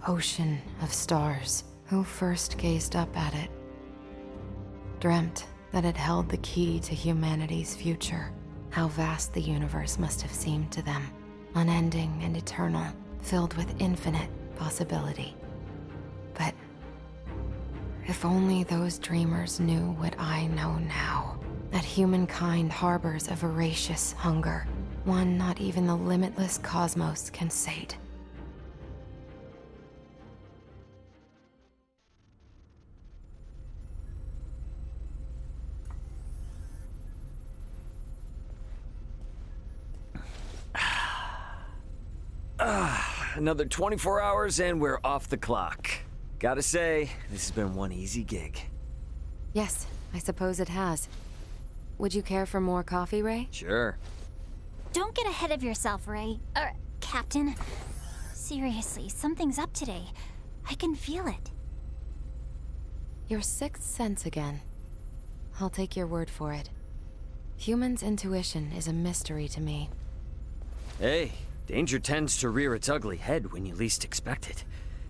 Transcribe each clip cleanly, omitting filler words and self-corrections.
ocean of stars. Who first gazed up at it? Dreamt that it held the key to humanity's future. How vast the universe must have seemed to them. Unending and eternal, filled with infinite possibility. But if only those dreamers knew what I know now. That humankind harbors a voracious hunger. One not even the limitless cosmos can sate. Another 24 hours and we're off the clock. Gotta say, this has been one easy gig. Yes, I suppose it has. Would you care for more coffee, Ray? Sure. Don't get ahead of yourself, Ray. Captain. Seriously, something's up today. I can feel it. Your sixth sense again. I'll take your word for it. Humans' intuition is a mystery to me. Hey, danger tends to rear its ugly head when you least expect it.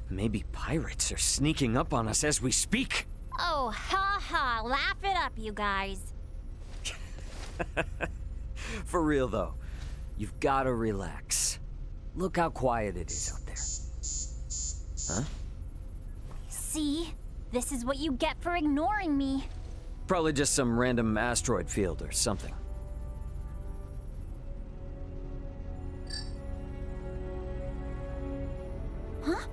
Maybe pirates are sneaking up on us as we speak. Oh, ha ha. Laugh it up, you guys. For real, though, you've gotta relax. Look how quiet it is out there. Huh? See? This is what you get for ignoring me. Probably just some random asteroid field or something. Huh?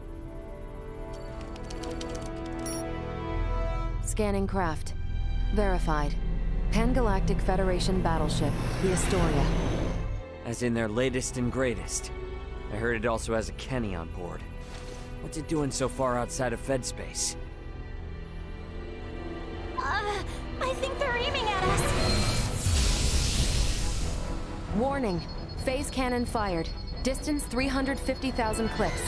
Scanning craft. Verified. Pangalactic Federation battleship, the Astoria. As in their latest and greatest. I heard it also has a Kenny on board. What's it doing so far outside of Fed space? I think they're aiming at us. Warning. Phase cannon fired. Distance 350,000 clicks.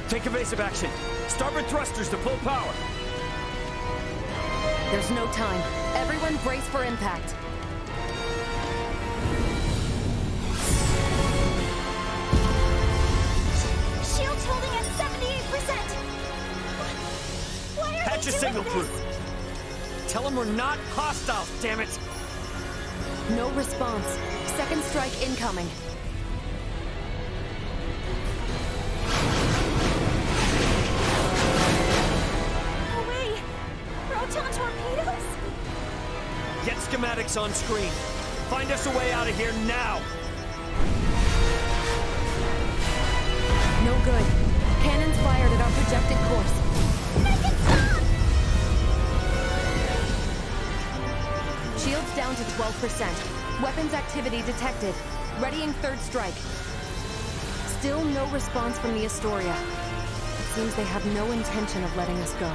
Take evasive action. Starboard thrusters to full power. There's no time. Everyone brace for impact. Shield's holding at 78%. Why are Patch they a doing signal this? crew. Tell them we're not hostile, damn it. No response. Second strike incoming. No way. Proton torpedoes? Get schematics on screen. Find us a way out of here now. No good. Cannons fired at our projected course. Make it stop! Shields down to 12%. Weapons activity detected. Readying third strike. Still no response from the Astoria. It seems they have no intention of letting us go.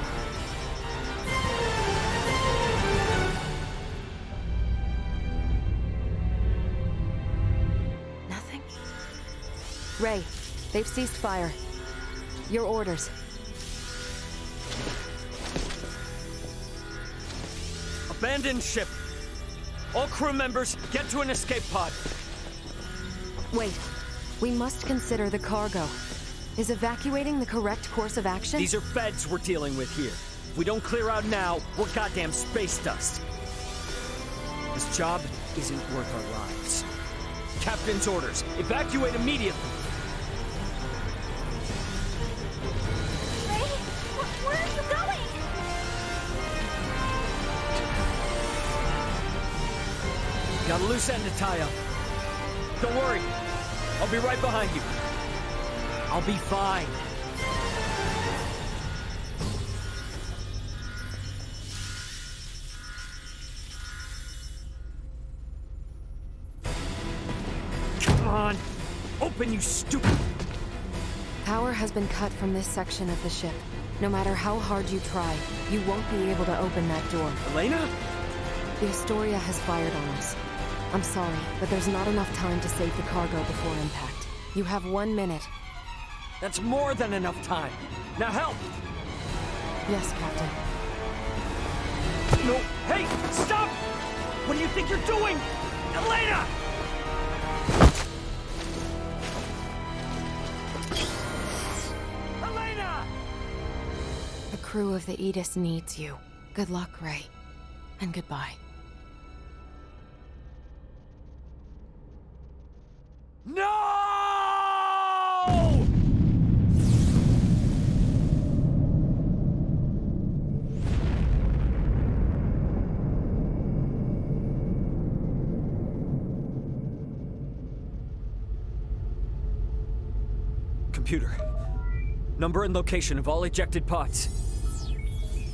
Nothing? Ray, they've ceased fire. Your orders. Abandon ship. All crew members, get to an escape pod. Wait. We must consider the cargo. Is evacuating the correct course of action? These are feds we're dealing with here. If we don't clear out now, we're goddamn space dust. This job isn't worth our lives. Captain's orders. Evacuate immediately. Ray, where are you going? Got a loose end to tie up. Don't worry. I'll be right behind you. I'll be fine. Come on. Open, you stupid. Power has been cut from this section of the ship. No matter how hard you try, you won't be able to open that door. Elena? The Astoria has fired on us. I'm sorry, but there's not enough time to save the cargo before impact. You have 1 minute. That's more than enough time. Now help! Yes, Captain. No, hey, stop! What do you think you're doing? Elena! crew of the Aegis needs you. Good luck, Ray. And goodbye. No! Computer. Number and location of all ejected pods.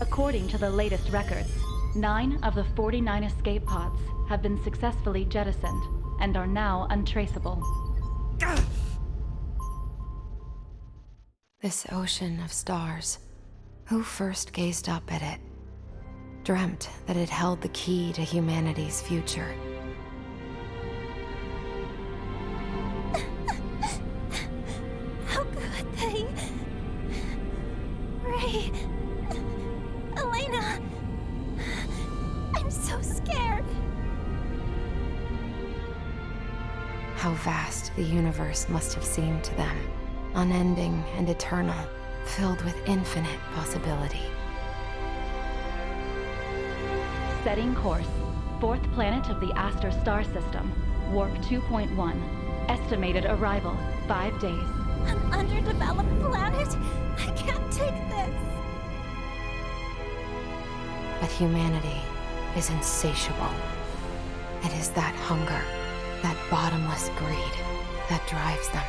According to the latest records, 9 of the 49 escape pods have been successfully jettisoned and are now untraceable. This ocean of stars. Who first gazed up at it? Dreamt that it held the key to humanity's future. How could they? Ray... Elena... I'm so scared. How vast the universe must have seemed to them. Unending and eternal, filled with infinite possibility. Setting course. 4th planet of the Aster star system. Warp 2.1. Estimated arrival, 5 days. An underdeveloped planet? I can't take this. But humanity is insatiable. It is that hunger, that bottomless greed, that drives them.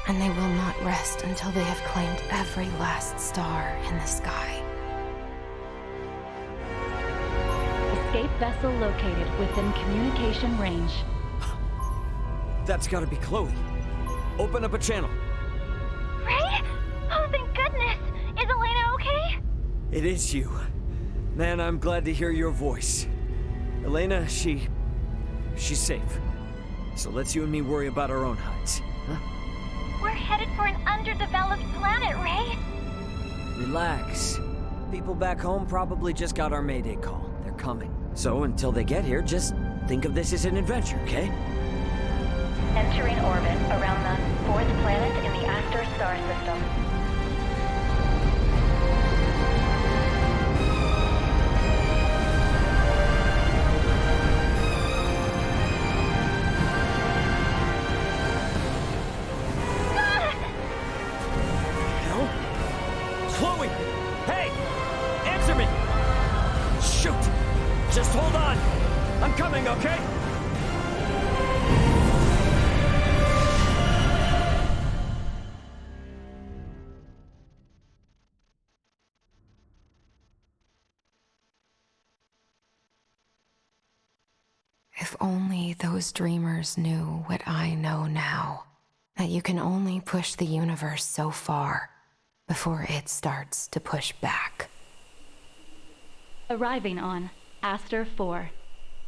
And they will not rest until they have claimed every last star in the sky. Escape vessel located within communication range. That's gotta be Chloe. Open up a channel. Ray? Oh, thank goodness! Is Elena okay? It is you. Man, I'm glad to hear your voice. Elena, she's safe. So let's you and me worry about our own hides, huh? We're headed for an underdeveloped planet, Ray. Relax. People back home probably just got our Mayday call. They're coming. So until they get here, just think of this as an adventure, okay? Entering orbit around the 4th planet in the Aster star system. Hell? Chloe! Hey! Answer me! Shoot! Just hold on! I'm coming, okay? If only those dreamers knew what I know now. That you can only push the universe so far before it starts to push back. Arriving on Aster 4.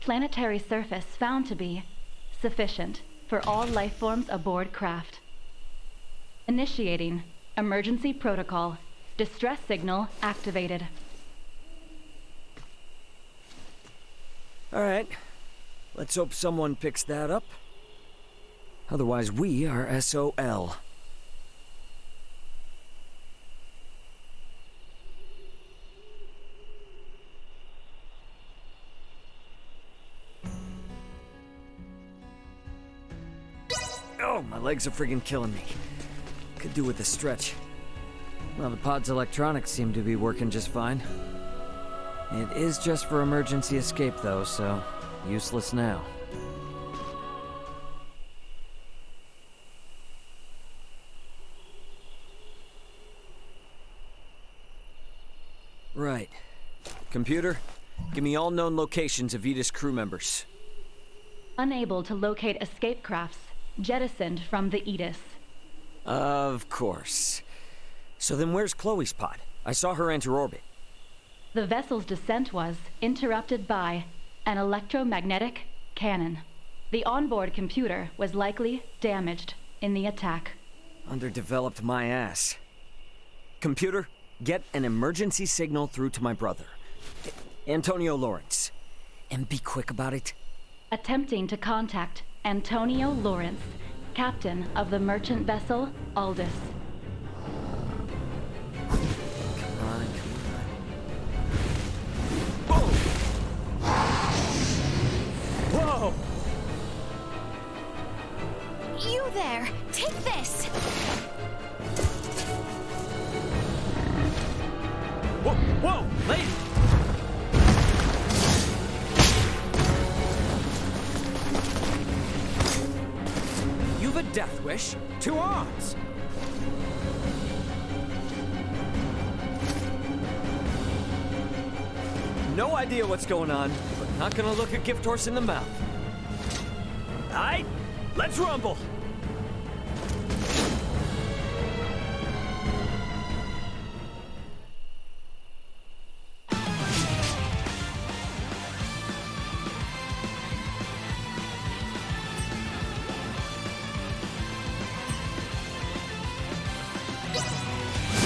Planetary surface found to be sufficient for all life forms aboard craft. Initiating emergency protocol. Distress signal activated. All right. Let's hope someone picks that up. Otherwise, we are SOL. Oh, my legs are friggin' killing me. Could do with a stretch. Well, the pod's electronics seem to be working just fine. It is just for emergency escape, though, so useless now. Right. Computer, give me all known locations of Aegis crew members. Unable to locate escape crafts jettisoned from the Aegis. Of course. So then where's Chloe's pod? I saw her enter orbit. The vessel's descent was interrupted by an electromagnetic cannon. The onboard computer was likely damaged in the attack. Underdeveloped my ass. Computer, get an emergency signal through to my brother, Antonio Lawrence. And be quick about it. Attempting to contact Antonio Lawrence, captain of the merchant vessel Aldous. Come on, come on. Whoa, lady! You've a death wish? 2 arms! No idea what's going on, but not gonna look a gift horse in the mouth. Aight, let's rumble!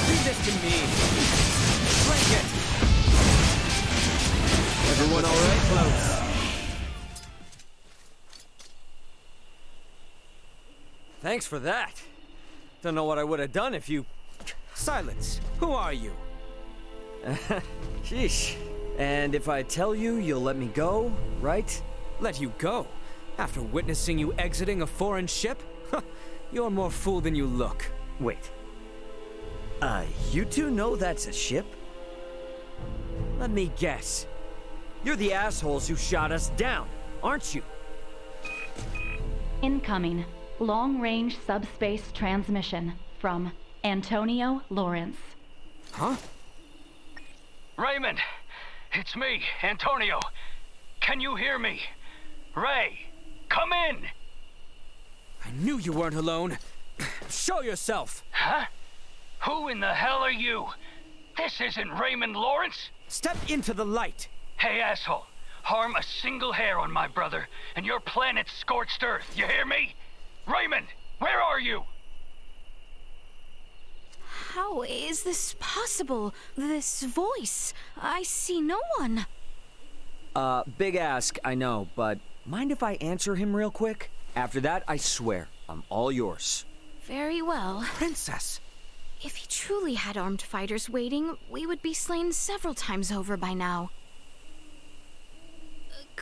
Leave this to me. Drink it. Everyone all right? Close. Thanks for that. Don't know what I would have done if you... Silence. Who are you? Sheesh. And if I tell you, you'll let me go, right? Let you go? After witnessing you exiting a foreign ship? You're more fool than you look. Wait. You two know that's a ship? Let me guess. You're the assholes who shot us down, aren't you? Incoming. Long-range subspace transmission from Antonio Lawrence. Huh? Raymond, it's me, Antonio. Can you hear me? Ray, come in! I knew you weren't alone. Show yourself! Huh? Who in the hell are you? This isn't Raymond Lawrence? Step into the light! Hey, asshole. Harm a single hair on my brother, and your planet's scorched earth, you hear me? Raymond, where are you? How is this possible? This voice? I see no one. Big ask, I know, but mind if I answer him real quick? After that, I swear, I'm all yours. Very well. Princess! If he truly had armed fighters waiting, we would be slain several times over by now.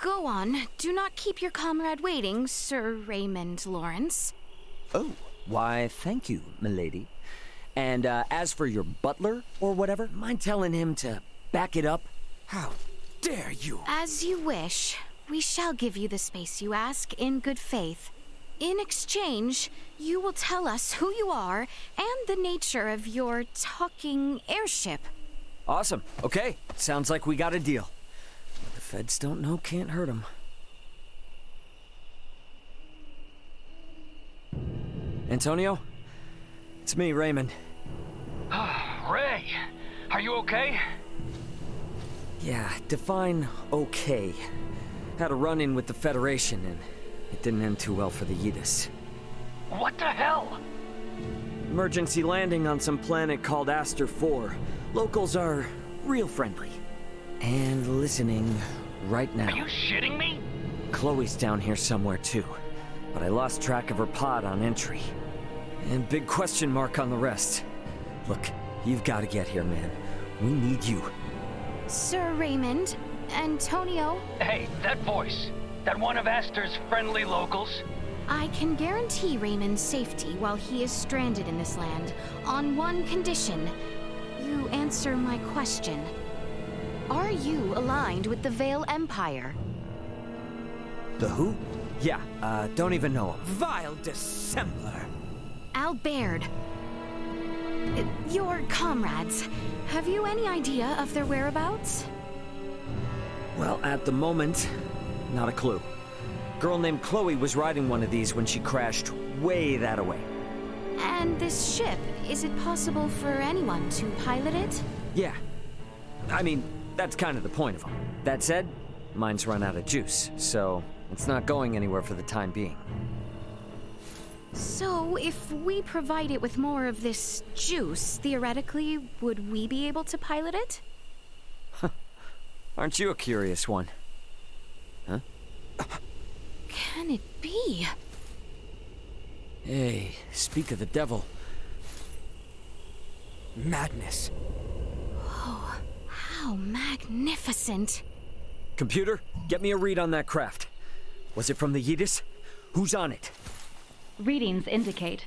Go on. Do not keep your comrade waiting, Sir Raymond Lawrence. Oh, why, thank you, milady. And, as for your butler, or whatever, mind telling him to back it up? How dare you? As you wish. We shall give you the space you ask in good faith. In exchange, you will tell us who you are and the nature of your talking airship. Awesome. Okay. Sounds like we got a deal. What the feds don't know can't hurt them. Antonio? It's me, Raymond. Ray, are you okay? Yeah, define okay. Had a run-in with the Federation, and it didn't end too well for the Yeetus. What the hell? Emergency landing on some planet called Aster 4. Locals are real friendly. And listening right now. Are you shitting me? Chloe's down here somewhere too, but I lost track of her pod on entry. And big question mark on the rest. Look, you've got to get here, man. We need you. Sir Raymond, Antonio, Hey, that voice. That one of Aster's friendly locals? I can guarantee Raymond's safety while he is stranded in this land, on one condition. You answer my question. Are you aligned with the Vale Empire? The who? Yeah, don't even know him. Vile dissembler! Albert. Your comrades. Have you any idea of their whereabouts? Well, at the moment, not a clue. Girl named Chloe was riding one of these when she crashed way that away. And this ship, is it possible for anyone to pilot it? Yeah. I mean, that's kind of the point of them. That said, mine's run out of juice, so it's not going anywhere for the time being. So, if we provide it with more of this juice, theoretically, would we be able to pilot it? Aren't you a curious one? Huh? Can it be? Hey, speak of the devil. Madness. Oh, how magnificent. Computer, get me a read on that craft. Was it from the Yeetus? Who's on it? Readings indicate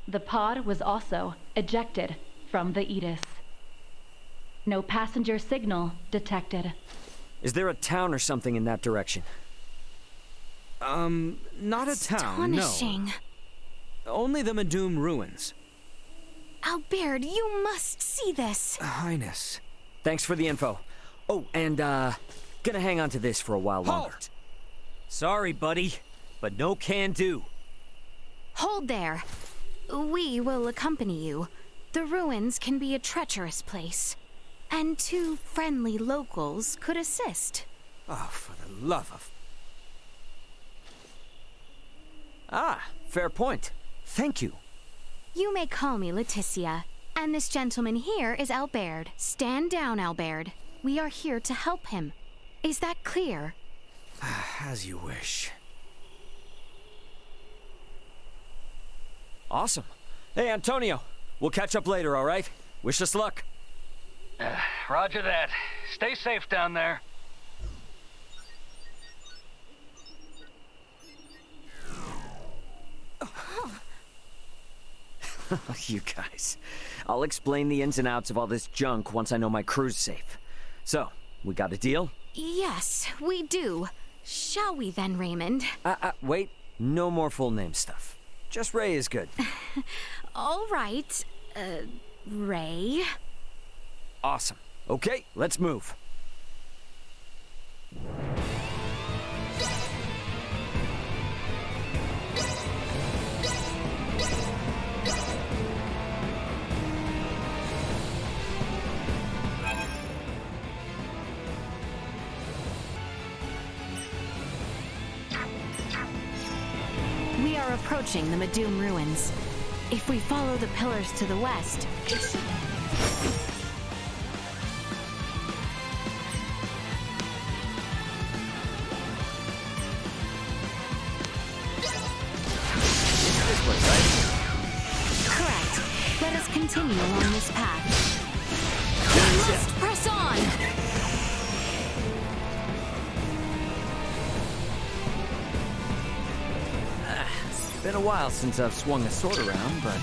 the pod was also ejected from the Edis. No passenger signal detected. Is there a town or something in that direction? Not a town, no. Astonishing. Only the Madoom ruins. Albert, you must see this. Highness. Thanks for the info. Oh, and, gonna hang on to this for a while longer. Halt! Sorry, buddy, but no can do. Hold there. We will accompany you. The ruins can be a treacherous place. And 2 friendly locals could assist. Oh, for the love of... Ah, fair point. Thank you. You may call me Laeticia. And this gentleman here is Albert. Stand down, Albert. We are here to help him. Is that clear? As you wish. Awesome. Hey, Antonio, we'll catch up later, all right? Wish us luck. Roger that. Stay safe down there. You guys. I'll explain the ins and outs of all this junk once I know my crew's safe. So, we got a deal? Yes, we do. Shall we then, Raymond? Wait. No more full name stuff. Just Ray is good. All right. Ray? Awesome. Okay, let's move. We are approaching the Madoom ruins. If we follow the pillars to the west, it's... This way, right? Correct. Let us continue along this path. We must press on! Been a while since I've swung a sword around, but...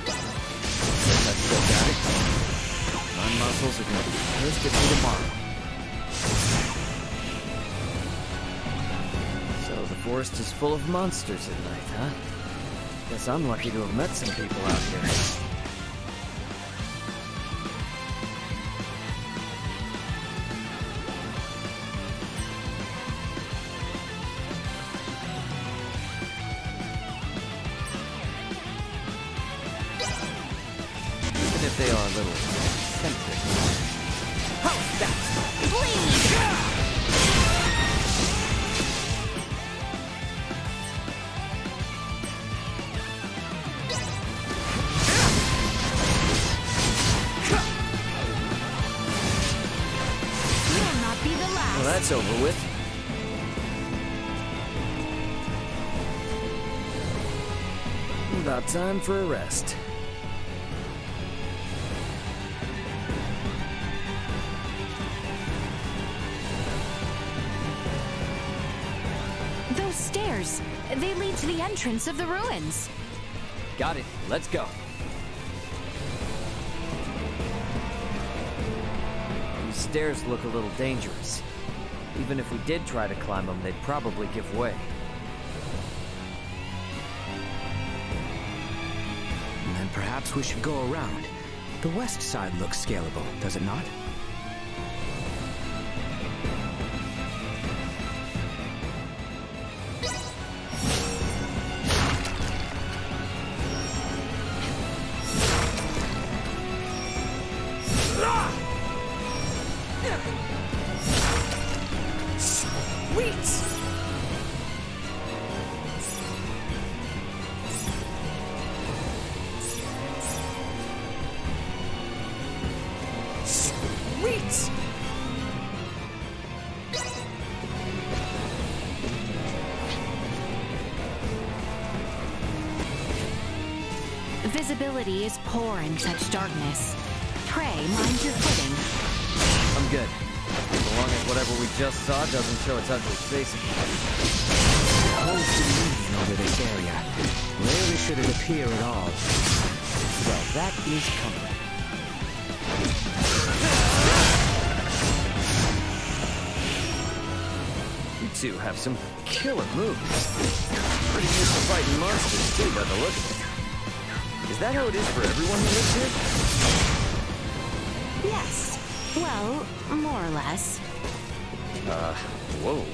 That's still got it. My muscles are gonna be pissed at me tomorrow. So the forest is full of monsters at night, huh? Guess I'm lucky to have met some people out here. If they are a little eccentric. How's that? Will not be the last. Well, that's over with. About time for a rest. Those stairs, they lead to the entrance of the ruins. Got it. Let's go. These stairs look a little dangerous. Even if we did try to climb them, they'd probably give way. Then perhaps we should go around. The west side looks scalable, does it not? Visibility is poor in such darkness. Pray mind your footing. I'm good. As long as whatever we just saw doesn't show its ugly face again. Whole dominion over this area. Really should should it appear at all. Well, that is coming. You two have some killer moves. Pretty used to fighting monsters, too, by the look of it. Is that how it is for everyone who lives here? Yes. Well, more or less. Whoa.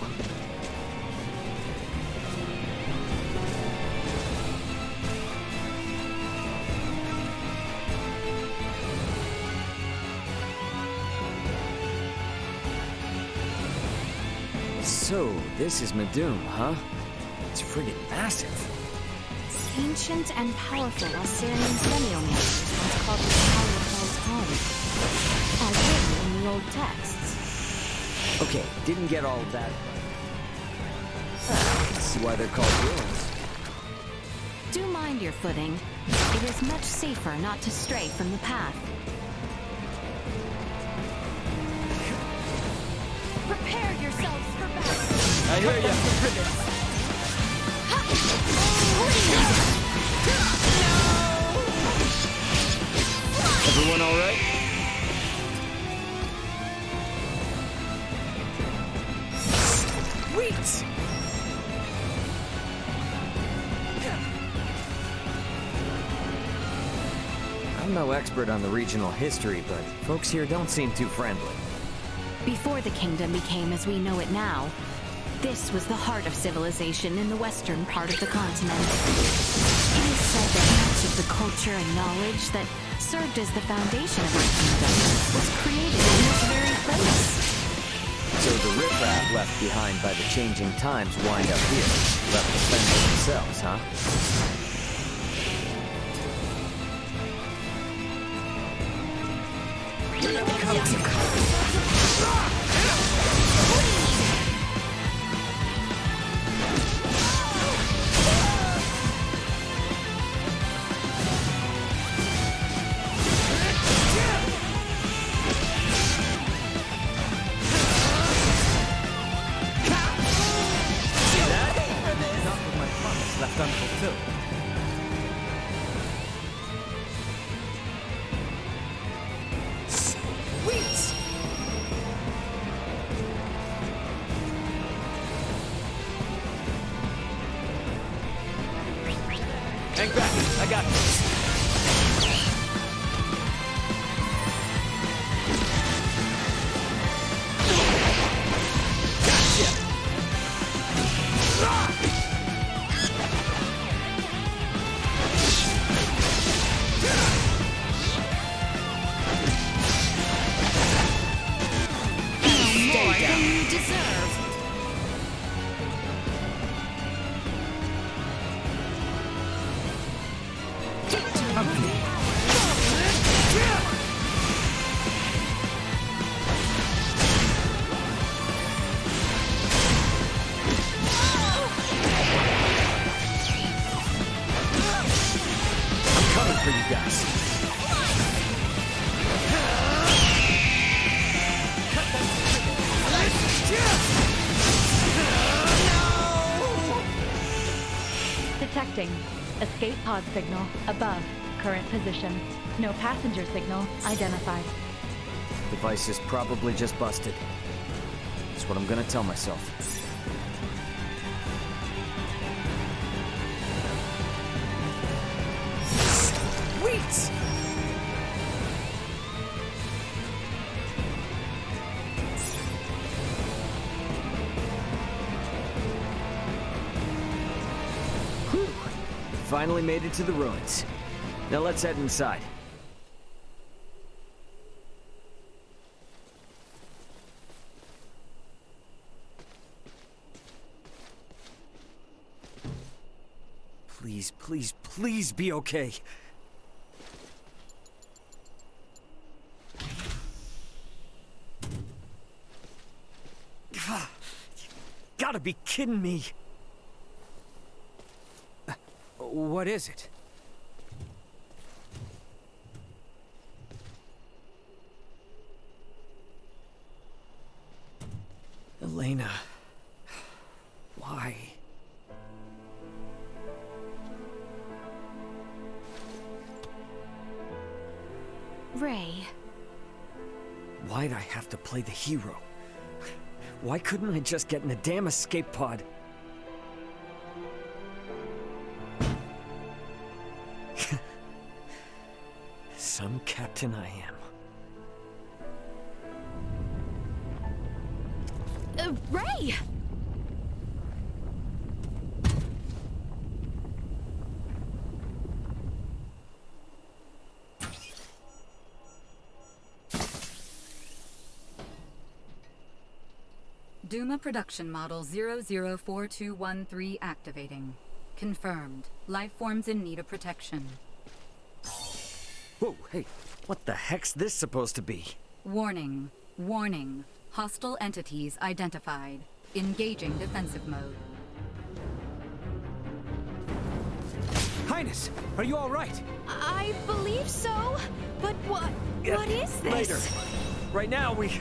So, this is Medum, huh? It's friggin' massive. Ancient and powerful Assyrian semiomancer once called the Tower of Hell's home, as written in the old texts. Okay, didn't get all of that. Let's see why they're called ruins. Do mind your footing. It is much safer not to stray from the path. Prepare yourselves for battle! I hear ya. Everyone all right? Sweet! I'm no expert on the regional history, but folks here don't seem too friendly. Before the kingdom became as we know it now, this was the heart of civilization in the western part of the continent. It is said that much of the culture and knowledge that served as the foundation of our kingdom was created in this very place. So the riffraff left behind by the changing times wind up here, left to fend for themselves, huh? Left unfulfilled. Sweet! Hang back, I got this. For you guys. Detecting. Escape pod signal above current position. No passenger signal identified. Device is probably just busted. That's what I'm gonna tell myself. Sweet! Whew. Finally made it to the ruins. Now let's head inside. Please, please, please be okay. You gotta be kidding me. What is it? Elena. Why? Ray. Why'd I have to play the hero? Why couldn't I just get in a damn escape pod? Some captain I am. Ray! Duma production model 004213 activating. Confirmed. Life forms in need of protection. Whoa, hey, what the heck's this supposed to be? Warning. Warning. Hostile entities identified. Engaging defensive mode. Highness, are you all right? I believe so, but what is this? Later. Right now, we've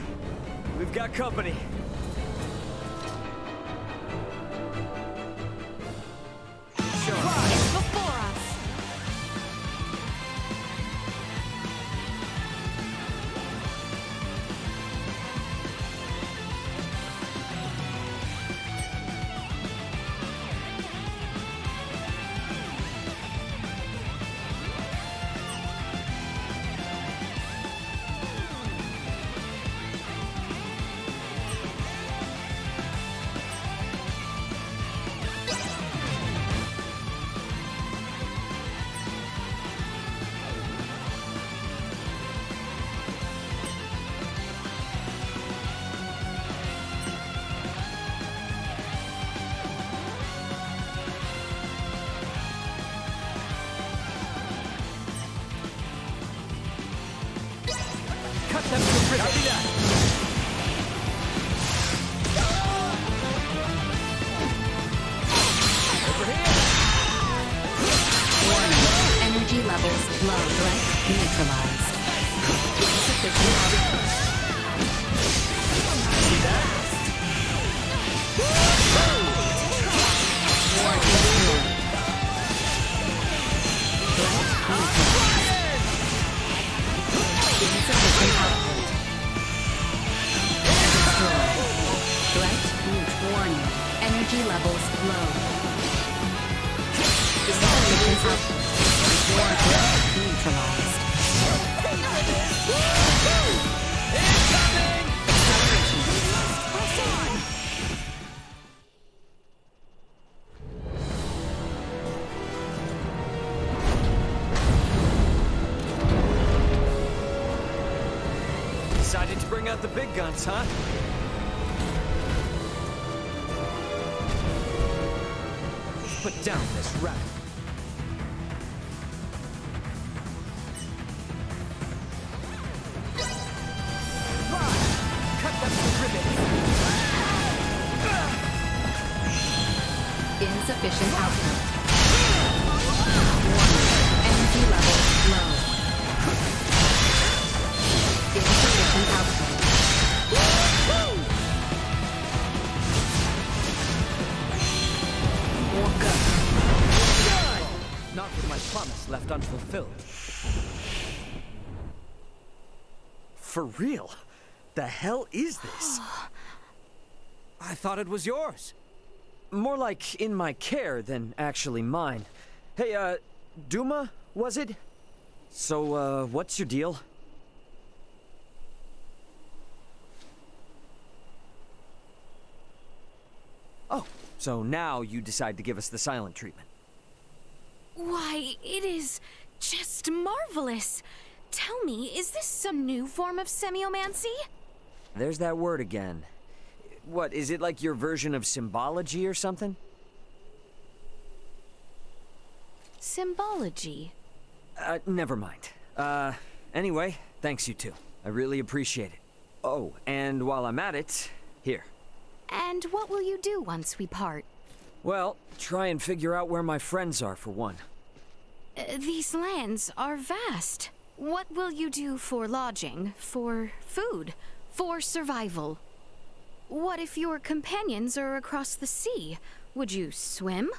got company. It's before us. Energy levels low. Threat neutralized. Insufficient output. See that? Insufficient output. Destroyed. Threat neutral. Warning. Energy levels low. Insufficient output. Warning. Neutralized. Acceleration. Press on. Decided to bring out the big guns, huh? Put down this rat. Cut them to ribbons. Insufficient output. Warning. Energy levels low. Insufficient output. Not with my promise left unfulfilled. For real? The hell is this? I thought it was yours. More like in my care than actually mine. Hey, Duma, was it? So, what's your deal? Oh, so now you decide to give us the silent treatment. Why, it is just marvelous. Tell me, is this some new form of semiomancy? There's that word again. What, is it like your version of symbology or something? Symbology. Never mind. Anyway, thanks you two. I really appreciate it. Oh, and while I'm at it, here. And what will you do once we part? Well, try and figure out where my friends are, for one. These lands are vast. What will you do for lodging, for food, for survival? What if your companions are across the sea? Would you swim?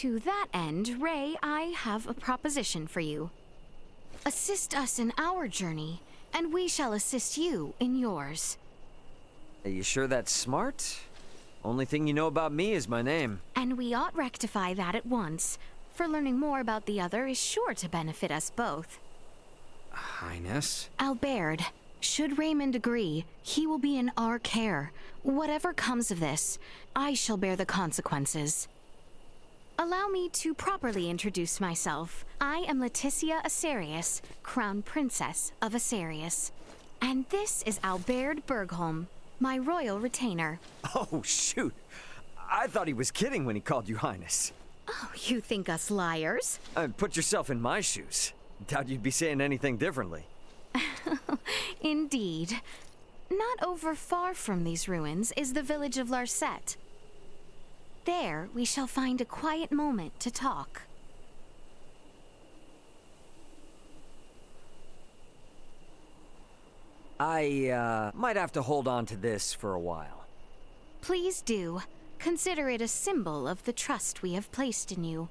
To that end, Ray, I have a proposition for you. Assist us in our journey, and we shall assist you in yours. Are you sure that's smart? Only thing you know about me is my name. And we ought rectify that at once, for learning more about the other is sure to benefit us both. Highness? Albert, should Raymond agree, he will be in our care. Whatever comes of this, I shall bear the consequences. Allow me to properly introduce myself. I am Laeticia Asarius, Crown Princess of Asarius. And this is Albert Bergholm, my royal retainer. Oh, shoot. I thought he was kidding when he called you Highness. Oh, you think us liars? Put yourself in my shoes. Doubt you'd be saying anything differently. Indeed. Not over far from these ruins is the village of Larset. There, we shall find a quiet moment to talk. I, might have to hold on to this for a while. Please do. Consider it a symbol of the trust we have placed in you.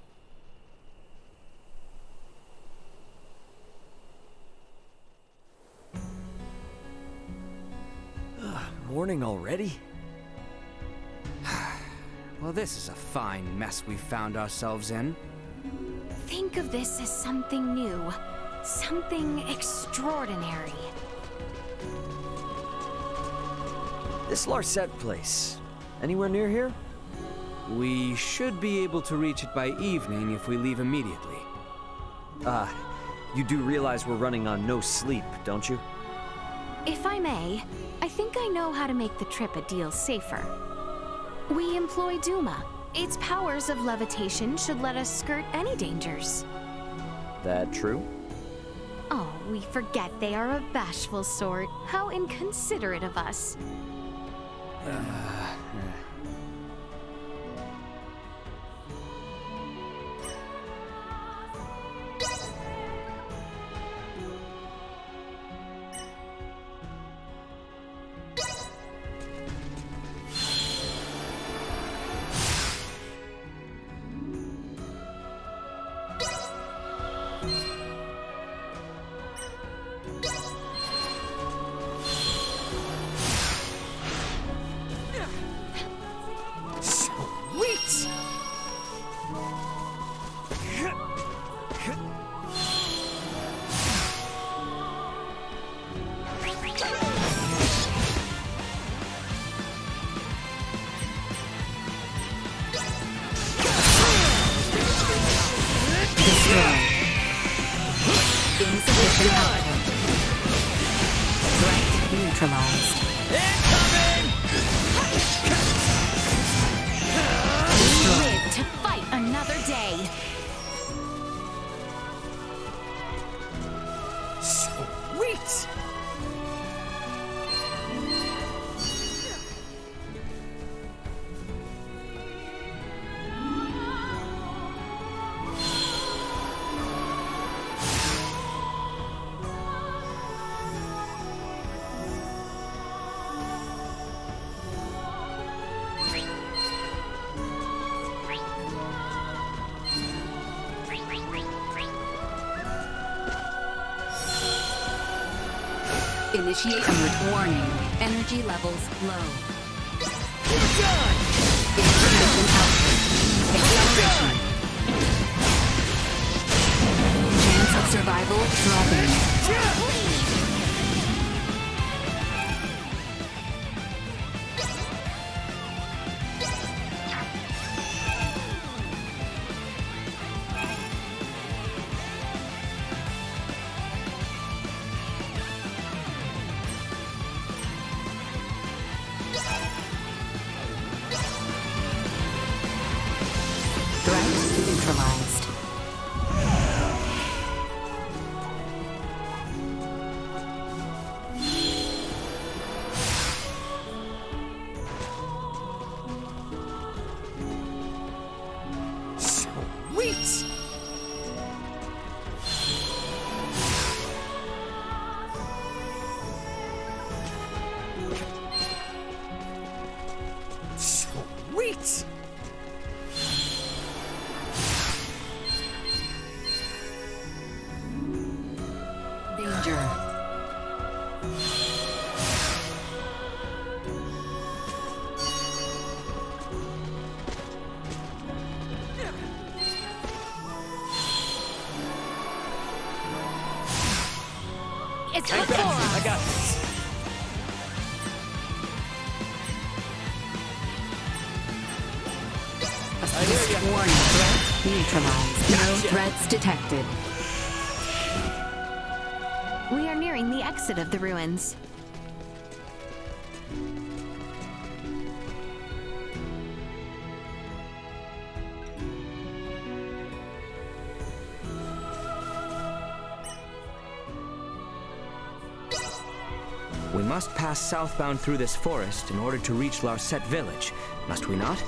Morning already? Well, this is a fine mess we've found ourselves in. Think of this as something new, something extraordinary. This Larset place, anywhere near here? We should be able to reach it by evening if we leave immediately. You do realize we're running on no sleep, don't you? If I may, I think I know how to make the trip a deal safer. We employ Duma. Its powers of levitation should let us skirt any dangers. That true? Oh, we forget they are a bashful sort. How inconsiderate of us. Insufficient output. Threat neutralized. Live to fight another day. Sweet! Initiate alert. Warning. Energy levels low. Done! Information output. Acceleration. Chance of survival dropping. Threat neutralized. It's Hang before fast. us. I got this. I hear ya. Warning, threat neutralized. No Gotcha. threats detected. We are nearing the exit of the ruins. We must pass southbound through this forest in order to reach Larset village, must we not?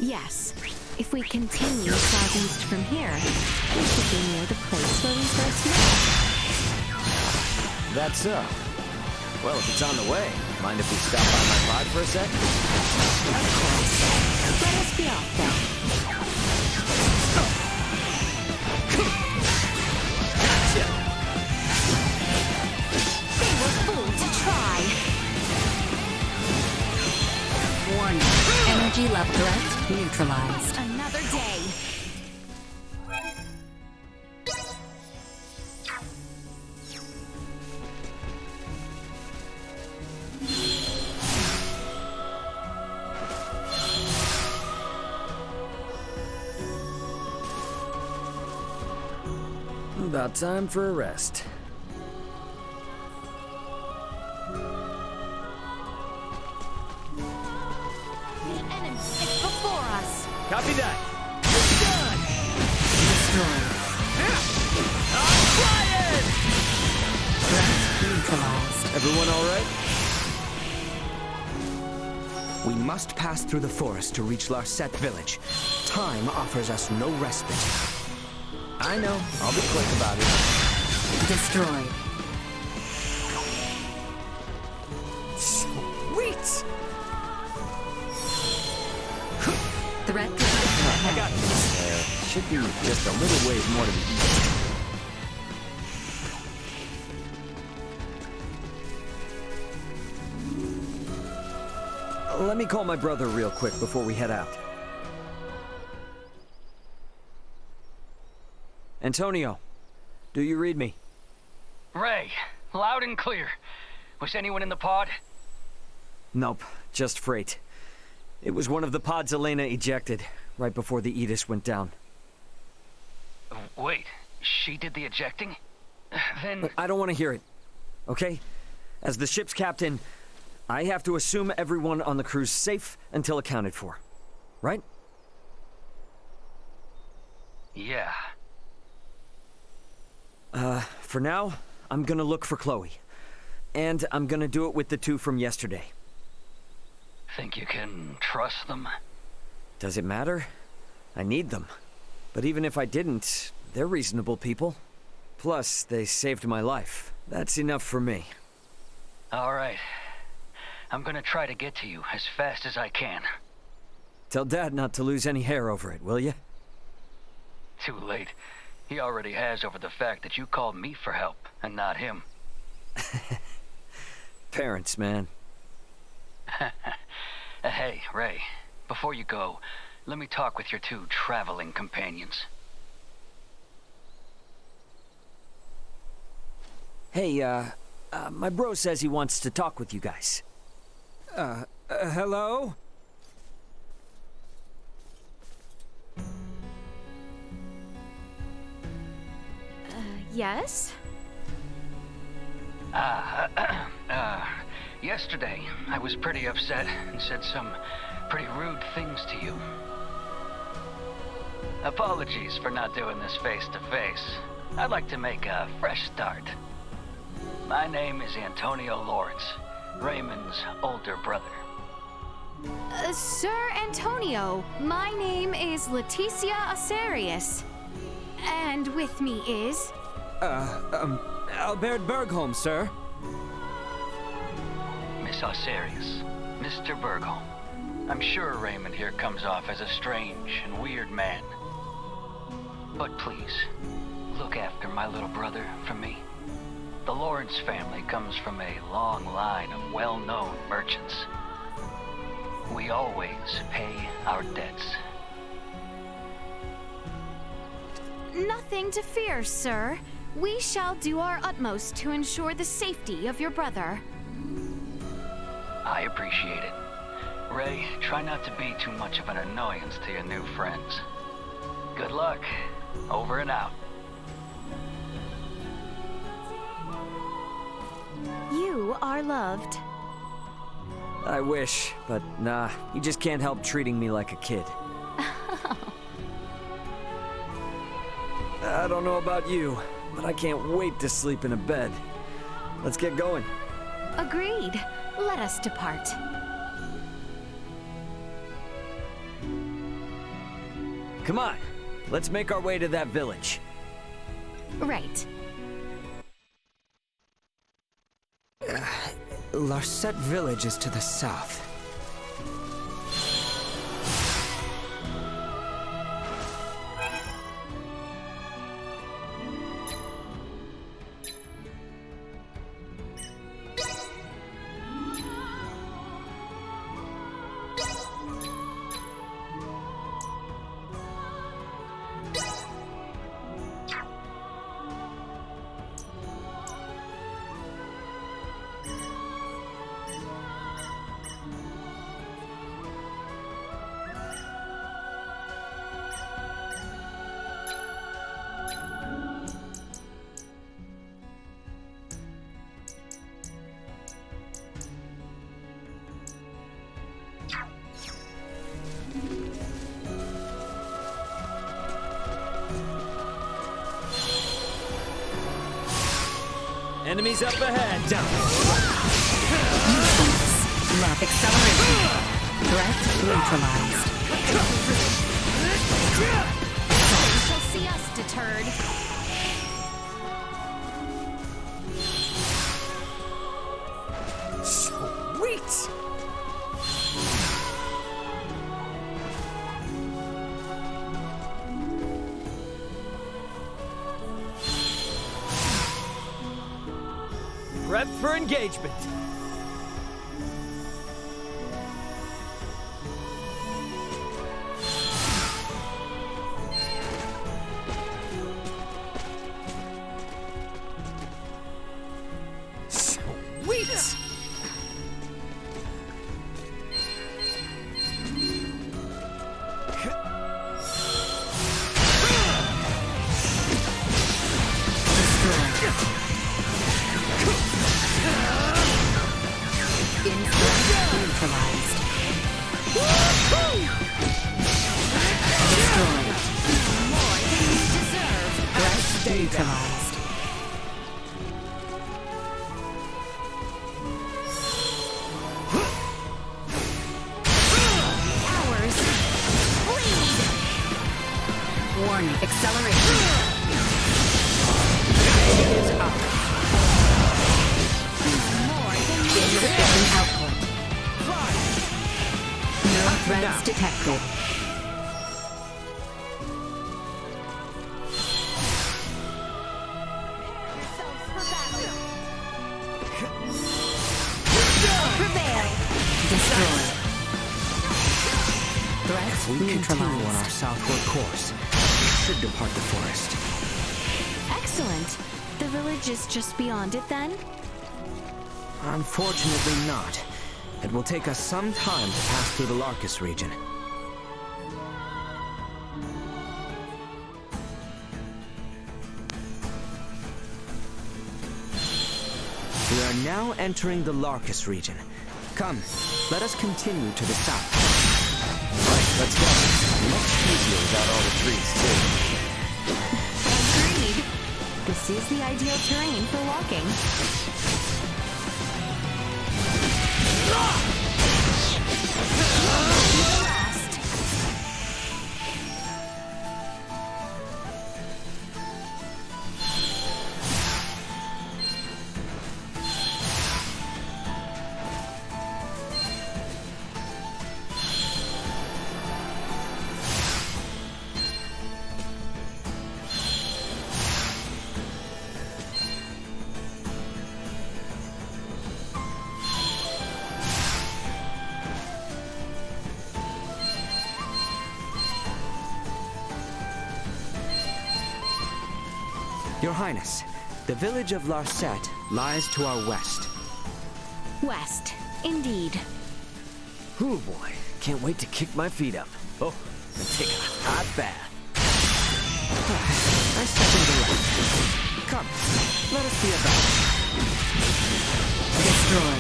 Yes. If we continue southeast from here, we should be near the place where we first met. That's so. Well, if it's on the way, mind if we stop by my pod for a sec? Of course. Let us be off then. They were fooled to try. Warning, energy level threat neutralized. Another day. About time for a rest. The enemy is before us. Copy that. Destroyed. I'm flying! Threat neutralized. Everyone all right? We must pass through the forest to reach Larset village. Time offers us no respite. I know. I'll be quick about it. Destroyed. Sweet! Threat detected I ahead. got this. Should be just a little ways more to the east. Let me call my brother real quick before we head out. Antonio, do you read me? Ray, loud and clear. Was anyone in the pod? Nope, just freight. It was one of the pods Elena ejected, right before the Aegis went down. Wait, she did the ejecting? Then... I don't want to hear it, okay? As the ship's captain, I have to assume everyone on the crew's safe until accounted for, right? Yeah. For now, I'm gonna look for Chloe. And I'm gonna do it with the two from yesterday. Think you can trust them? Does it matter? I need them. But even if I didn't, they're reasonable people. Plus, they saved my life. That's enough for me. All right. I'm gonna try to get to you as fast as I can. Tell Dad not to lose any hair over it, will you? Too late. He already has over the fact that you called me for help, and not him. Parents, man. Hey, Ray, before you go, let me talk with your two traveling companions. Hey, my bro says he wants to talk with you guys. Hello? Yes? Yesterday, I was pretty upset and said some pretty rude things to you. Apologies for not doing this face to face. I'd like to make a fresh start. My name is Antonio Lawrence, Raymond's older brother. Sir Antonio, my name is Laeticia Asarius. And with me is... Albert Bergholm, sir. Miss Osarius, Mr. Bergholm. I'm sure Raymond here comes off as a strange and weird man. But please, look after my little brother for me. The Lawrence family comes from a long line of well-known merchants. We always pay our debts. Nothing to fear, sir. We shall do our utmost to ensure the safety of your brother. I appreciate it. Ray, try not to be too much of an annoyance to your new friends. Good luck. Over and out. You are loved. I wish, but nah, you just can't help treating me like a kid. I don't know about you, but I can't wait to sleep in a bed. Let's get going. Agreed. Let us depart. Come on, let's make our way to that village. Right. Larset Village is to the south. Enemies up ahead. Down. Love acceleration. Threat neutralized. You shall see us deterred. Sweet! Prep for engagement. Sweet! Neutralized. Destroyed. More than you deserve. Threat neutralized. Ours. Bleed. Warning, acceleration. Is up. More than you Insufficient deserve. output. No threats detected. Yourselves for battle. Prevail. Destroyed. Threats We continue on neutralized. our southward course. We should depart the forest. Excellent. The village is just beyond it then? Unfortunately not. It will take us some time to pass through the Larkus region. We are now entering the Larkus region. Come, let us continue to the south. Let's go. Much easier without all the trees, too. Agreed. This is the ideal terrain for walking. Last. Your Highness, the village of Larset lies to our west. West, indeed. Ooh boy, can't wait to kick my feet up. Oh, and take a hot bath. I step into light. Come, let us be about. Destroy.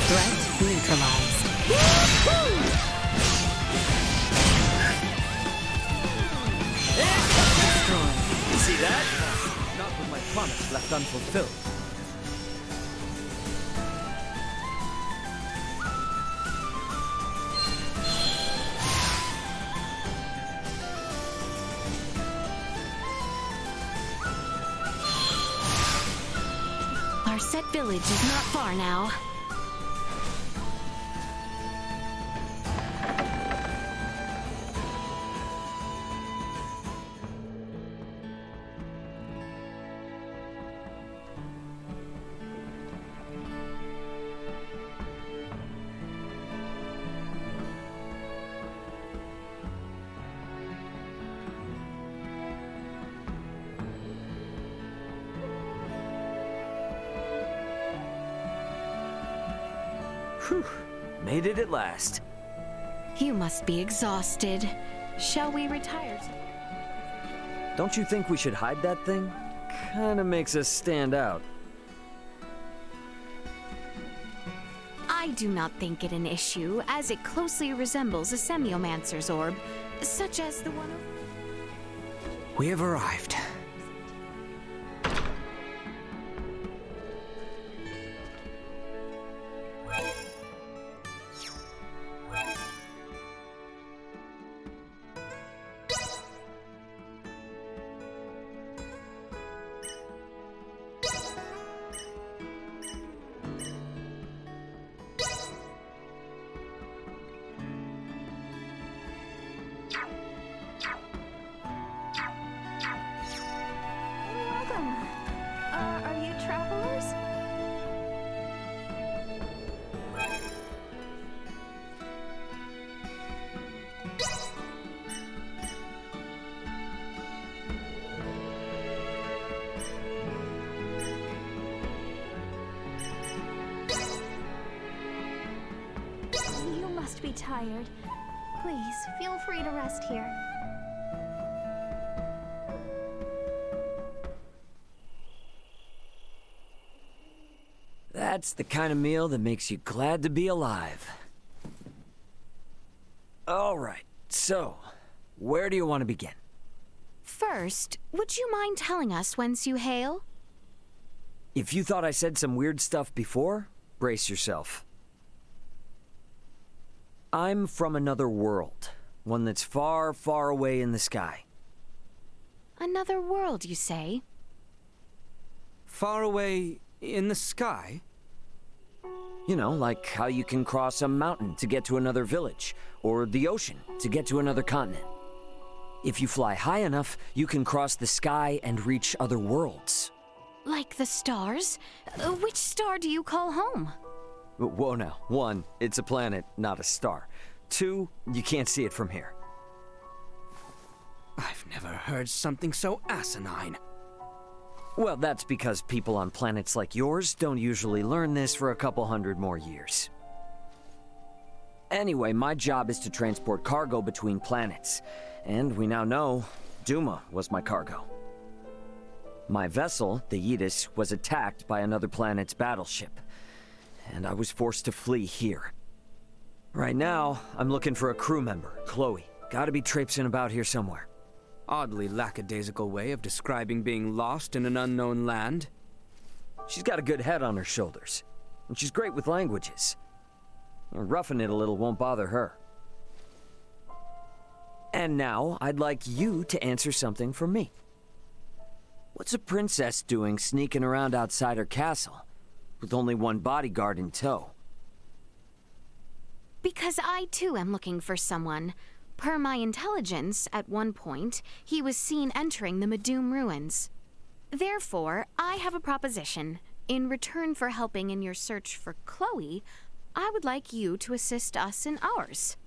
Threat neutralized. Destroy. See that? Not with my promise left unfulfilled. Larset village is not far now. Whew, made it at last. You must be exhausted. Shall we retire? Don't you think we should hide that thing? Kinda makes us stand out. I do not think it an issue, as it closely resembles a semiomancer's orb, such as the one over... We have arrived. Welcome. Are you travelers? You must be tired. Please, feel free to rest here. That's the kind of meal that makes you glad to be alive. Alright, so, where do you want to begin? First, would you mind telling us whence you hail? If you thought I said some weird stuff before, brace yourself. I'm from another world, one that's far, far away in the sky. Another world, you say? Far away in the sky? You know, like how you can cross a mountain to get to another village, or the ocean to get to another continent. If you fly high enough, you can cross the sky and reach other worlds. Like the stars? Which star do you call home? Whoa now. 1, it's a planet, not a star. 2, you can't see it from here. I've never heard something so asinine. Well, that's because people on planets like yours don't usually learn this for a couple hundred more years. Anyway, my job is to transport cargo between planets. And we now know Duma was my cargo. My vessel, the Yidis, was attacked by another planet's battleship. And I was forced to flee here. Right now, I'm looking for a crew member, Chloe. Gotta be traipsing about here somewhere. Oddly lackadaisical way of describing being lost in an unknown land. She's got a good head on her shoulders, and she's great with languages. Roughing it a little won't bother her. And now, I'd like you to answer something for me. What's a princess doing sneaking around outside her castle, with only one bodyguard in tow? Because I too am looking for someone. Per my intelligence, at one point, he was seen entering the Medum ruins. Therefore, I have a proposition. In return for helping in your search for Chloe, I would like you to assist us in ours.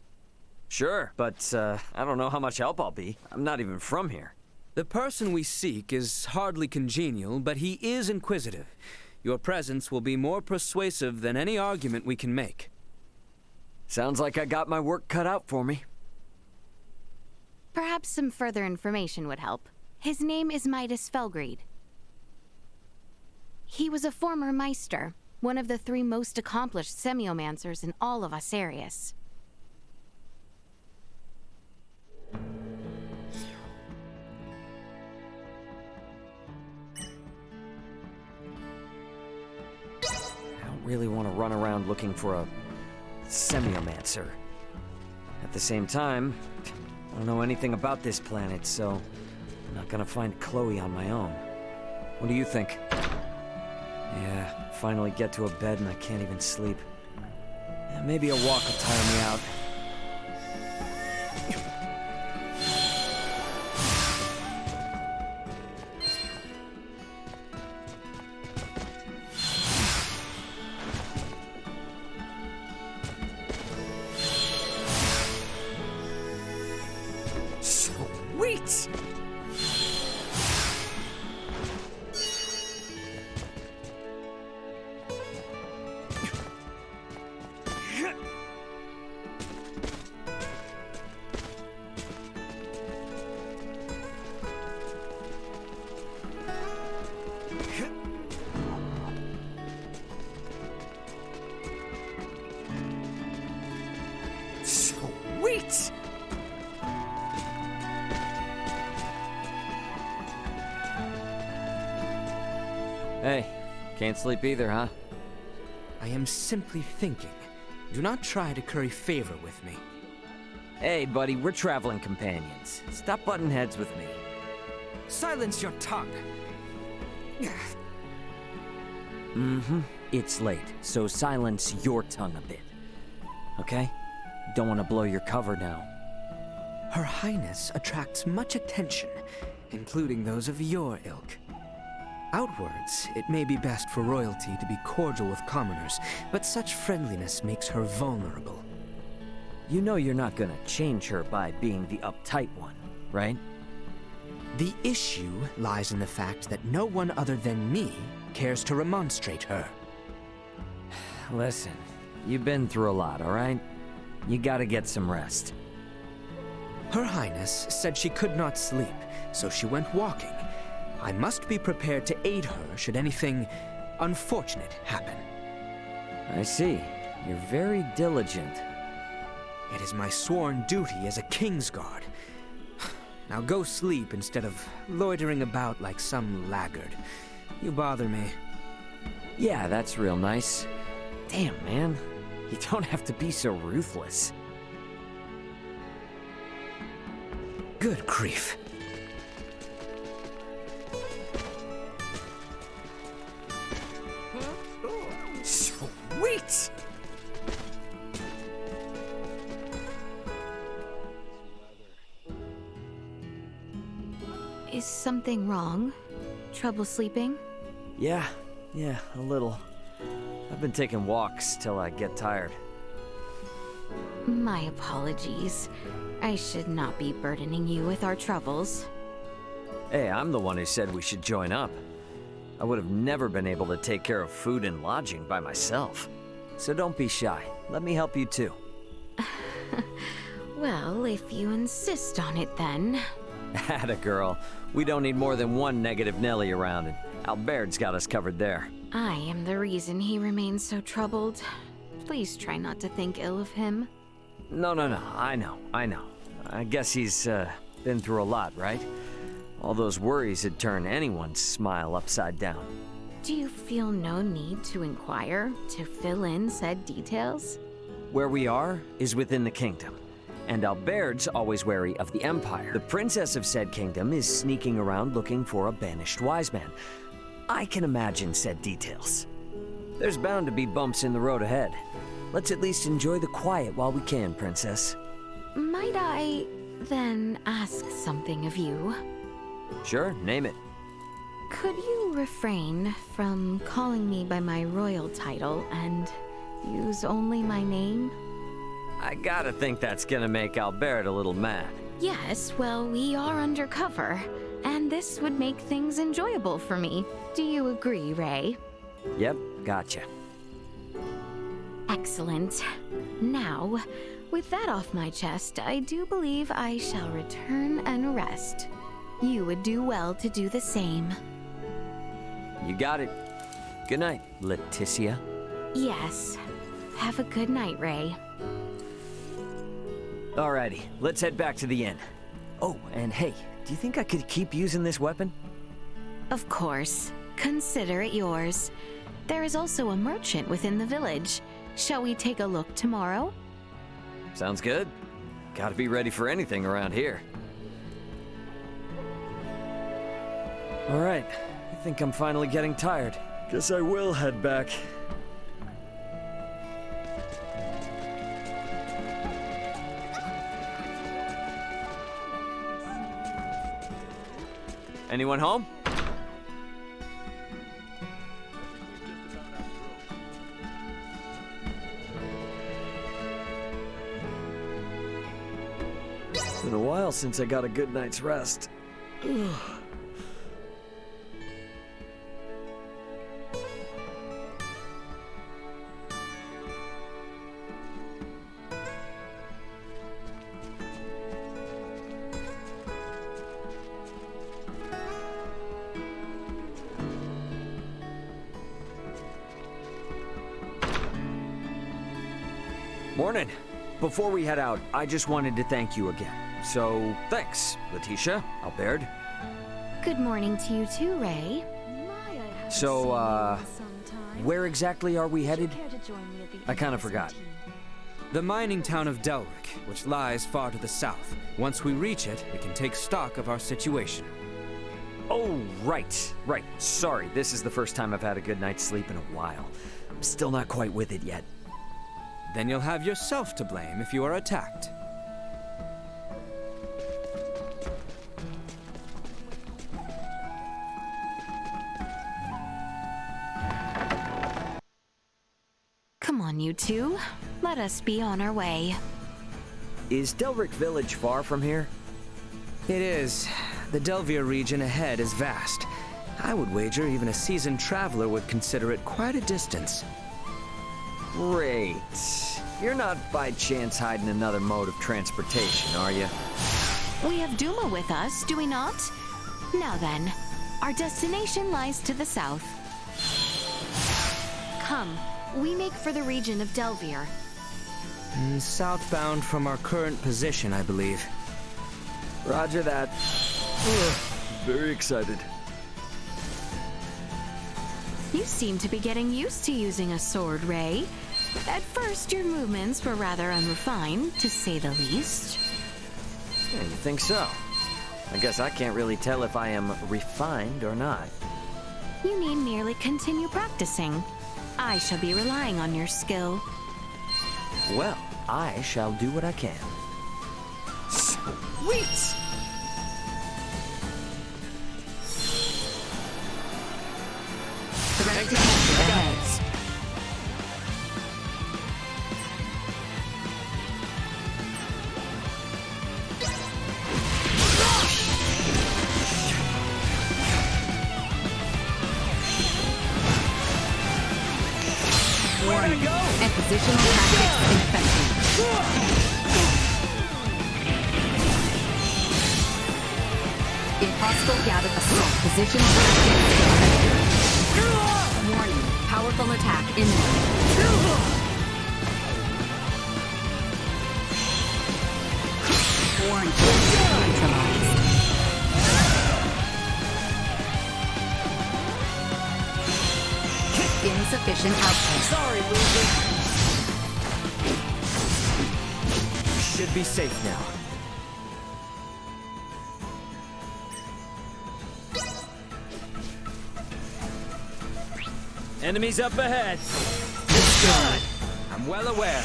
Sure, but I don't know how much help I'll be. I'm not even from here. The person we seek is hardly congenial, but he is inquisitive. Your presence will be more persuasive than any argument we can make. Sounds like I got my work cut out for me. Perhaps some further information would help. His name is Midas Felgreed. He was a former Meister, one of the 3 most accomplished semiomancers in all of Asarius. I don't really want to run around looking for a semiomancer. At the same time, I don't know anything about this planet, so I'm not gonna find Chloe on my own. What do you think? Yeah, finally get to a bed and I can't even sleep. Yeah, maybe a walk will tire me out. Sweet! Sweet! Hey, can't sleep either, huh? I am simply thinking. Do not try to curry favor with me. Hey, buddy, we're traveling companions. Stop butting heads with me. Silence your tongue! It's late, so silence your tongue a bit. Okay? Don't want to blow your cover now. Her Highness attracts much attention, including those of your ilk. Outwards, it may be best for royalty to be cordial with commoners, but such friendliness makes her vulnerable. You know you're not gonna change her by being the uptight one, right? The issue lies in the fact that no one other than me cares to remonstrate her. Listen, you've been through a lot, alright? You gotta get some rest. Her Highness said she could not sleep, so she went walking. I must be prepared to aid her should anything unfortunate happen. I see. You're very diligent. It is my sworn duty as a Kingsguard. Now go sleep instead of loitering about like some laggard. You bother me. Yeah, that's real nice. Damn, man. You don't have to be so ruthless. Good grief. Sweet! Is something wrong? Trouble sleeping? Yeah, a little. I've been taking walks till I get tired. My apologies. I should not be burdening you with our troubles. Hey, I'm the one who said we should join up. I would have never been able to take care of food and lodging by myself. So don't be shy. Let me help you too. Well, if you insist on it then. Atta girl. We don't need more than one negative Nelly around, and Albert's got us covered there. I am the reason he remains so troubled. Please try not to think ill of him. No. I know. I guess he's been through a lot, right? All those worries had turned anyone's smile upside down. Do you feel no need to inquire, to fill in said details? Where we are is within the kingdom, and Albert's always wary of the Empire. The princess of said kingdom is sneaking around looking for a banished wise man. I can imagine said details. There's bound to be bumps in the road ahead. Let's at least enjoy the quiet while we can, Princess. Might I, then, ask something of you? Sure, name it. Could you refrain from calling me by my royal title and Use only my name? I gotta think that's gonna make Albert a little mad. Yes, well, we are undercover, and this would make things enjoyable for me. Do you agree, Ray? Yep, gotcha. Excellent. Now, with that off my chest, I do believe I shall return and rest. You would do well to do the same. You got it. Good night, Laeticia. Yes. Have a good night, Ray. Alrighty, let's head back to the inn. Oh, and hey, do you think I could keep using this weapon? Of course. Consider it yours. There is also a merchant within the village. Shall we take a look tomorrow? Sounds good. Gotta be ready for anything around here. Alright, I think I'm finally getting tired. Guess I will head back. Anyone home? It's been a while since I got a good night's rest. Morning. Before we head out, I just wanted to thank you again. So, thanks, Laeticia, Albert. Good morning to you too, Ray. So, where exactly are we headed? I kind of forgot. The mining town of Delric, which lies far to the south. Once we reach it, we can take stock of our situation. Oh, right. Sorry, this is the first time I've had a good night's sleep in a while. I'm still not quite with it yet. Then you'll have yourself to blame if you are attacked. Come on, you two. Let us be on our way. Is Delric Village far from here? It is. The Delvia region ahead is vast. I would wager even a seasoned traveler would consider it quite a distance. Great. You're not by chance hiding another mode of transportation, are you? We have Duma with us, do we not? Now then, our destination lies to the south. Come, we make for the region of Delvir. Southbound from our current position, I believe. Roger that. Very excited. You seem to be getting used to using a sword, Ray. At first, your movements were rather unrefined, to say the least. Yeah, you think so? I guess I can't really tell if I am refined or not. You need merely continue practicing. I shall be relying on your skill. Well, I shall do what I can. Sweet! Direct attention ahead. Warning. And position tactics infected. In hostile gathered assault, position tactics infected. Warning. Powerful attack imminent. Warning. Neutralized. Insufficient output. Sorry, loser. Should be safe now. Enemies up ahead. It's good. I'm well aware.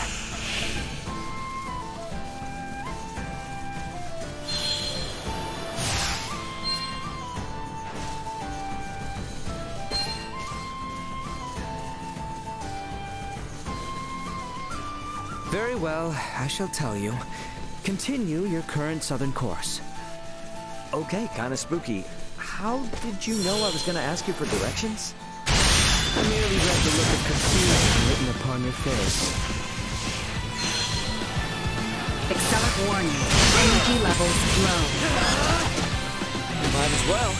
Very well, I shall tell you. Continue your current southern course. Okay, kinda spooky. How did you know I was gonna ask you for directions? I merely read the look of confusion written upon your face. Accelerate warning. Energy levels low. Might as well.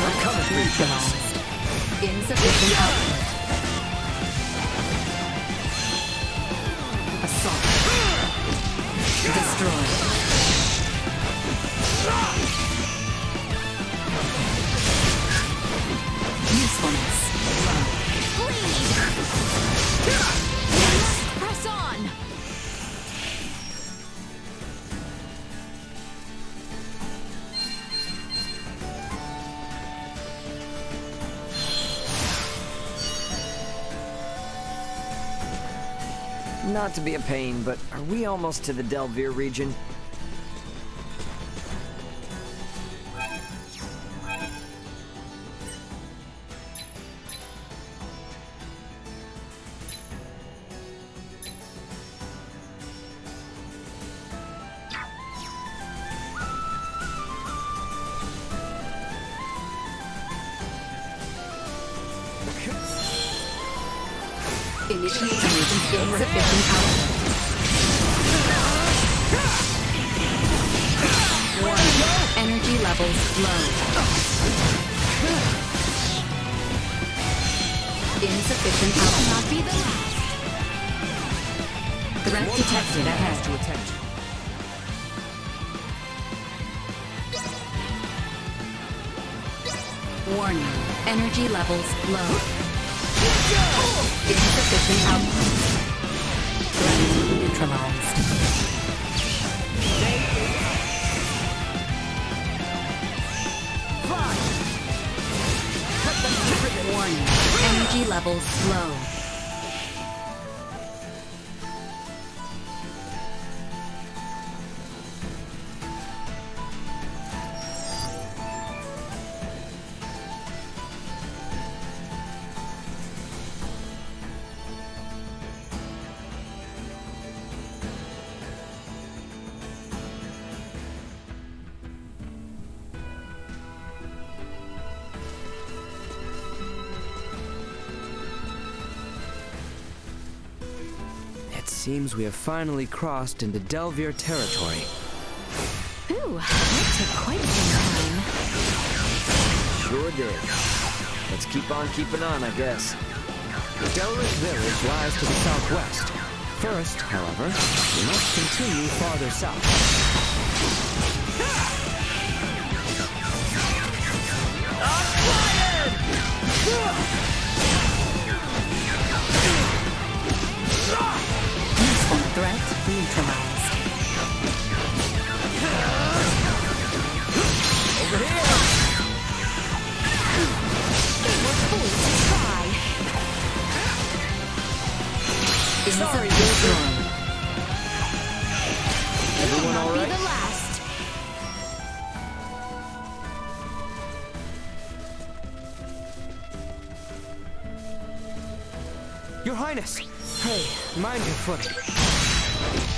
I'm coming for you, guys. Insufficient output. Assault. Destroy. Usefulness. Low. Press on! Not to be a pain, but are we almost to the Delvere region? Initiate emergency insufficient output. Warning. Energy levels low. Insufficient output. Not be the last. Threat detected ahead. To attend to. Warning. Energy levels low. Insufficient output. Threat neutralized. Warning. Energy levels low. It seems we have finally crossed into Delvere territory. Ooh, that took quite some time. Sure did. Let's keep on keeping on, I guess. Delric Village lies to the southwest. First, however, we must continue farther south. Useful threat neutralized. Over here! We're fools to try. Sorry, destroy. Everyone Not all be right? the last. Your Highness! Hey, mind your footing.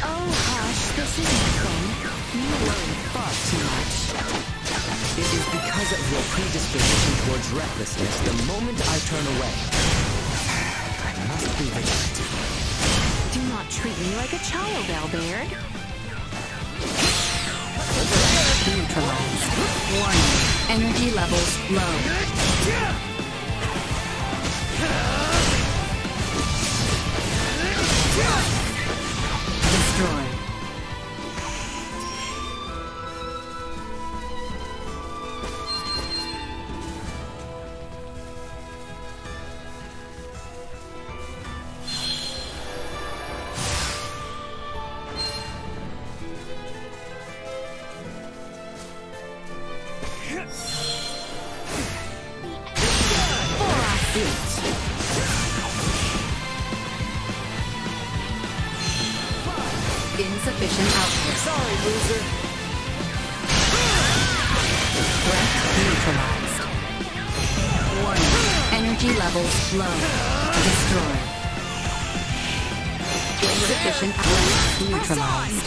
Oh, hush, this is nothing. You worry far too much. It is because of your predisposition towards recklessness the moment I turn away. I must be vigilant. Do not treat me like a child, Albert. Neutralized. Warning. Energy levels low. Destroy. Insufficient output. Sorry, loser. Threat neutralized. Warning. Energy levels low. Destroy. Insufficient output neutralized.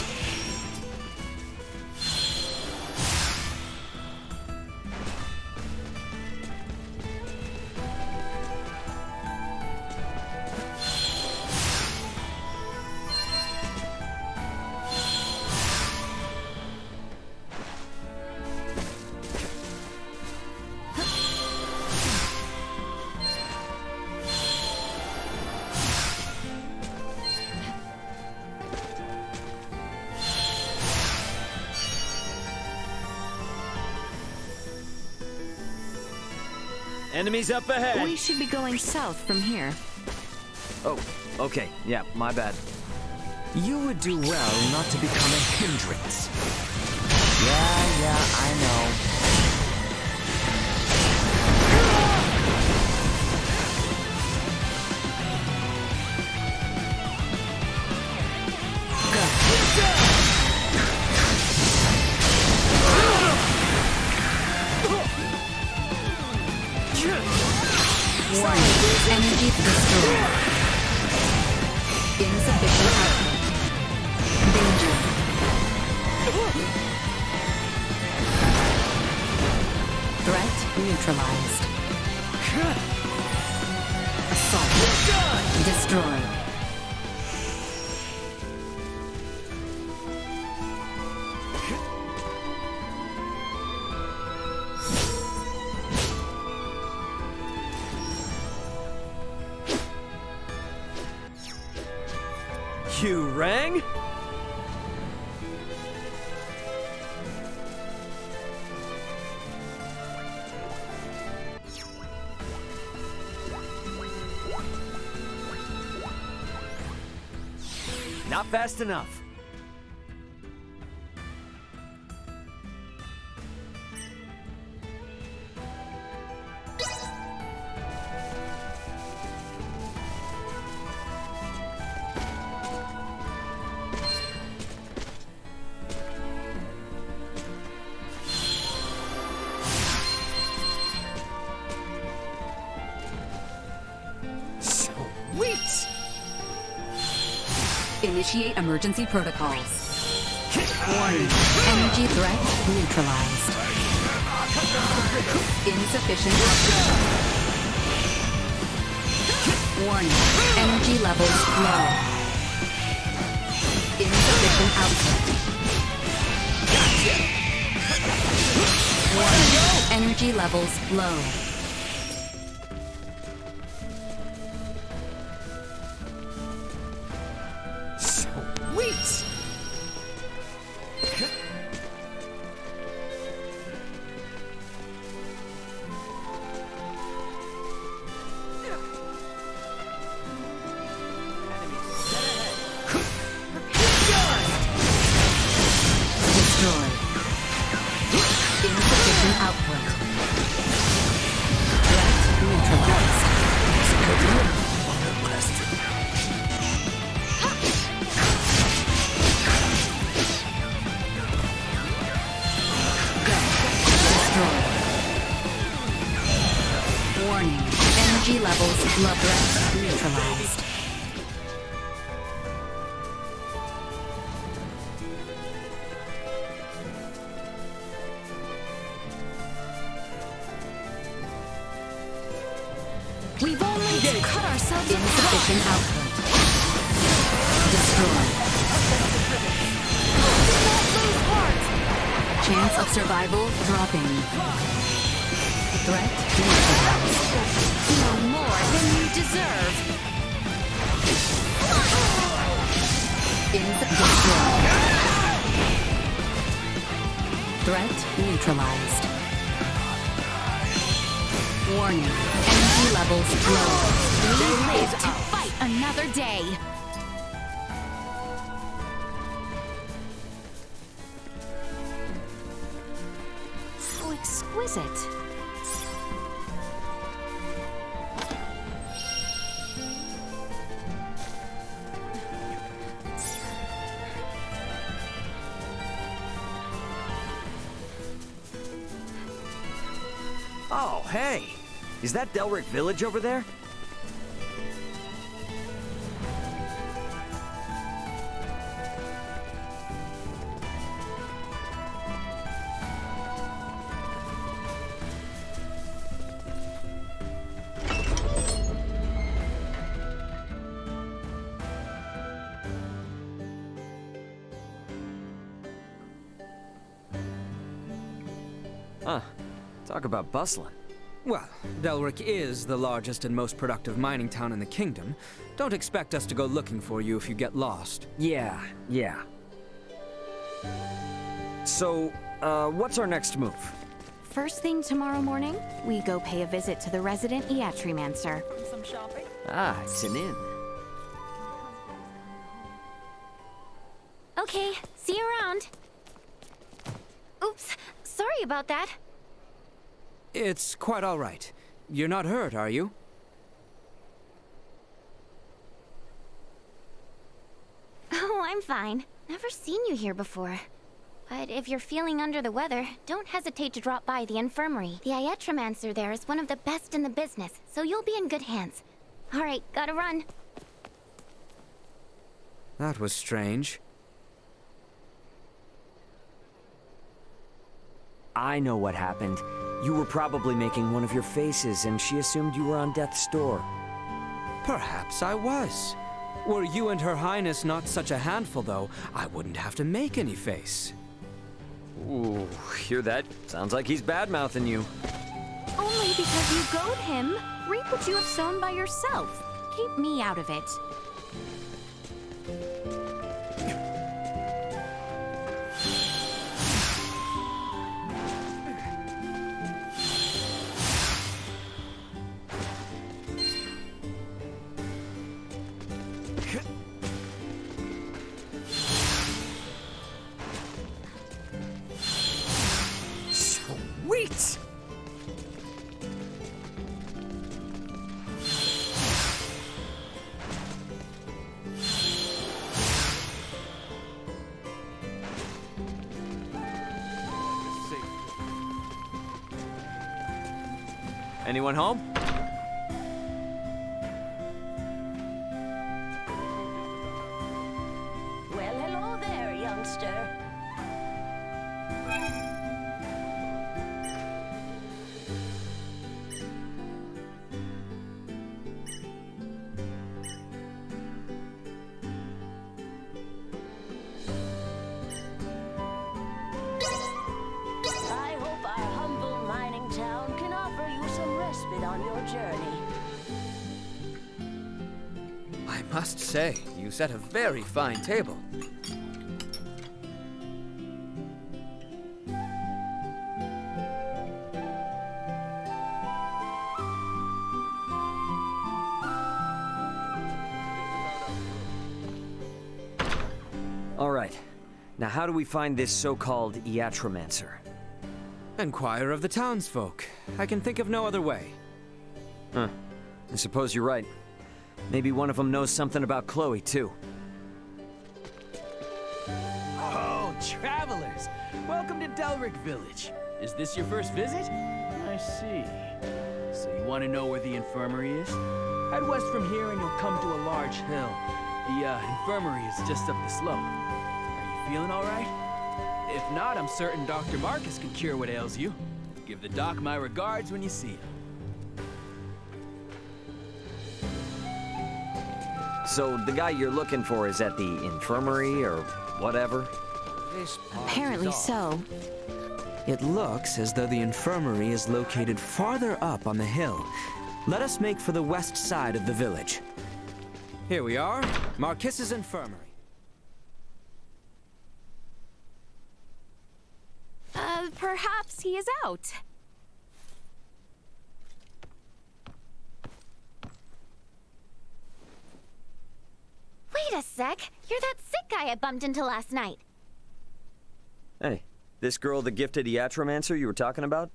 Enemies up ahead. We should be going south from here. Oh, okay. Yeah, my bad. You would do well not to become a hindrance. Yeah, I know. Energy destroyed. Insufficient output. Danger. Threat neutralized. Assault. Destroyed. You rang? Not fast enough. Sweet! Initiate emergency protocols. Warning. Energy threat neutralized. Insufficient output. Warning. Energy levels low. Insufficient output. Warning. Energy levels low. Sweet! Destroyed. Insufficient output. Threat neutralized. Destroyed. Warning. Energy levels low. Threat neutralized. We've only cut ourselves Insufficient output. Destroyed. Chance of survival dropping. Threat neutralized. No more than you deserve. Destroyed. Threat neutralized. Warning. Energy levels low. We live to fight another day. How exquisite. Oh, hey! Is that Delric Village over there? Huh. Talk about bustling. Well, Delric is the largest and most productive mining town in the kingdom. Don't expect us to go looking for you if you get lost. Yeah. So, what's our next move? First thing tomorrow morning, we go pay a visit to the resident Iatrimancer. Some shopping? Ah, it's an inn. Okay, see you around. Oops, sorry about that. It's quite all right. You're not hurt, are you? Oh, I'm fine. Never seen you here before. But if you're feeling under the weather, don't hesitate to drop by the infirmary. The Iatrimancer there is one of the best in the business, so you'll be in good hands. All right, gotta run. That was strange. I know what happened. You were probably making one of your faces, and she assumed you were on death's door. Perhaps I was. Were you and Her Highness not such a handful, though, I wouldn't have to make any face. Ooh, hear that? Sounds like he's bad-mouthing you. Only because you goad him. Reap what you have sown by yourself. Keep me out of it. Sweet! Anyone home? Well, hello there, youngster. I hope our humble mining town can offer you some respite on your journey. I must say, you set a very fine table. All right. Now how do we find this so-called Iatrimancer? Enquire of the townsfolk. I can think of no other way. Huh. I suppose you're right. Maybe one of them knows something about Chloe, too. Oh, travelers! Welcome to Delric Village. Is this your first visit? I see. So you want to know where the infirmary is? Head west from here and you'll come to a large hill. The infirmary is just up the slope. Are you feeling all right? If not, I'm certain Dr. Marcus can cure what ails you. Give the doc my regards when you see him. So the guy you're looking for is at the infirmary or whatever? Apparently so. It looks as though the infirmary is located farther up on the hill. Let us make for the west side of the village. Here we are, Marcus's infirmary. Perhaps he is out. Wait a sec. You're that sick guy I bumped into last night. Hey, this girl, the gifted Iatrimancer you were talking about?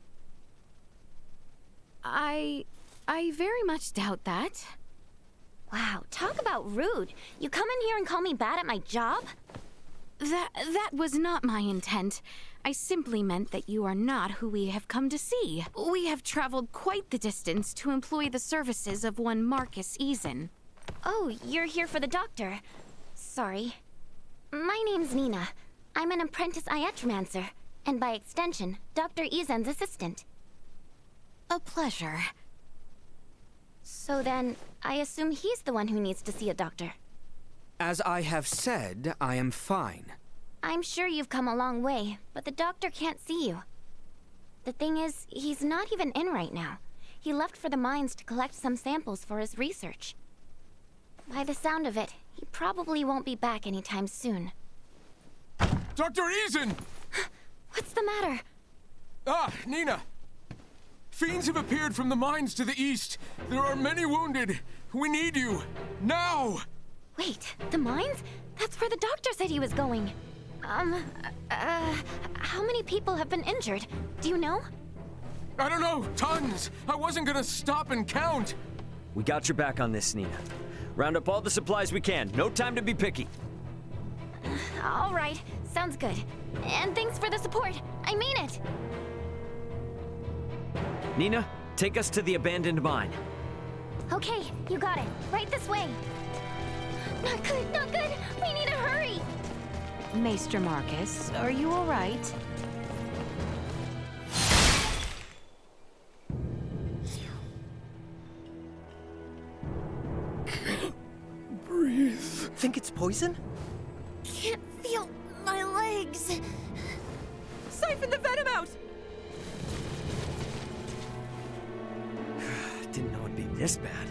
I very much doubt that. Wow, talk about rude. You come in here and call me bad at my job? That was not my intent. I simply meant that you are not who we have come to see. We have traveled quite the distance to employ the services of one Marcus Eason. Oh, you're here for the doctor. Sorry. My name's Nina. I'm an apprentice Iatrimancer, and by extension, Dr. Eason's assistant. A pleasure. So then, I assume he's the one who needs to see a doctor. As I have said, I am fine. I'm sure you've come a long way, but the doctor can't see you. The thing is, he's not even in right now. He left for the mines to collect some samples for his research. By the sound of it, he probably won't be back anytime soon. Dr. Eason! What's the matter? Ah, Nina! Fiends have appeared from the mines to the east. There are many wounded. We need you. Now! Wait, the mines? That's where the doctor said he was going. How many people have been injured? Do you know? I don't know. Tons. I wasn't gonna stop and count. We got your back on this, Nina. Round up all the supplies we can. No time to be picky. All right. Sounds good. And thanks for the support. I mean it. Nina, take us to the abandoned mine. Okay, you got it. Right this way. Not good, not good. We need to hurry. Maester Marcus, are you all right? Breathe. Think it's poison? Can't feel my legs. Siphon the venom out! Didn't know it'd be this bad.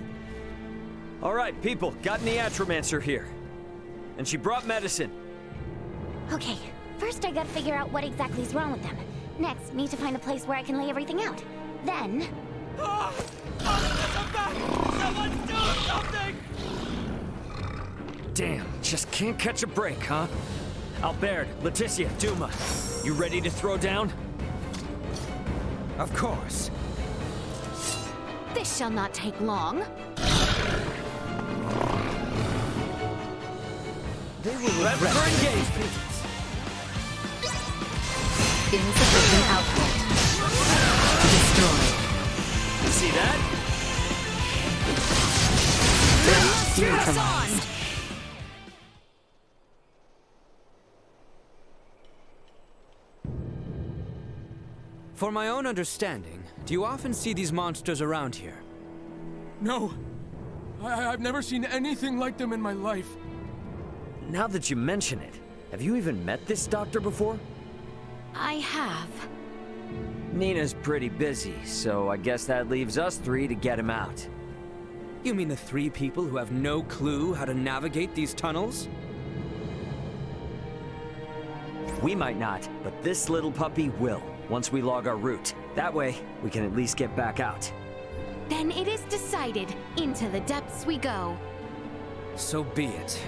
All right, people, got an Atromancer here. And she brought medicine. Okay, first I gotta figure out what exactly is wrong with them. Next, need to find a place where I can lay everything out. Then... Someone do something! Damn, just can't catch a break, huh? Albert, Laeticia, Duma, you ready to throw down? Of course. This shall not take long. They will regret engagement. Insufficient output. Destroy. See that? Neutralized. For my own understanding, do you often see these monsters around here? No. I've never seen anything like them in my life. Now that you mention it, have you even met this doctor before? I have. Nina's pretty busy, so I guess that leaves us three to get him out. You mean the 3 people who have no clue how to navigate these tunnels? We might not, but this little puppy will, once we log our route. That way, we can at least get back out. Then it is decided. Into the depths we go. So be it.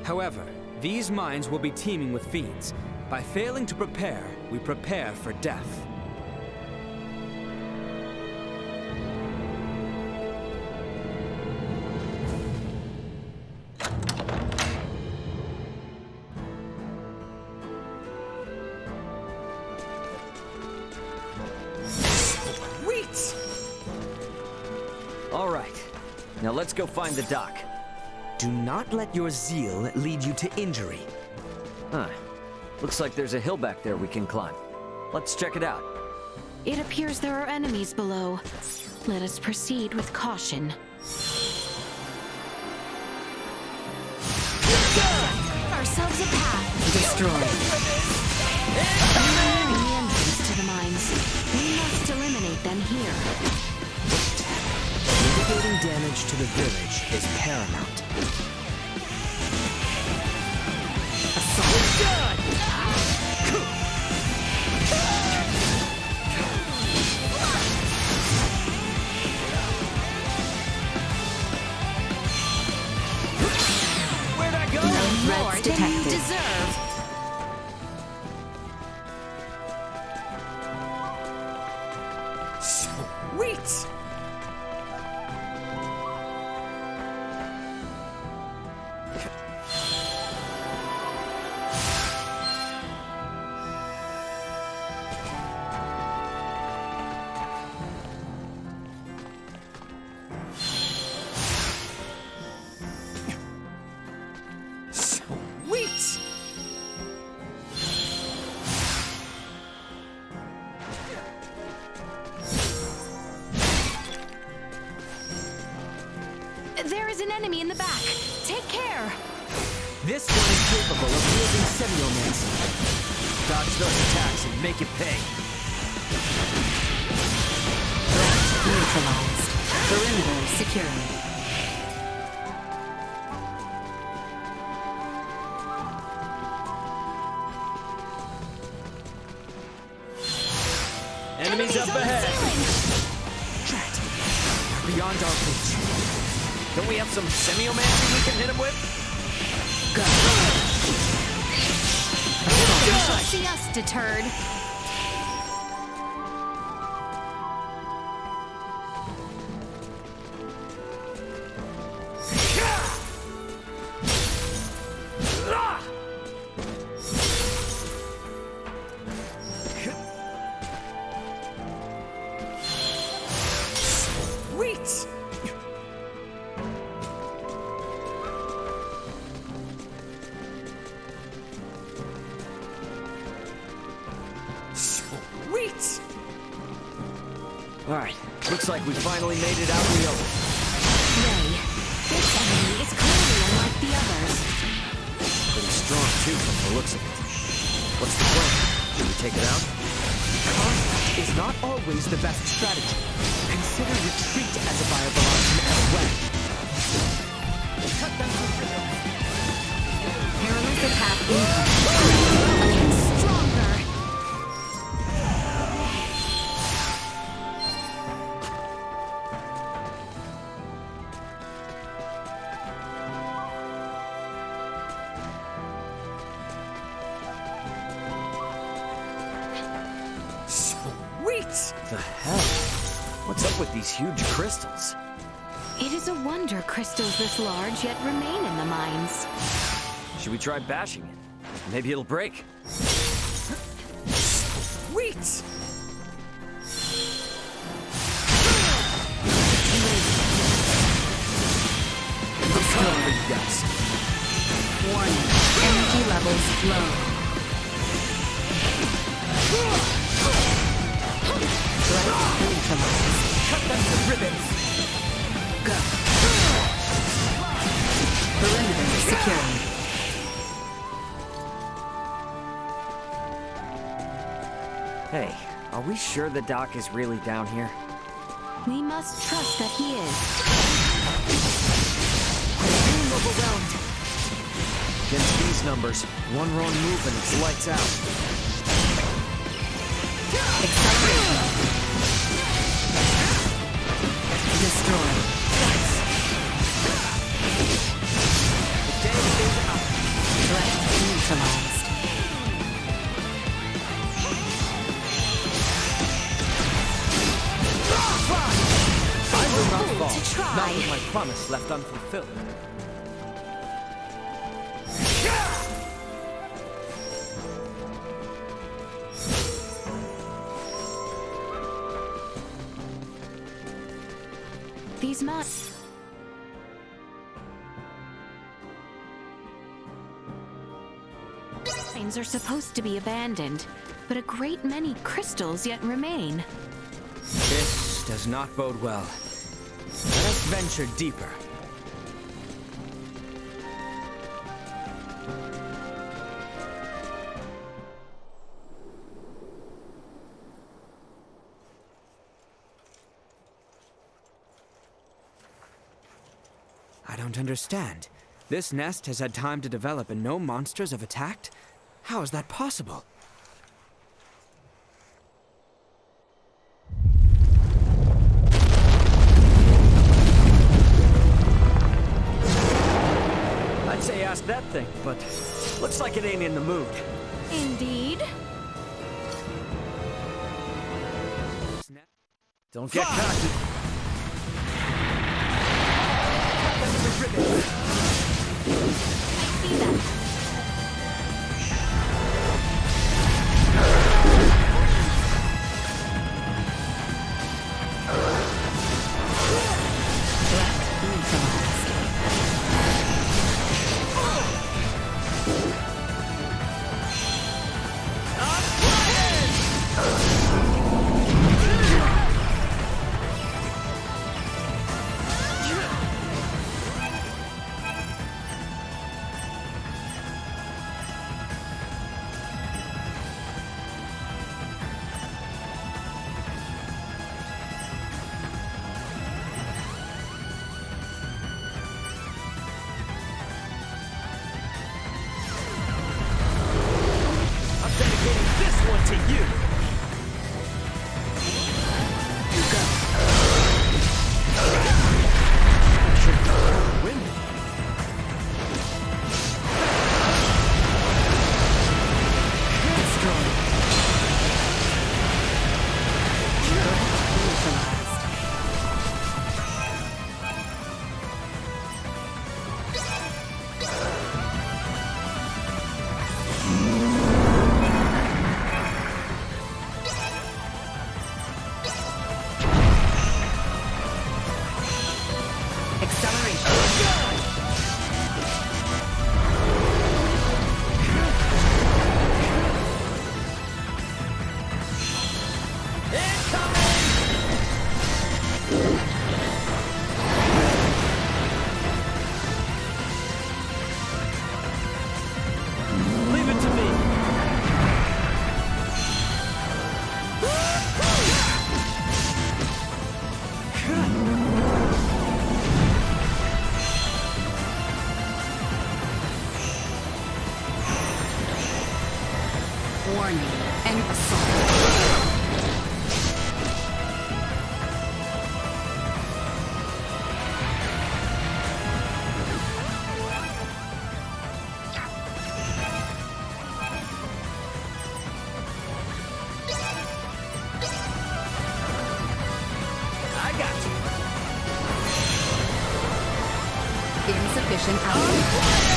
However, these mines will be teeming with fiends. By failing to prepare, we prepare for death. Sweet! All right, now let's go find the dock. Do not let your zeal lead you to injury. Huh. Looks like there's a hill back there we can climb. Let's check it out. It appears there are enemies below. Let us proceed with caution. Ourselves a path. Destroy. The entrance to the mines. We must eliminate them here. Mitigating damage to the village is paramount. Where'd I go? More Threats than you detected. deserve. Sweet! Sweet! There is an enemy in the back. Take care. This one is capable of wielding semiomancy. Dodge those attacks and make it pay. neutralized. Perimeter secured. Enemies up ahead! Drat! Beyond our reach. Don't we have some semiomancy we can hit him with? Go! You shall see us deterred. Sweet! Sweet! Alright, looks like we finally made it out in the open. Ray, this enemy is clearly unlike the others. Pretty strong, too, from the looks of it. What's the plan? Should we take it out? Combat is not always the best strategy. Consider retreat as a viable option as well. Perilous attack incoming. Again stronger. Sweet! The hell? What's up with these huge crystals? It is a wonder crystals this large yet remain in the mines. Should we try bashing it? Maybe it'll break. Sweet! I'm coming for you guys. Warning. Energy levels low. Cut them to ribbons! Go. Perimeter secured. Hey, are we sure the doc is really down here? We must trust that he is. I'm overwhelmed. Against these numbers, one wrong move and it's lights out. Acceleration. Destroy. The day is up. Threat neutralized. I will not Fool fall. to try. Not with my promise left unfulfilled. These mines are supposed to be abandoned, but a great many crystals yet remain. This does not bode well. Let us venture deeper. I don't understand. This nest has had time to develop and no monsters have attacked? How is that possible? I'd say ask that thing, but looks like it ain't in the mood. Indeed. Don't get cocky. See that? Leave it to me. Warning. End assault. I got you. Insufficient output.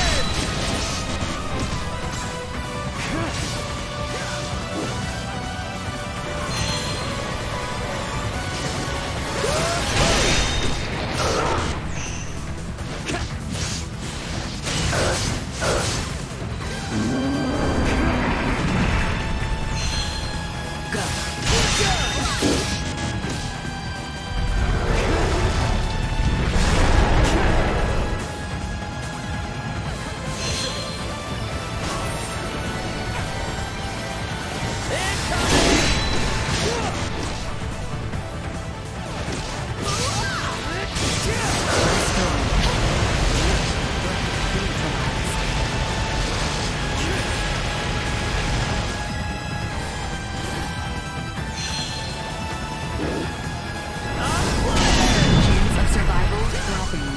Chance of survival dropping.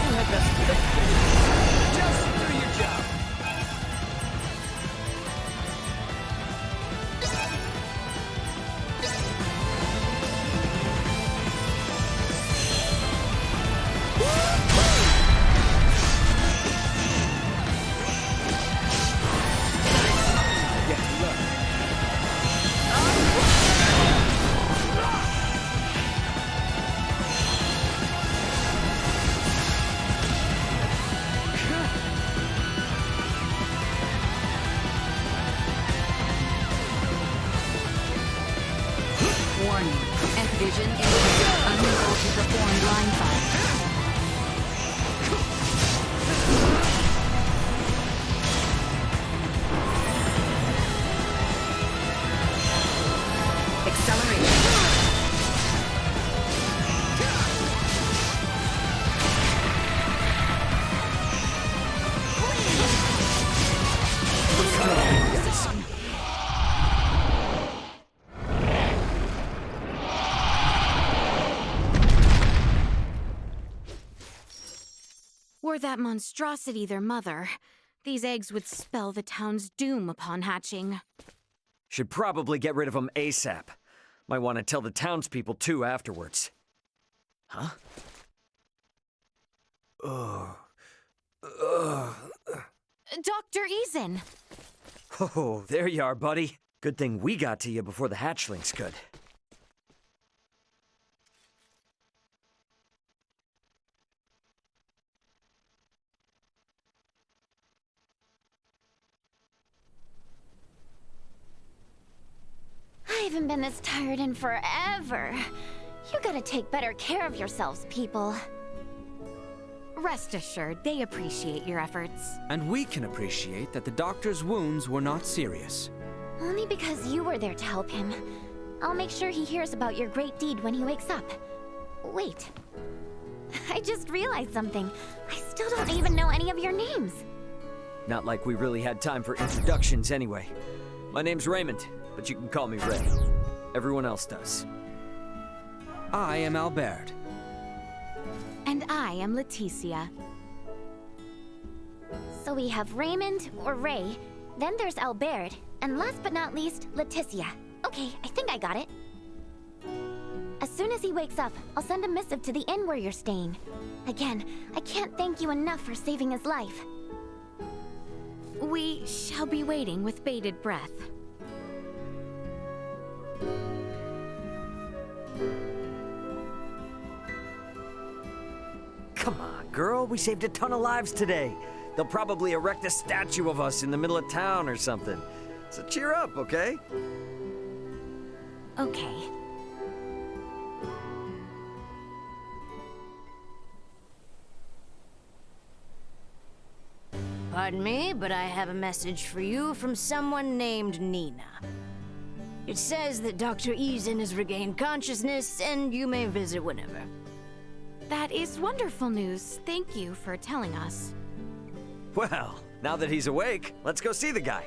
You had best fix this. Just do your job. Yeah, look. Warning. And vision indicates unable to perform blindsight. Acceleration. Were that monstrosity their mother, these eggs would spell the town's doom upon hatching. Should probably get rid of them ASAP. Might want to tell the townspeople too afterwards. Huh? Dr. Eason! Oh, there you are, buddy. Good thing we got to you before the hatchlings could. I haven't been this tired in forever. You gotta take better care of yourselves, people. Rest assured, they appreciate your efforts. And we can appreciate that the doctor's wounds were not serious. Only because you were there to help him. I'll make sure he hears about your great deed when he wakes up. Wait. I just realized something. I still don't even know any of your names. Not like we really had time for introductions anyway. My name's Raymond, but you can call me Ray. Everyone else does. I am Albert. And I am Laeticia. So we have Raymond, or Ray, then there's Albert, and last but not least, Laeticia. Okay, I think I got it. As soon as he wakes up, I'll send a missive to the inn where you're staying. Again, I can't thank you enough for saving his life. We shall be waiting with bated breath. Come on, girl. We saved a ton of lives today. They'll probably erect a statue of us in the middle of town or something. So cheer up, okay? Okay. Pardon me, but I have a message for you from someone named Nina. It says that Dr. Eason has regained consciousness, and you may visit whenever. That is wonderful news. Thank you for telling us. Well, now that he's awake, let's go see the guy.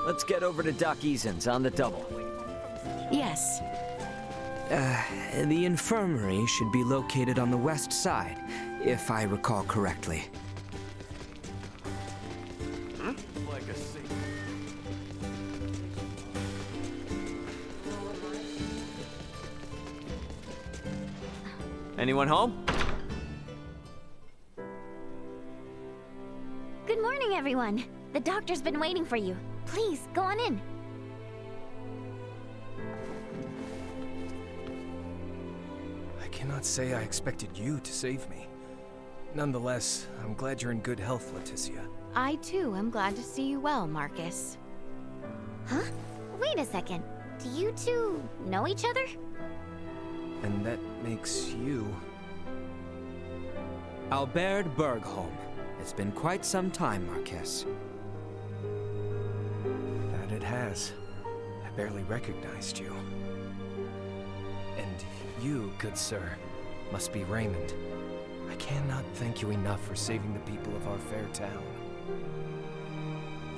Let's get over to Doc Eason's on the double. Yes. The infirmary should be located on the west side, if I recall correctly. Like a saint. Anyone home? Good morning, everyone. The doctor's been waiting for you. Please, go on in. I cannot say I expected you to save me. Nonetheless, I'm glad you're in good health, Laeticia. I too am glad to see you well, Marcus. Huh? Wait a second. Do you two know each other? And that makes you... Albert Bergholm. It's been quite some time, Marcus. That it has. I barely recognized you. And you, good sir, must be Raymond. I cannot thank you enough for saving the people of our fair town.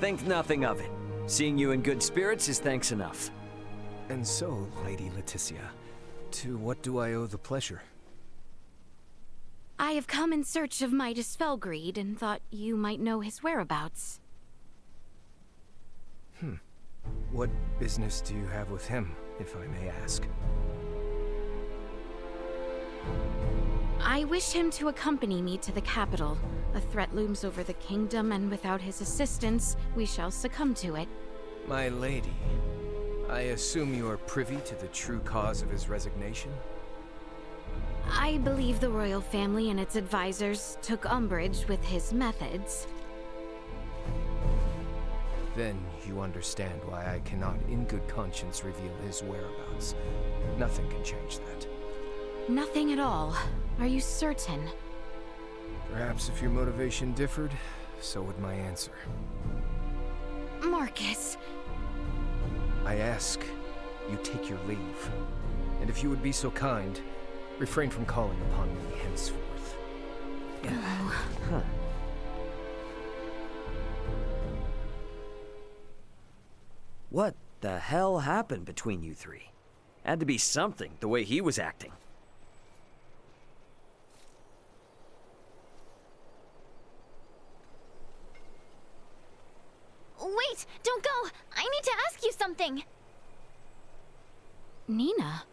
Think nothing of it. Seeing you in good spirits is thanks enough. And so, Lady Laeticia, to what do I owe the pleasure? I have come in search of Midas Felgreed and thought you might know his whereabouts. What business do you have with him, if I may ask? I wish him to accompany me to the capital. A threat looms over the kingdom, and without his assistance, we shall succumb to it. My lady, I assume you are privy to the true cause of his resignation? I believe the royal family and its advisors took umbrage with his methods. Then you understand why I cannot in good conscience reveal his whereabouts. Nothing can change that. Nothing at all. Are you certain? Perhaps if your motivation differed, so would my answer. Marcus. I ask, you take your leave. And if you would be so kind, refrain from calling upon me henceforth. Huh. What the hell happened between you three? Had to be something, the way he was acting. Wait! Don't go! I need to ask you something! Nina?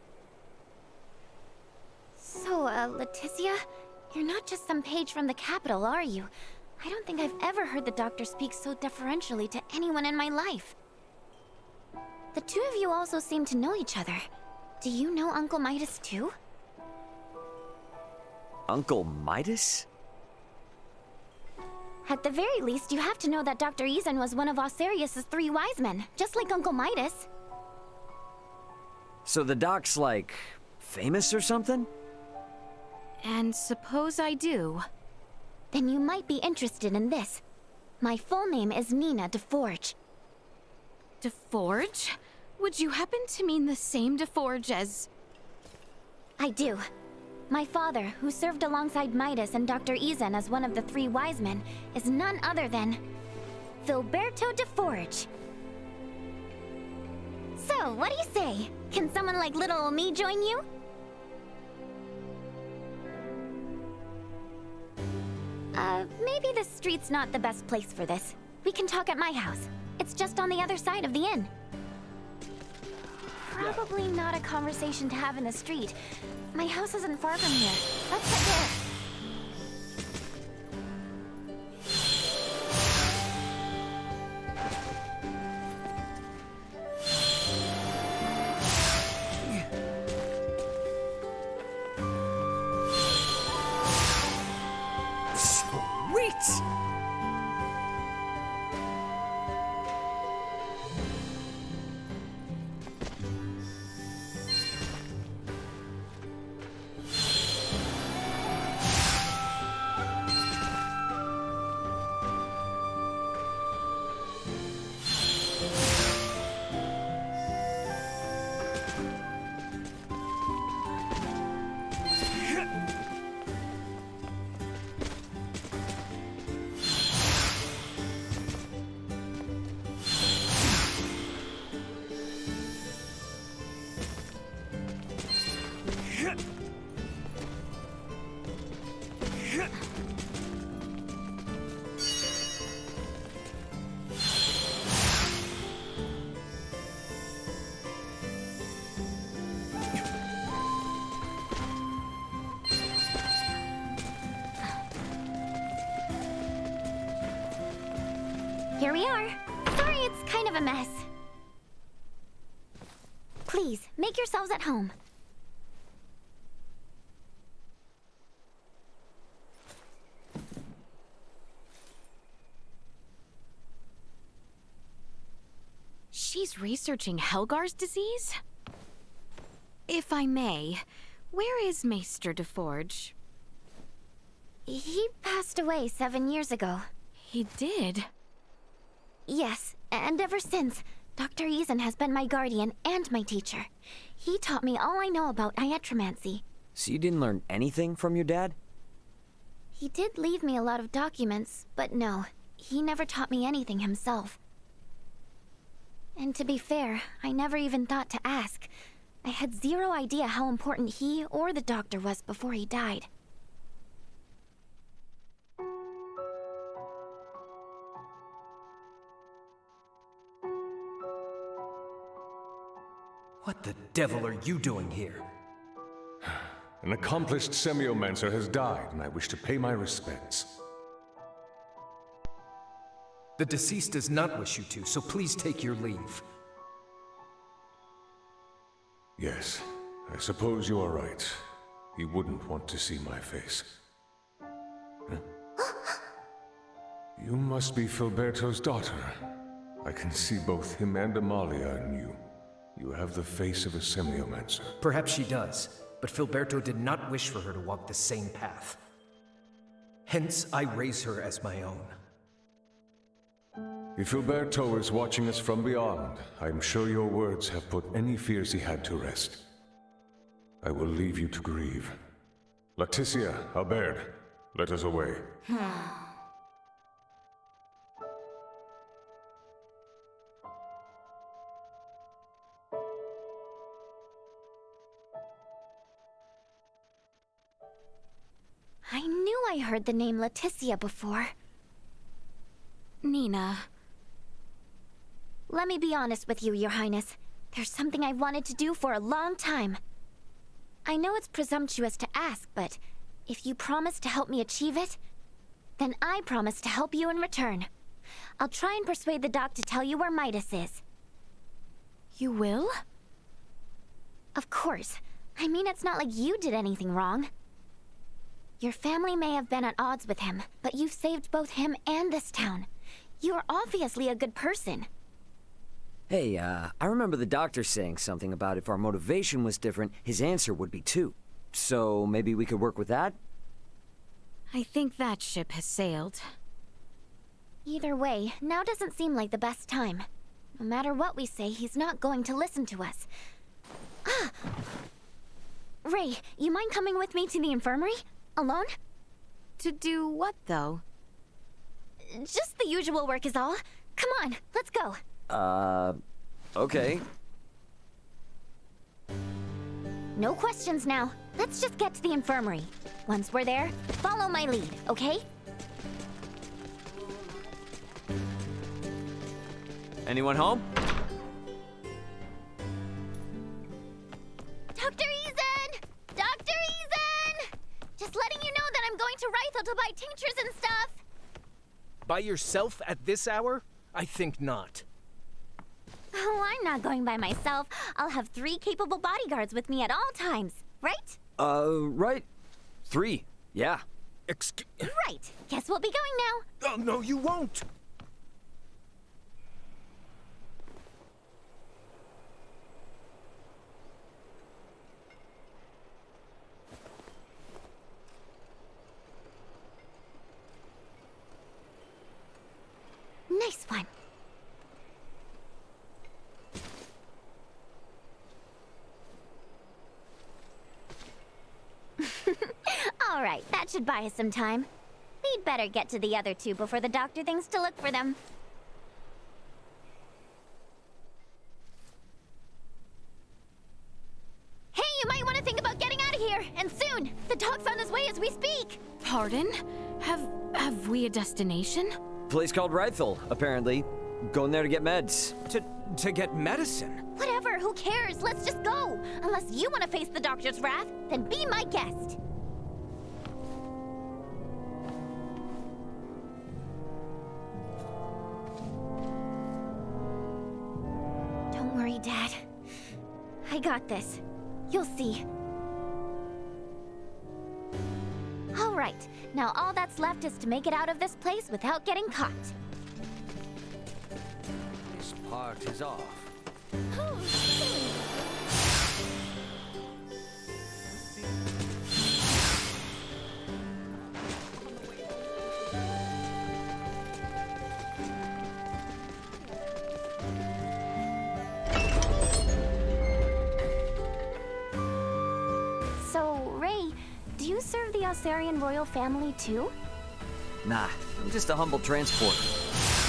So, Laeticia, you're not just some page from the capital, are you? I don't think I've ever heard the doctor speak so deferentially to anyone in my life. The two of you also seem to know each other. Do you know Uncle Midas too? Uncle Midas? At the very least, you have to know that Dr. Eason was one of Osirius's 3 wise men, just like Uncle Midas. So the doc's like, famous or something? And suppose I do. Then you might be interested in this. My full name is Nina DeForge. DeForge? Would you happen to mean the same DeForge as... I do. My father, who served alongside Midas and Dr. Ezen as one of the three wise men, is none other than Filberto de Forge. So, what do you say? Can someone like little ol' me join you? Maybe the street's not the best place for this. We can talk at my house. It's just on the other side of the inn. Probably not a conversation to have in the street. My house isn't far from here. Let's head there. Here we are. Sorry it's kind of a mess. Please, make yourselves at home. She's researching Helgar's disease? If I may, where is Maester de Forge? He passed away 7 years ago. He did? Yes, and ever since, Dr. Ezen has been my guardian and my teacher. He taught me all I know about iatromancy. So you didn't learn anything from your dad? He did leave me a lot of documents, but no, he never taught me anything himself. And to be fair, I never even thought to ask. I had zero idea how important he or the doctor was before he died. What the devil are you doing here? An accomplished semiomancer has died, and I wish to pay my respects. The deceased does not wish you to, so please take your leave. Yes, I suppose you are right. He wouldn't want to see my face. Huh? You must be Filberto's daughter. I can see both him and Amalia in you. You have the face of a semiomancer. Perhaps she does, but Filberto did not wish for her to walk the same path. Hence, I raise her as my own. If Filberto is watching us from beyond, I am sure your words have put any fears he had to rest. I will leave you to grieve. Laeticia, Albert, let us away. I knew I heard the name Laeticia before. Nina. Let me be honest with you, Your Highness. There's something I've wanted to do for a long time. I know it's presumptuous to ask, but if you promise to help me achieve it, then I promise to help you in return. I'll try and persuade the doc to tell you where Midas is. You will? Of course. I mean, it's not like you did anything wrong. Your family may have been at odds with him, but you've saved both him and this town. You're obviously a good person. Hey, I remember the doctor saying something about if our motivation was different, his answer would be too. So maybe we could work with that? I think that ship has sailed. Either way, now doesn't seem like the best time. No matter what we say, he's not going to listen to us. Ray, you mind coming with me to the infirmary? Alone? To do what, though? Just the usual work is all. Come on, let's go. Okay. No questions now. Let's just get to the infirmary. Once we're there, follow my lead, okay? Anyone home? Dr. Eason! Dr. Eason! Just letting you know that I'm going to Rythel to buy tinctures and stuff. By yourself at this hour? I think not. Oh, I'm not going by myself. I'll have 3 capable bodyguards with me at all times, right? Right. 3. Yeah. Right. Guess we'll be going now. Oh, no, you won't! Nice one. All right, that should buy us some time. We'd better get to the other 2 before the doctor thinks to look for them. Hey, you might want to think about getting out of here, and soon. The dog's on his way as we speak. Pardon? Have we a destination? Place called Rythel, apparently. Going there to get meds. To get medicine? Whatever, who cares? Let's just go. Unless you want to face the doctor's wrath, then be my guest. Don't worry, Dad. I got this. You'll see. All right, now all that's left is to make it out of this place without getting caught. This part is off. So, Ray, do you serve the Osarian royal family too? Nah, I'm just a humble transporter.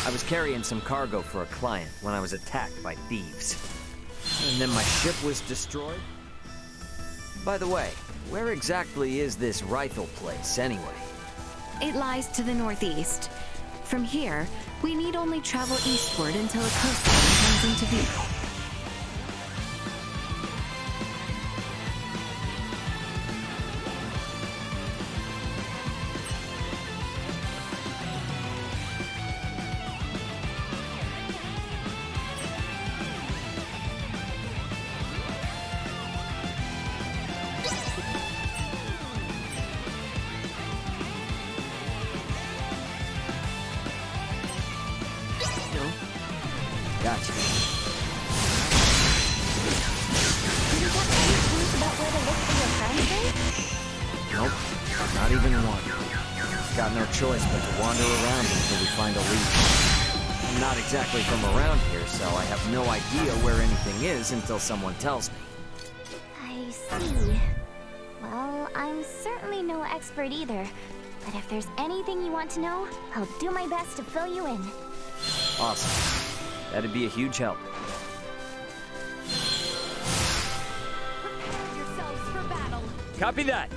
I was carrying some cargo for a client when I was attacked by thieves. And then my ship was destroyed. By the way, where exactly is this Rythel place, anyway? It lies to the northeast. From here, we need only travel eastward until a coastline comes into view. Gotcha. Did you get any clues about where to look for your friends, Ray? Nope, not even one. Got no choice but to wander around until we find a lead. I'm not exactly from around here, so I have no idea where anything is until someone tells me. I see. Well, I'm certainly no expert either. But if there's anything you want to know, I'll do my best to fill you in. Awesome. That'd be a huge help. Prepare yourselves for battle. Copy that.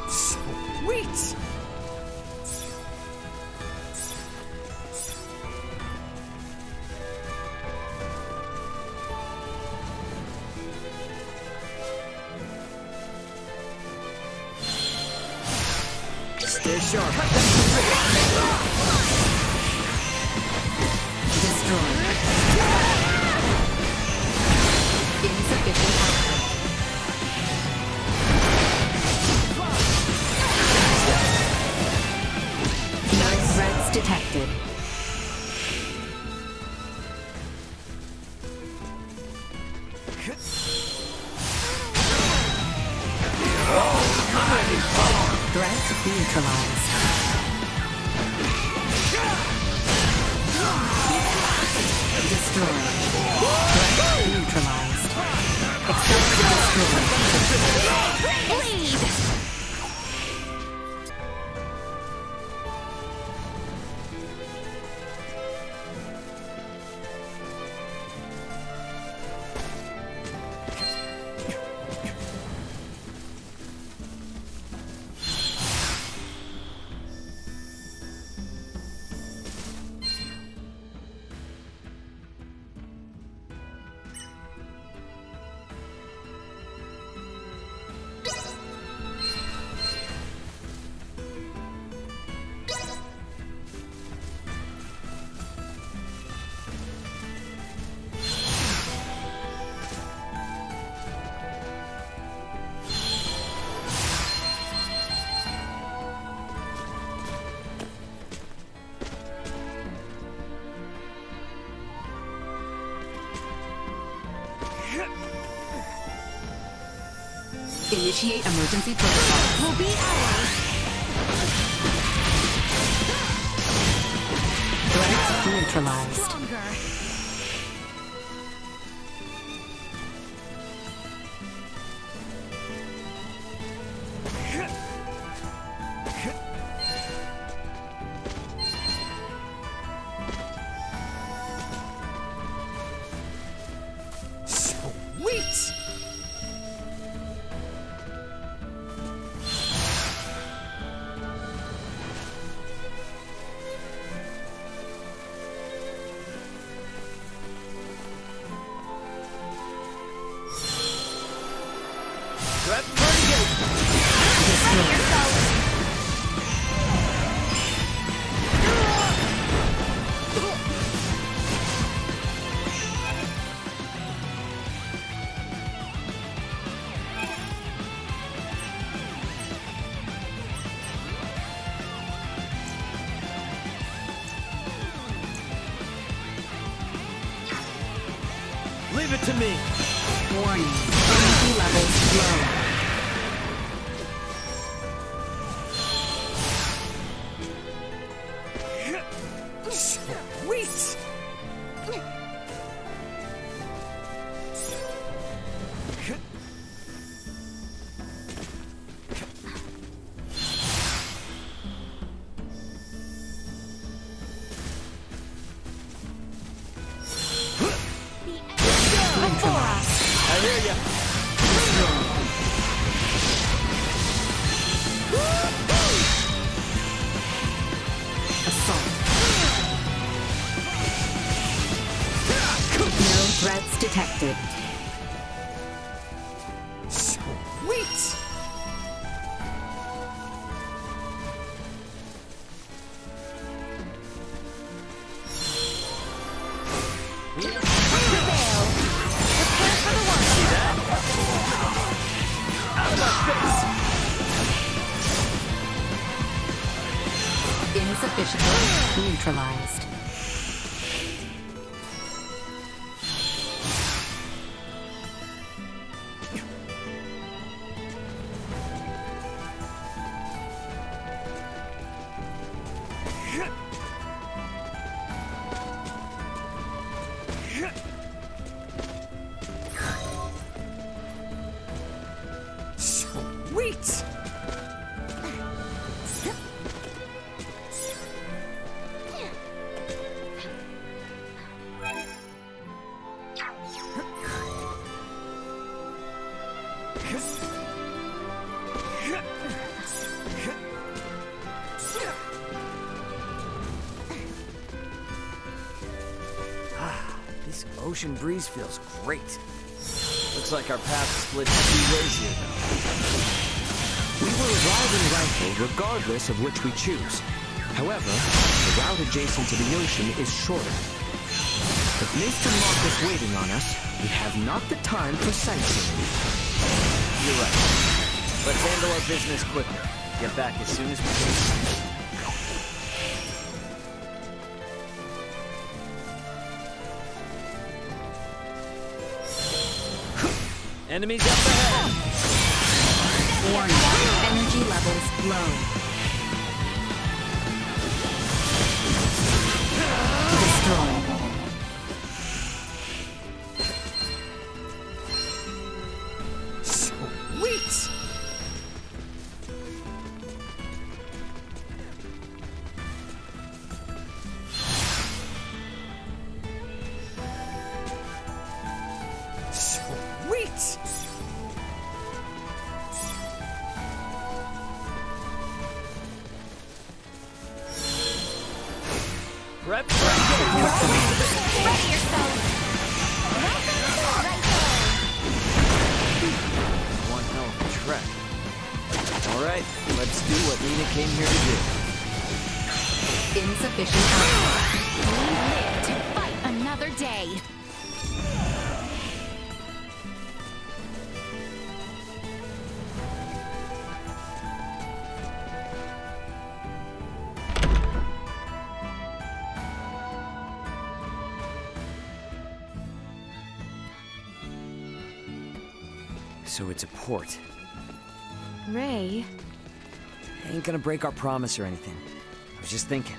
Sweet! Stay sharp. Destroyed. Insufficient output. No threats detected. Oh! Threat neutralized. Destroyed. Threat neutralized. Accept the destroy. Bleed! Initiate emergency protocol. Will be ours. Threat neutralized. Stronger. Sweet! Leave it to me. Warning. Energy levels low. Sweet! I hear ya. Assault. No threats detected. Sweet! Insufficient. Neutralized. Sweet! This ocean breeze feels great. Looks like our paths split two ways here, though. We will arrive in Rifle regardless of which we choose. However, the route adjacent to the ocean is shorter. With Mr. Marcus waiting on us, we have not the time for sightseeing. You're right. Let's handle our business quickly. Get back as soon as we can. Enemies up ahead! Warning. Energy levels low. Destroy. Sweet! Sweet! Prep, Ready yourself! One hell of a trek. All right, let's do what Nina came here to do. Insufficient output. We live to fight another day. So it's a port. Ray, Ain't gonna break our promise or anything. I was just thinking.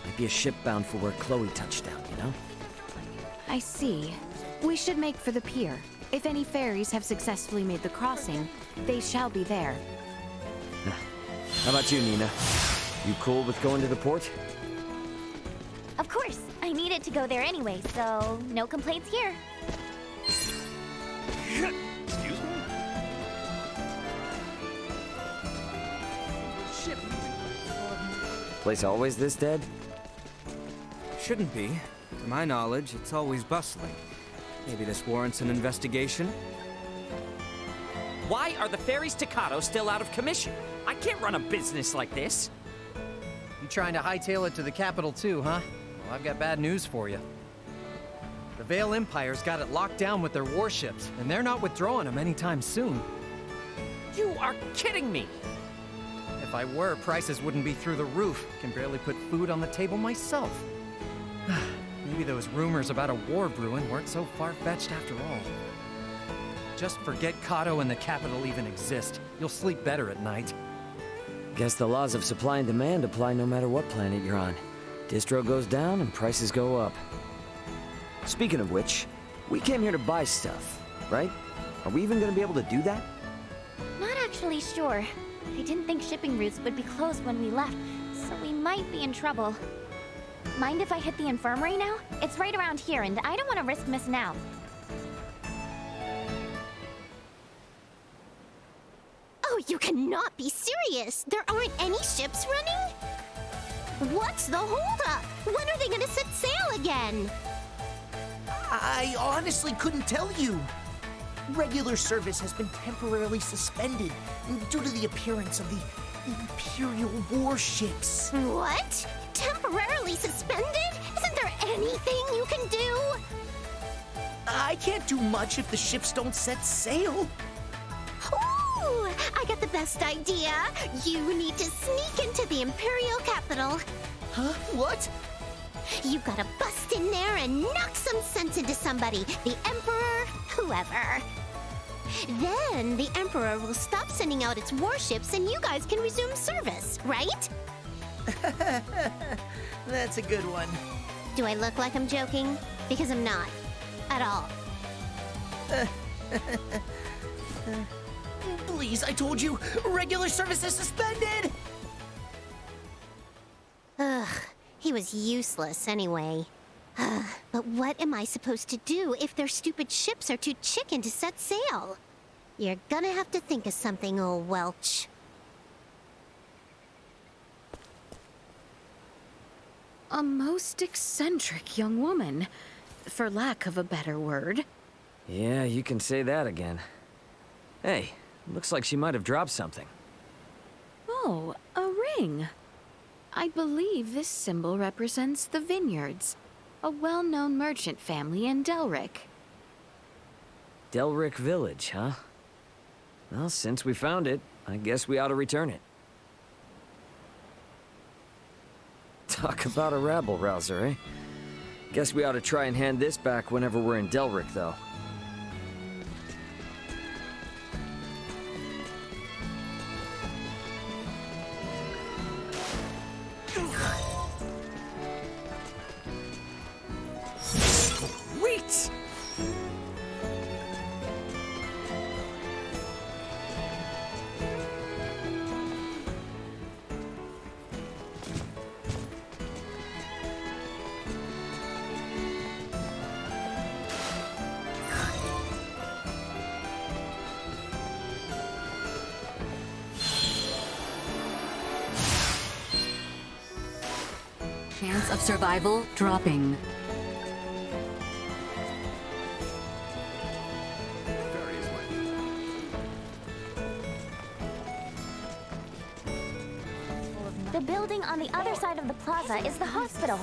Might be a ship bound for where Chloe touched down, you know? I see. We should make for the pier. If any ferries have successfully made the crossing, they shall be there. How about you, Nina? You cool with going to the port? Of course, I needed to go there anyway, so no complaints here. excuse me? Ship. Place always this dead? Shouldn't be. To my knowledge, it's always bustling. Maybe this warrants an investigation? Why are the ferries to Kato still out of commission? I can't run a business like this. You trying to hightail it to the capital too, huh? Well, I've got bad news for you. The Vale Empire's got it locked down with their warships, and they're not withdrawing them anytime soon. You are kidding me! If I were, prices wouldn't be through the roof. Can barely put food on the table myself. Maybe those rumors about a war brewing weren't so far-fetched after all. Just forget Kato and the capital even exist. You'll sleep better at night. Guess the laws of supply and demand apply no matter what planet you're on. Distro goes down and prices go up. Speaking of which, we came here to buy stuff, right? Are we even gonna be able to do that? Not actually sure. I didn't think shipping routes would be closed when we left, so we might be in trouble. Mind if I hit the infirmary now? It's right around here, and I don't want to risk missing out. Oh, you cannot be serious! There aren't any ships running? What's the holdup? When are they gonna set sail again? I honestly couldn't tell you. Regular service has been temporarily suspended due to the appearance of the Imperial warships. What? Temporarily suspended? Isn't there anything you can do? I can't do much if the ships don't set sail. Ooh, I got the best idea. You need to sneak into the Imperial capital. Huh? What? You gotta bust in there and knock some sense into somebody. The Emperor, whoever. Then the Emperor will stop sending out its warships and you guys can resume service, right? That's a good one. Do I look like I'm joking? Because I'm not. At all. Please, I told you, regular service is suspended! Ugh, he was useless anyway. But what am I supposed to do if their stupid ships are too chicken to set sail? You're gonna have to think of something, old Welch. A most eccentric young woman, for lack of a better word. Yeah, you can say that again. Hey, looks like she might have dropped something. Oh, a ring. I believe this symbol represents the Vineyards, a well-known merchant family in Delric. Delric Village, huh? Well, since we found it, I guess we ought to return it. Talk about a rabble-rouser, eh? Guess we ought to try and hand this back whenever we're in Delric, though. Sweet! Chance of survival dropping. The building on the other side of the plaza is the hospital.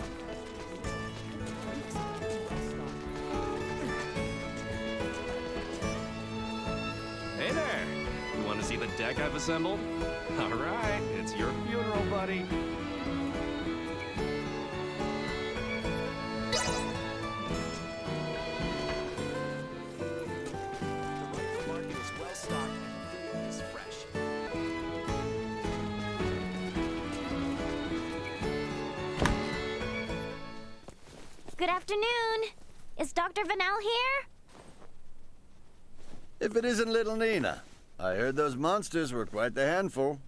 Hey there! You want to see the deck I've assembled? All right, it's your funeral, buddy. Good afternoon. Is Dr. Vanel here? If it isn't little Nina. I heard those monsters were quite the handful.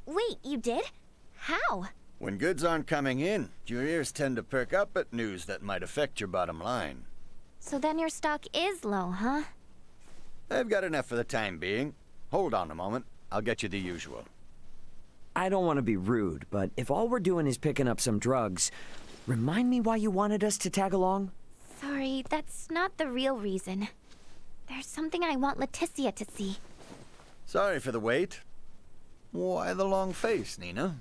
Wait, you did? How? When goods aren't coming in, your ears tend to perk up at news that might affect your bottom line. So then your stock is low, huh? I've got enough for the time being. Hold on a moment. I'll get you the usual. I don't want to be rude, but if all we're doing is picking up some drugs, remind me why you wanted us to tag along? Sorry, that's not the real reason. There's something I want Laeticia to see. Sorry for the wait. Why the long face, Nina?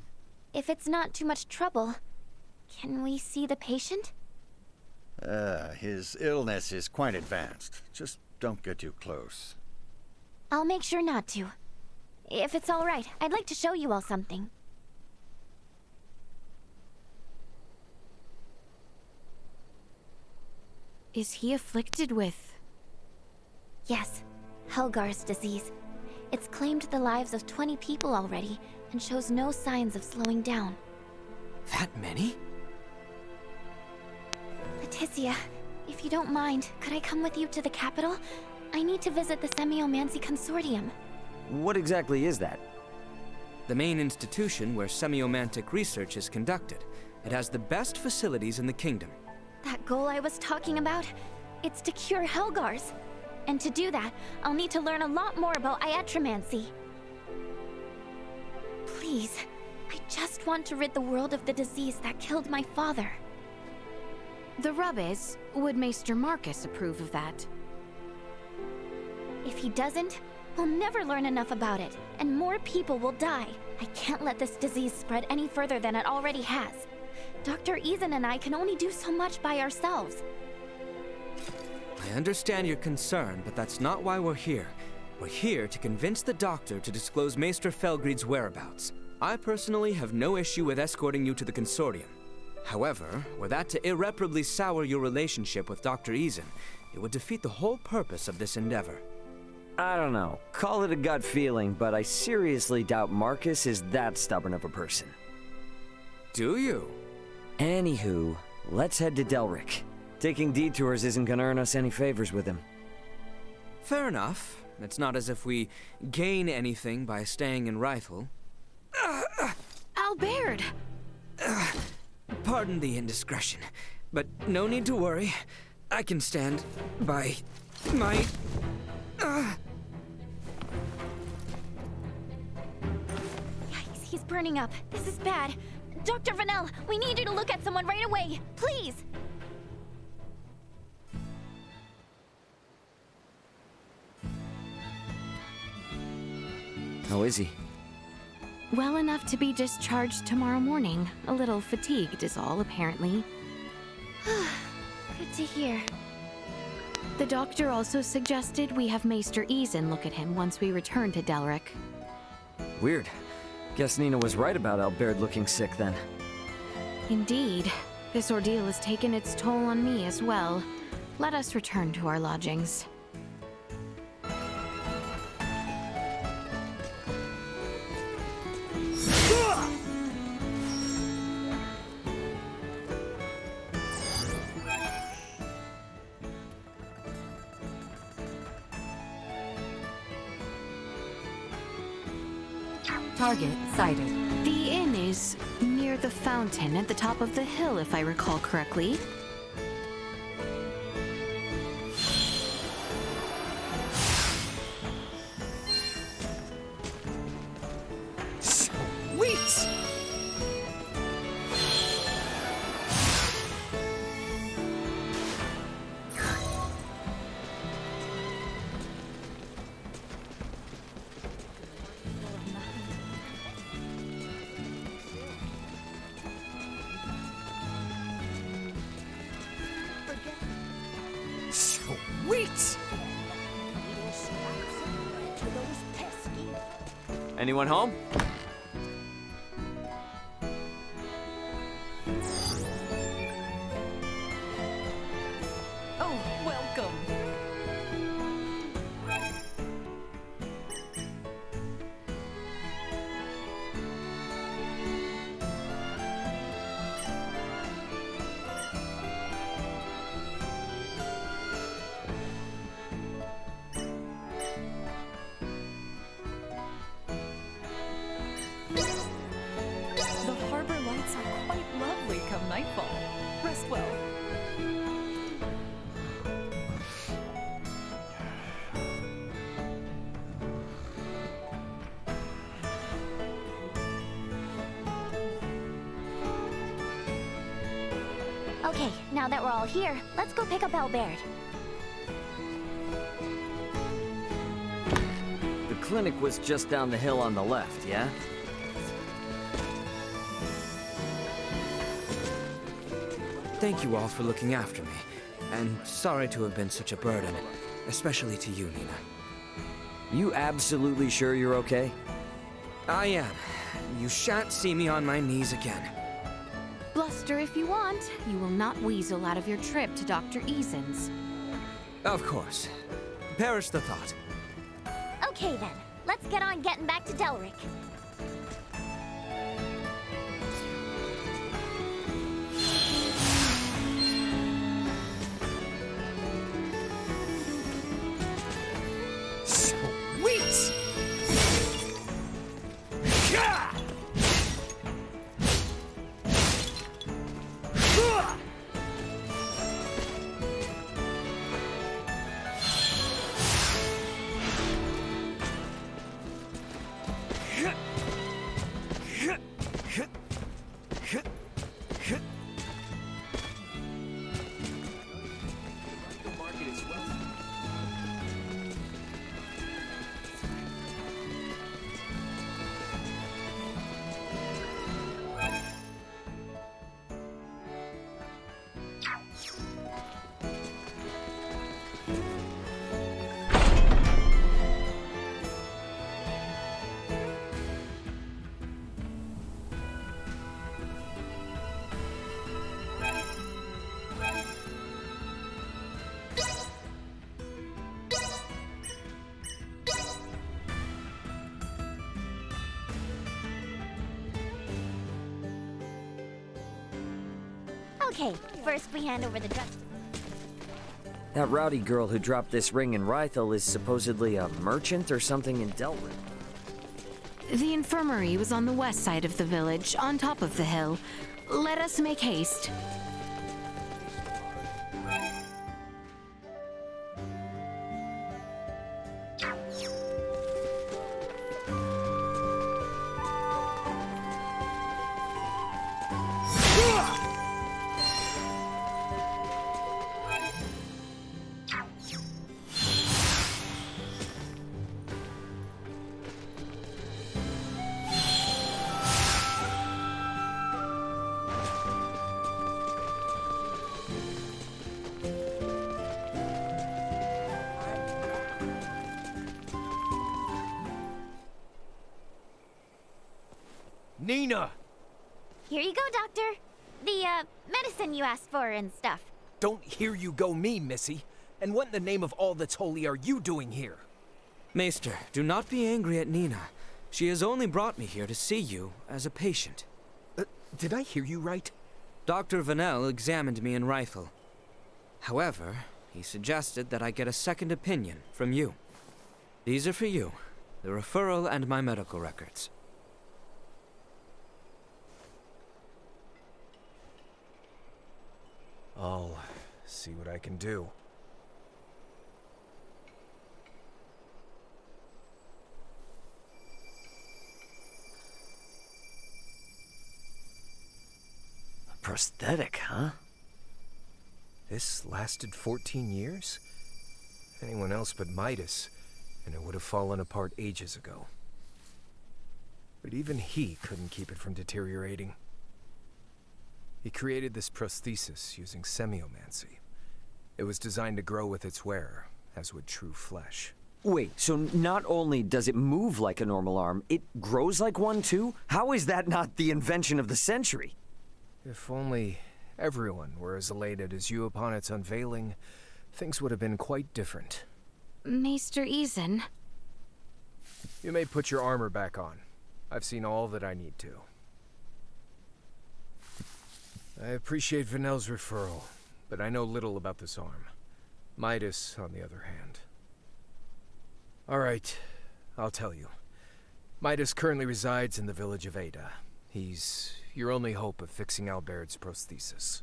If it's not too much trouble, can we see the patient? His illness is quite advanced. Just don't get too close. I'll make sure not to. If it's all right, I'd like to show you all something. Is he afflicted with... Yes, Helgar's disease. It's claimed the lives of 20 people already, and shows no signs of slowing down. That many? Laeticia, if you don't mind, could I come with you to the capital? I need to visit the Semiomancy Consortium. What exactly is that? The main institution where semiomantic research is conducted. It has the best facilities in the kingdom. That goal I was talking about? It's to cure Helgars. And to do that, I'll need to learn a lot more about iatromancy. Please, I just want to rid the world of the disease that killed my father. The rub is, would Maester Marcus approve of that? If he doesn't, we'll never learn enough about it, and more people will die. I can't let this disease spread any further than it already has. Dr. Eason and I can only do so much by ourselves. I understand your concern, but that's not why we're here. We're here to convince the doctor to disclose Maester Felgreid's whereabouts. I personally have no issue with escorting you to the consortium. However, were that to irreparably sour your relationship with Dr. Eason, it would defeat the whole purpose of this endeavor. I don't know. Call it a gut feeling, but I seriously doubt Marcus is that stubborn of a person. Do you? Anywho, let's head to Delric. Taking detours isn't gonna earn us any favors with him. Fair enough. It's not as if we gain anything by staying in Rifle. Albert! Pardon the indiscretion, but no need to worry. I can stand by my... Yikes, he's burning up. This is bad. Dr. Vanel, we need you to look at someone right away. Please! How is he? Well enough to be discharged tomorrow morning. A little fatigued is all, apparently. Good to hear. The doctor also suggested we have Maester Eason look at him once we return to Delric. Weird. Guess Nina was right about Albert looking sick then. Indeed. This ordeal has taken its toll on me as well. Let us return to our lodgings. Target sighted. The inn is near the fountain at the top of the hill, if I recall correctly. Sweet! Sweet! Anyone home? Oh, welcome. The harbor lights are quite lovely come nightfall. Rest well. Okay, now that we're all here, let's go pick up Albert. The clinic was just down the hill on the left, yeah? Thank you all for looking after me, and sorry to have been such a burden, especially to you, Nina. You absolutely sure you're okay? I am. You shan't see me on my knees again. Bluster if you want. You will not weasel out of your trip to Dr. Easen's. Of course. Perish the thought. Okay then, let's get on getting back to Delric. Sweet! Yeah! Okay, first we hand over the drug. That rowdy girl who dropped this ring in Rythel is supposedly a merchant or something in Delric. The infirmary was on the west side of the village, on top of the hill. Let us make haste. Nina! Here you go, Doctor. The, medicine you asked for and stuff. Don't hear you go me, Missy. And what in the name of all that's holy are you doing here? Maester, do not be angry at Nina. She has only brought me here to see you as a patient. Did I hear you right? Dr. Vanel examined me in Rythel. However, he suggested that I get a second opinion from you. These are for you, the referral and my medical records. I'll see what I can do. A prosthetic, huh? This lasted 14 years? Anyone else but Midas, and it would have fallen apart ages ago. But even he couldn't keep it from deteriorating. He created this prosthesis using semiomancy. It was designed to grow with its wearer, as would true flesh. Wait, so not only does it move like a normal arm, it grows like one too? How is that not the invention of the century? If only everyone were as elated as you upon its unveiling, things would have been quite different. Maester Eason. You may put your armor back on. I've seen all that I need to. I appreciate Vanel's referral, but I know little about this arm. Midas, on the other hand. All right, I'll tell you. Midas currently resides in the village of Ada. He's your only hope of fixing Albert's prosthesis.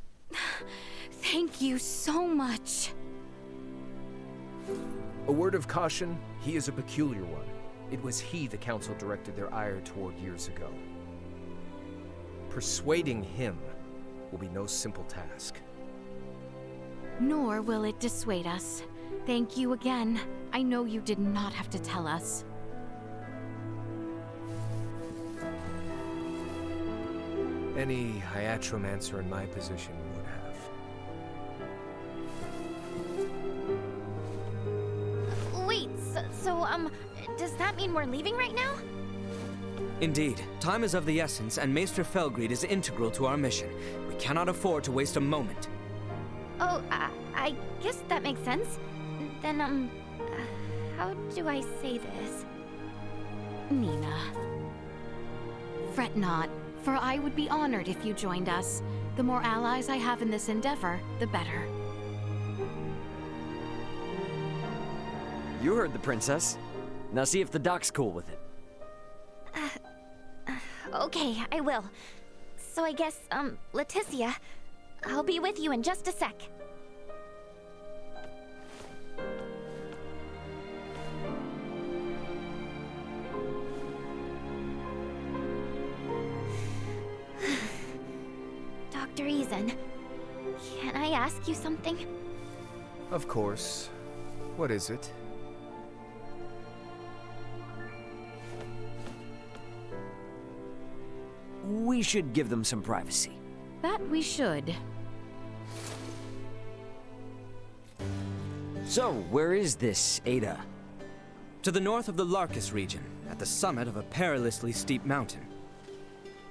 Thank you so much. A word of caution, he is a peculiar one. It was he the council directed their ire toward years ago. Persuading him will be no simple task. Nor will it dissuade us. Thank you again. I know you did not have to tell us. Any iatromancer in my position would have. Wait, does that mean we're leaving right now? Indeed. Time is of the essence, and Maester Felgreed is integral to our mission. We cannot afford to waste a moment. Oh, I guess that makes sense. Then, how do I say this? Nina. Fret not, for I would be honored if you joined us. The more allies I have in this endeavor, the better. You heard the princess. Now see if the doc's cool with it. Okay, I will. So I guess, Laeticia, I'll be with you in just a sec. Dr. Eason, can I ask you something? Of course. What is it? We should give them some privacy. That we should. So, where is this Ada? To the north of the Larkus region, at the summit of a perilously steep mountain.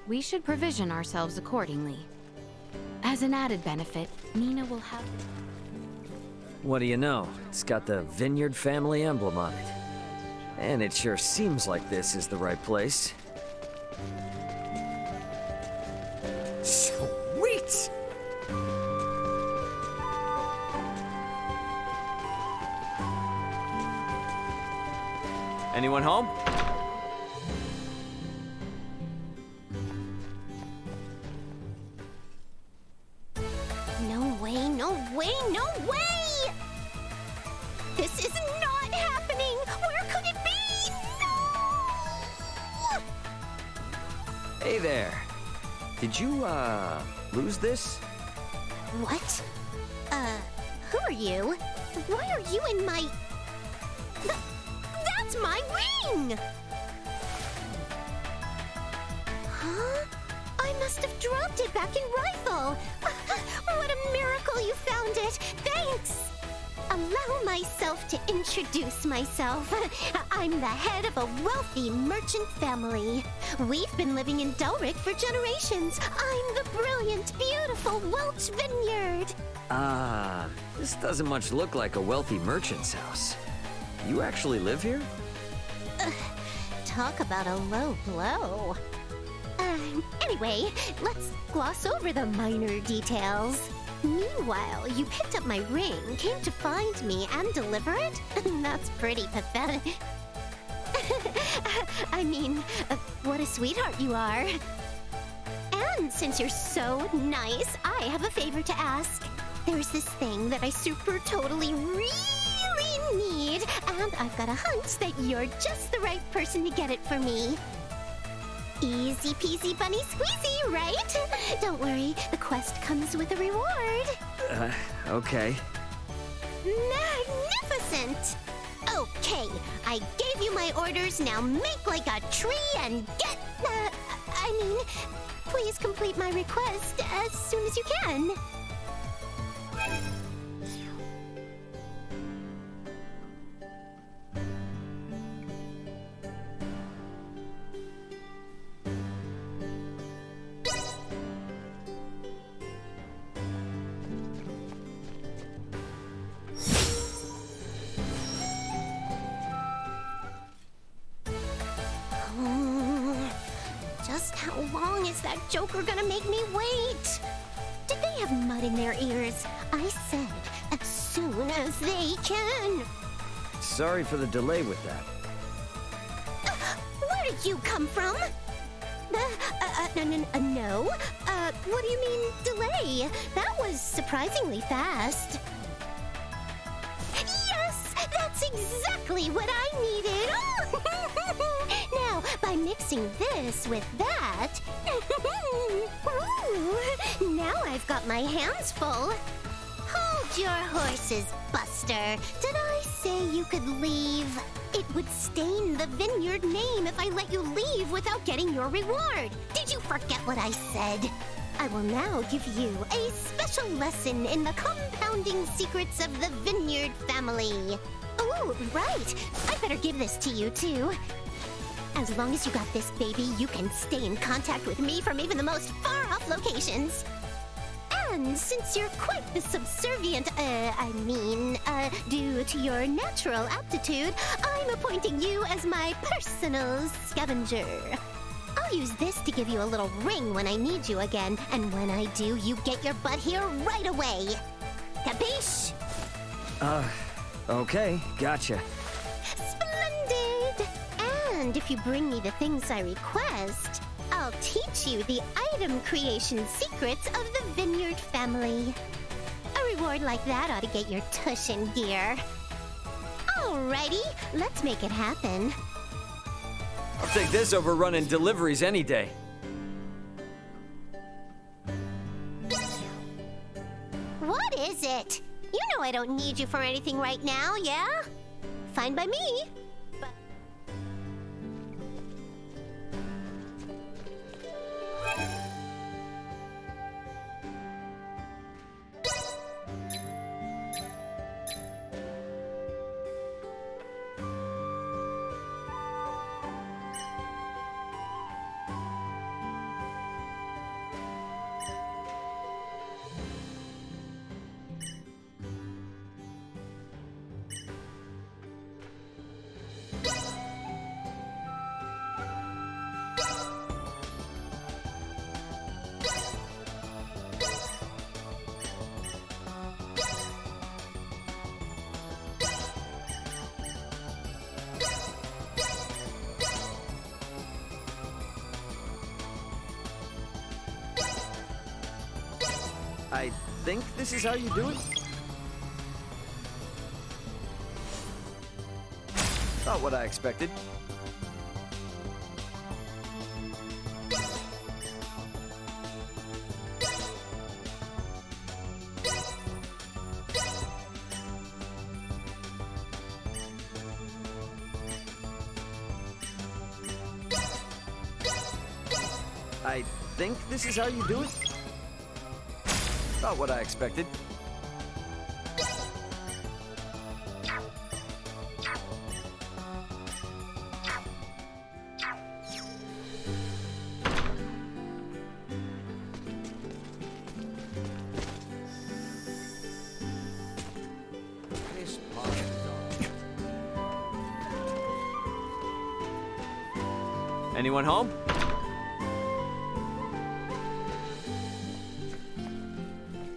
We should provision ourselves accordingly. As an added benefit, Nina will have... What do you know? It's got the Vineyard family emblem on it. And it sure seems like this is the right place. Sweet! Anyone home? No way, no way, no way! This is not happening! Where could it be? No! Hey there. Did you, lose this? What? Who are you? Why are you in my... That's my ring! Huh? I must have dropped it back in Rifle. What a miracle you found it! Thanks! Allow myself to introduce myself. I'm the head of a wealthy merchant family. We've been living in Delric for generations. I'm the brilliant, beautiful Welch Vineyard. This doesn't much look like a wealthy merchant's house. You actually live here? Talk about a low blow. Anyway, let's gloss over the minor details. Meanwhile, you picked up my ring, came to find me, and deliver it? That's pretty pathetic. I mean, what a sweetheart you are. And since you're so nice, I have a favor to ask. There's this thing that I super totally really need, and I've got a hunch that you're just the right person to get it for me. Easy peasy bunny squeezy, right? Don't worry, the quest comes with a reward. Okay. Magnificent! Okay, I gave you my orders, now make like a tree and get... please complete my request as soon as you can. Just how long is that joker gonna make me wait? Did they have mud in their ears? I said, as soon as they can. Sorry for the delay with that. Where did you come from? No. What do you mean, delay? That was surprisingly fast. Yes! That's exactly what I needed! Now, by mixing this with that... now I've got my hands full. Hold your horses, Buster. Did I say you could leave? It would stain the vineyard name if I let you leave without getting your reward. Did you forget what I said? I will now give you a special lesson in the compounding secrets of the vineyard family. Oh, right. I better give this to you, too. As long as you got this, baby, you can stay in contact with me from even the most far-off locations. And since you're quite the subservient, due to your natural aptitude, I'm appointing you as my personal scavenger. I'll use this to give you a little ring when I need you again, and when I do, you get your butt here right away. Capiche? Okay, gotcha. Splendid! And if you bring me the things I request, I'll teach you the item creation secrets of the Vineyard family. A reward like that ought to get your tush in gear. Alrighty, let's make it happen. I'll take this over running deliveries any day. What is it? You know I don't need you for anything right now, yeah? Fine by me. But... I think this is how you do it? Not what I expected. I think this is how you do it? Not what I expected. Anyone home?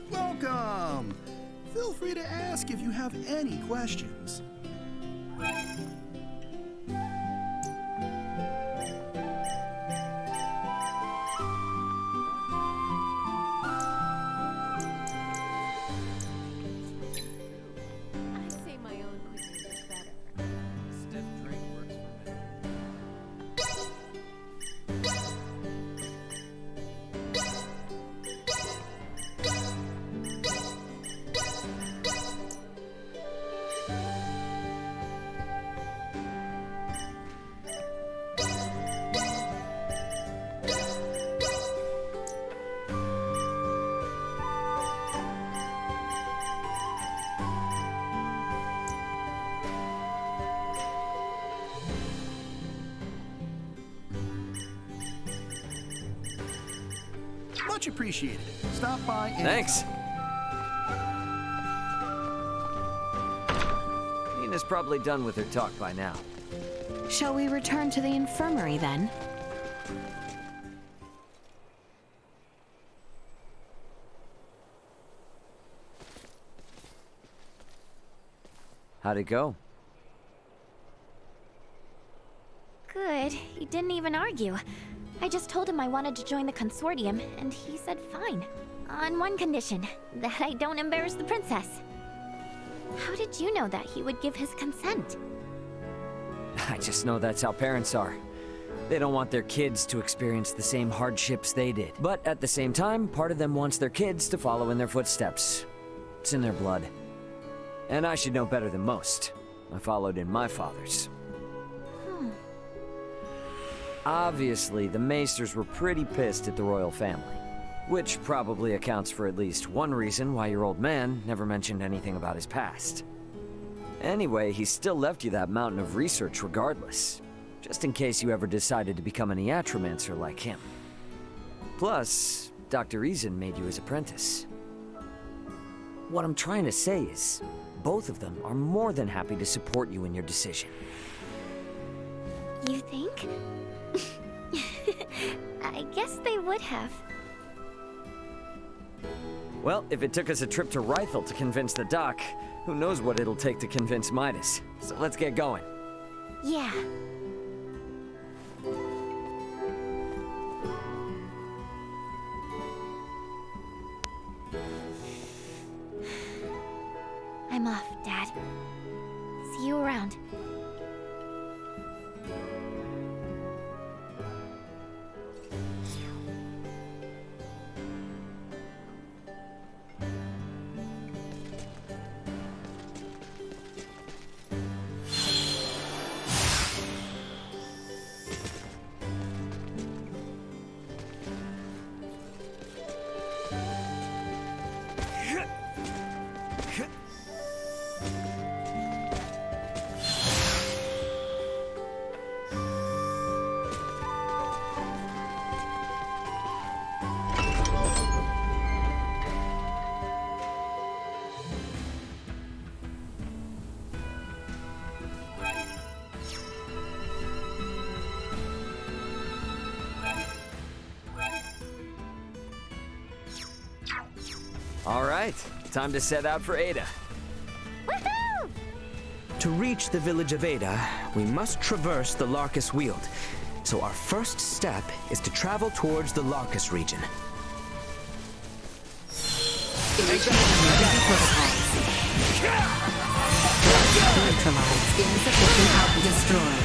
Welcome! Feel free to ask if you have any questions. Much appreciated. Stop by and... Thanks. Nina's probably done with her talk by now. Shall we return to the infirmary then? How'd it go? Good. He didn't even argue. I just told him I wanted to join the consortium, and he said fine. On one condition, that I don't embarrass the princess. How did you know that he would give his consent? I just know that's how parents are. They don't want their kids to experience the same hardships they did. But at the same time, part of them wants their kids to follow in their footsteps. It's in their blood. And I should know better than most. I followed in my father's. Obviously, the Maesters were pretty pissed at the royal family. Which probably accounts for at least one reason why your old man never mentioned anything about his past. Anyway, he still left you that mountain of research regardless. Just in case you ever decided to become an iatromancer like him. Plus, Dr. Eason made you his apprentice. What I'm trying to say is, both of them are more than happy to support you in your decision. You think? I guess they would have. Well, if it took us a trip to Rythel to convince the doc, who knows what it'll take to convince Midas. So let's get going. Yeah. I'm off, Dad. See you around. All right, time to set out for Ada. Woohoo! To reach the village of Ada, we must traverse the Larkus Weald. So our first step is to travel towards the Larkus region. Neutralized. Insufficient output destroyed.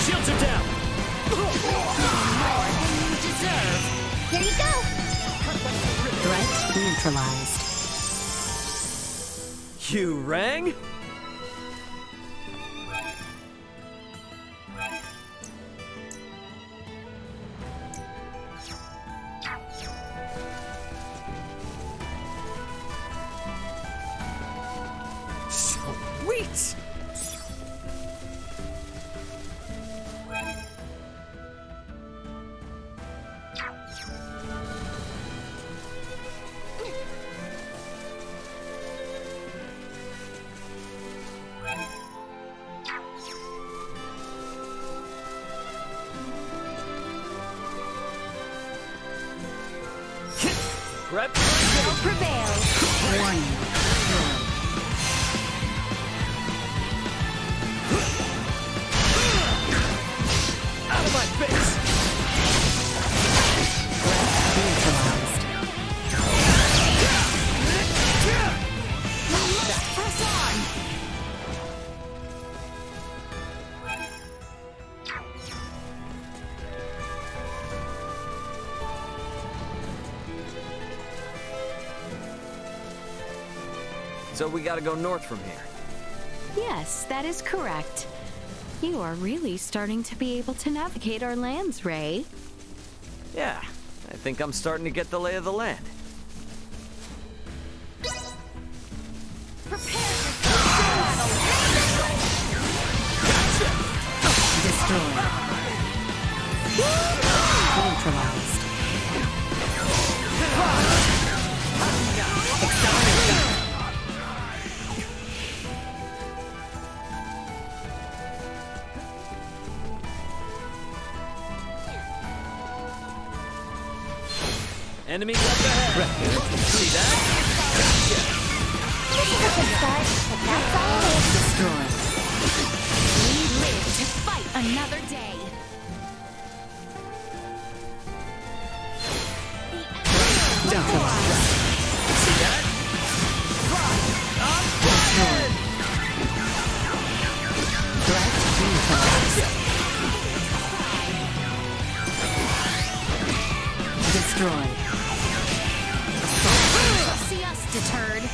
Shields are down! More than you deserve. Here you go! Threat neutralized. You rang? Sweet! Rep Shall prevail. Warning. Out of my face! Neutralized. Press on! So we gotta go north from here. Yes, that is correct. You are really starting to be able to navigate our lands, Ray. Yeah, I think I'm starting to get the lay of the land. Destroyed. Neutralized. Enemies up ahead. See that? Gotcha. This is a good start, but that's all it is. Destroyed. We live to fight another day. Neutralized. See that? I'm flying! Threat neutralized. Destroyed. See us deterred.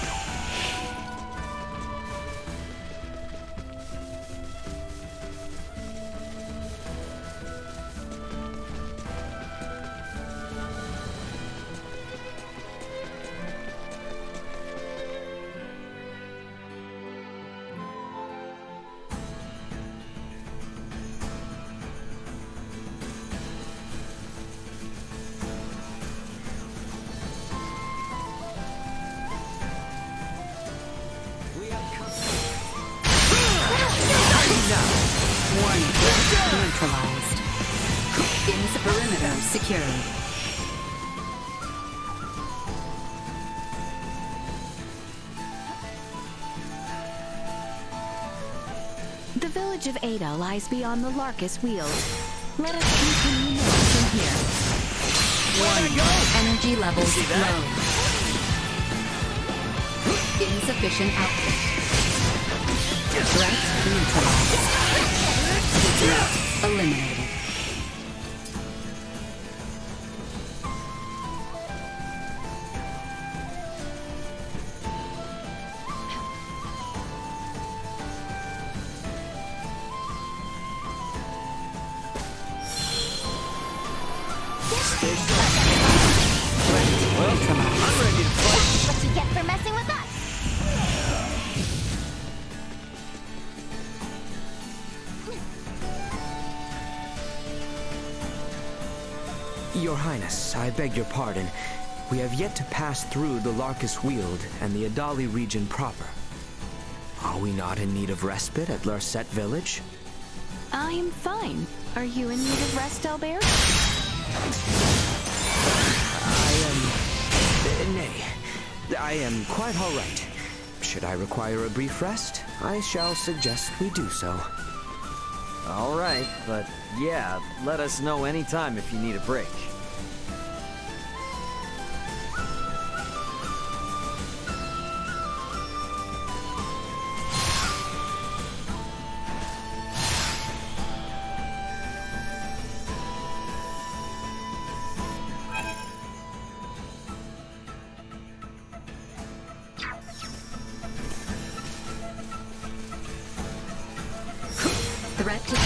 Neutralized. Ins perimeter secured. The village of Ada lies beyond the Larkus Weald. Let us continue north from here. Energy levels low. Insufficient output. Threat neutralized. Threat eliminated. Well, I'm ready to fight. What you get for messing with us? Your Highness, I beg your pardon. We have yet to pass through the Larkus Weald and the Adali region proper. Are we not in need of respite at Larset Village? I am fine. Are you in need of rest, Albert? Nay. I am quite all right. Should I require a brief rest, I shall suggest we do so. All right, but yeah, let us know anytime if you need a break. Threat to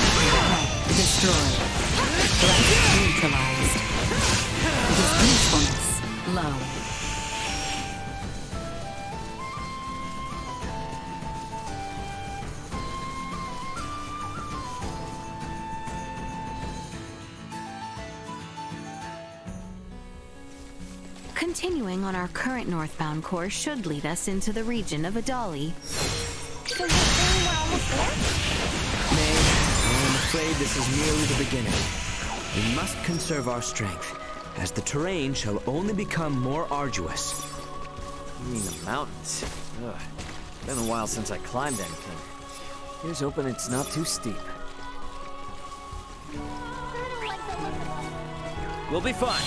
destroyed. Threat neutralized. It is usefulness low. Continuing on our current northbound course should lead us into the region of Adali. So you think we're almost there? Nay, I am afraid this is merely the beginning. We must conserve our strength, as the terrain shall only become more arduous. You mean the mountains? Ugh. Been a while since I climbed anything. Here's hoping it's not too steep. We'll be fine.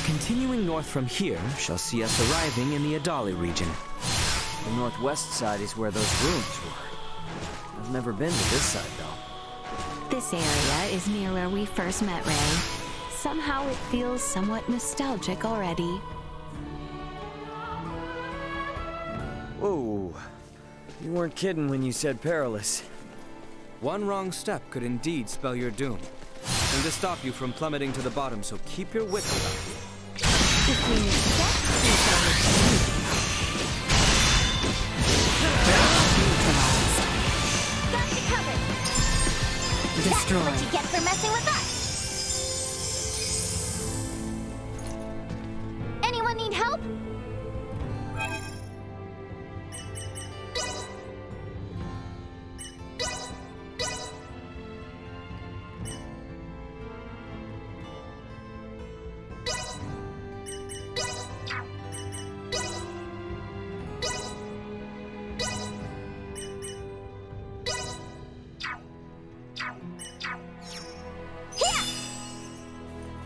Continuing north from here shall see us arriving in the Adali region. The northwest side is where those ruins were. I've never been to this side, though. This area is near where we first met Ray. Somehow it feels somewhat nostalgic already. Whoa. You weren't kidding when you said perilous. One wrong step could indeed spell your doom. And to stop you from plummeting to the bottom, so keep your wits about you. If we misstep, we shall return. Got you covered. Destroy. That's what you get for messing with us. Anyone need help?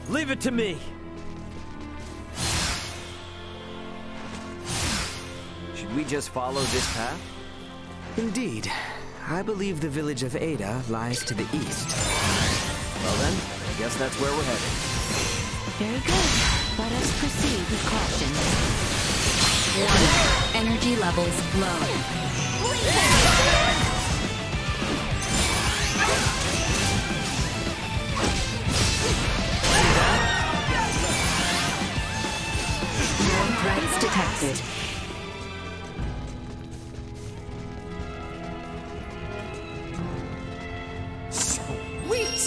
Leave it to me! Should we just follow this path? Indeed. I believe the village of Ada lies to the east. Well then, I guess that's where we're headed. Very good. Let us proceed with caution. Warning. Energy levels low. Threats detected. Sweet!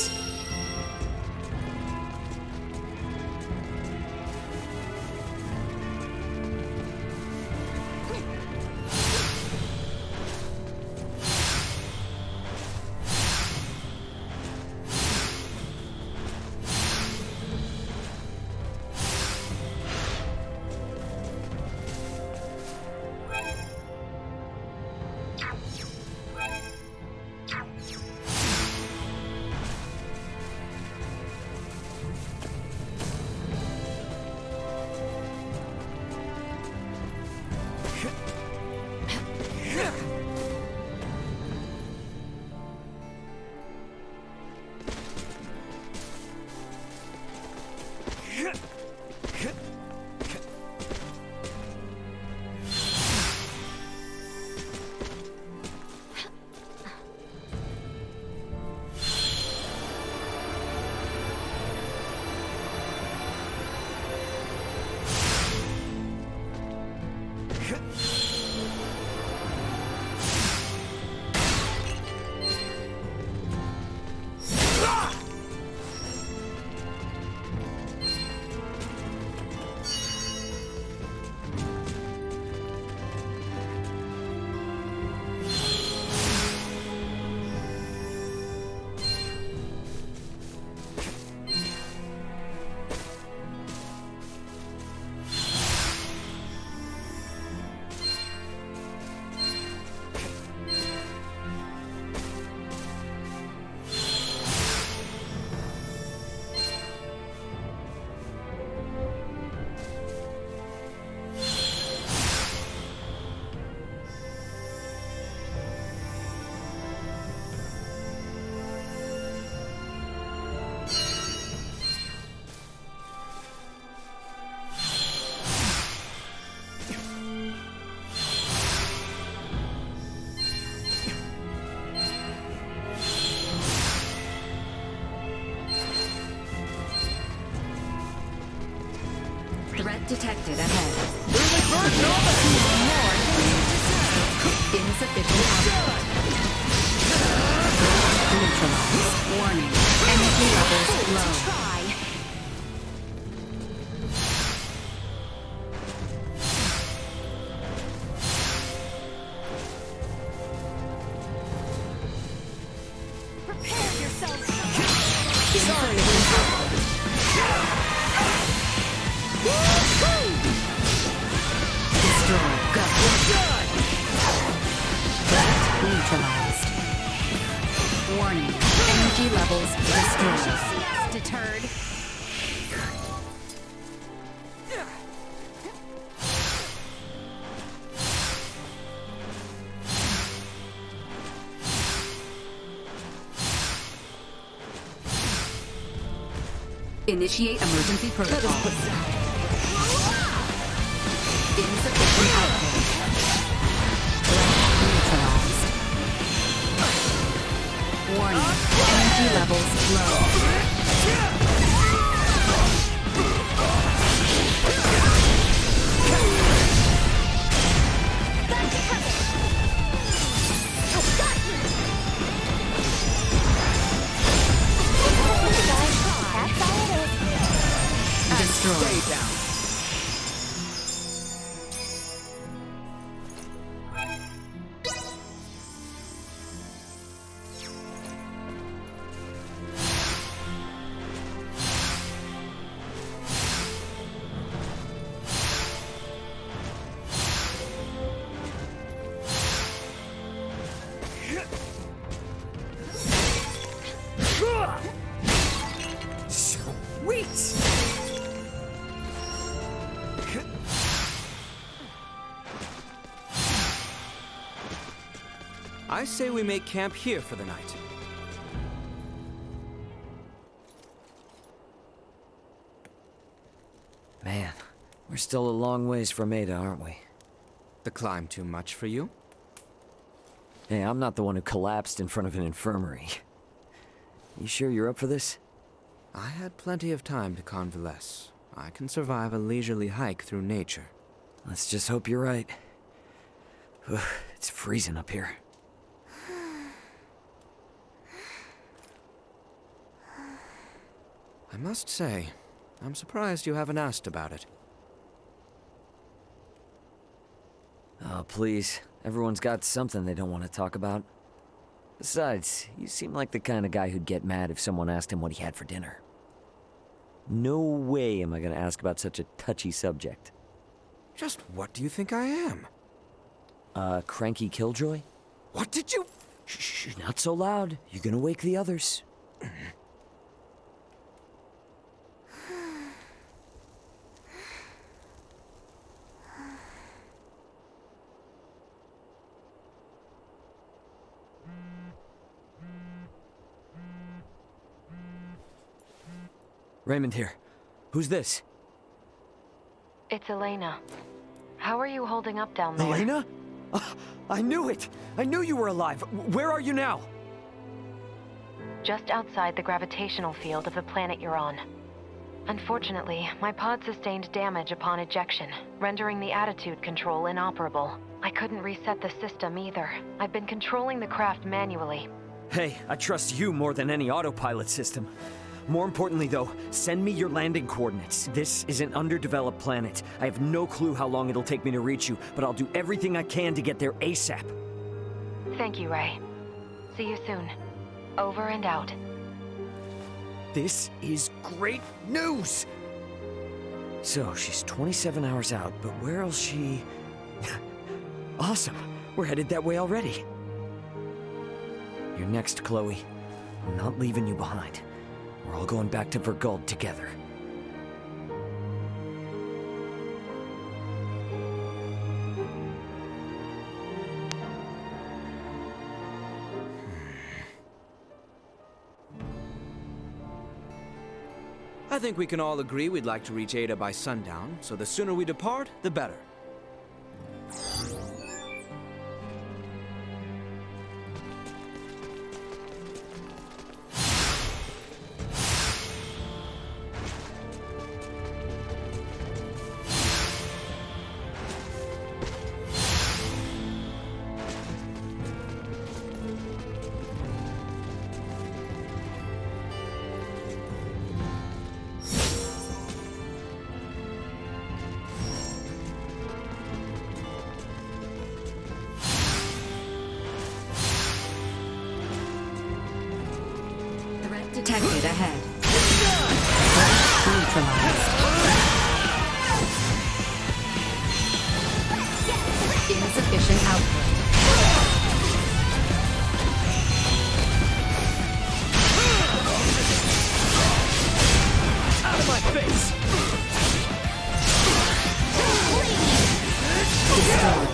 Threat detected ahead. Insufficient output. Neutralized. Warning. Energy levels low. Prepare yourselves. Destroy. Go. Threat neutralized. Warning. Energy levels destroyed. Deterred. Initiate emergency protocol. Insufficient output. Neutralized. Warning. Energy levels low. Destroy. Stay down. I say we make camp here for the night. Man, we're still a long ways from Ada, aren't we? The climb too much for you? Hey, I'm not the one who collapsed in front of an infirmary. You sure you're up for this? I had plenty of time to convalesce. I can survive a leisurely hike through nature. Let's just hope you're right. Ugh, it's freezing up here. I must say, I'm surprised you haven't asked about it. Oh, please. Everyone's got something they don't want to talk about. Besides, you seem like the kind of guy who'd get mad if someone asked him what he had for dinner. No way am I gonna ask about such a touchy subject. Just what do you think I am? Cranky killjoy? What did you... Shh, not so loud. You're gonna wake the others. Raymond here. Who's this? It's Elena. How are you holding up down there? Elena? I knew it! I knew you were alive! Where are you now? Just outside the gravitational field of the planet you're on. Unfortunately, my pod sustained damage upon ejection, rendering the attitude control inoperable. I couldn't reset the system either. I've been controlling the craft manually. Hey, I trust you more than any autopilot system. More importantly, though, send me your landing coordinates. This is an underdeveloped planet. I have no clue how long it'll take me to reach you, but I'll do everything I can to get there ASAP. Thank you, Ray. See you soon. Over and out. This is great news! So, she's 27 hours out, but where else she... Awesome! We're headed that way already. You're next, Chloe. I'm not leaving you behind. We're all going back to Verguld together. I think we can all agree we'd like to reach Ada by sundown, so the sooner we depart, the better. Detected ahead. Neutralized. Insufficient output. Out of my face! Destroyed.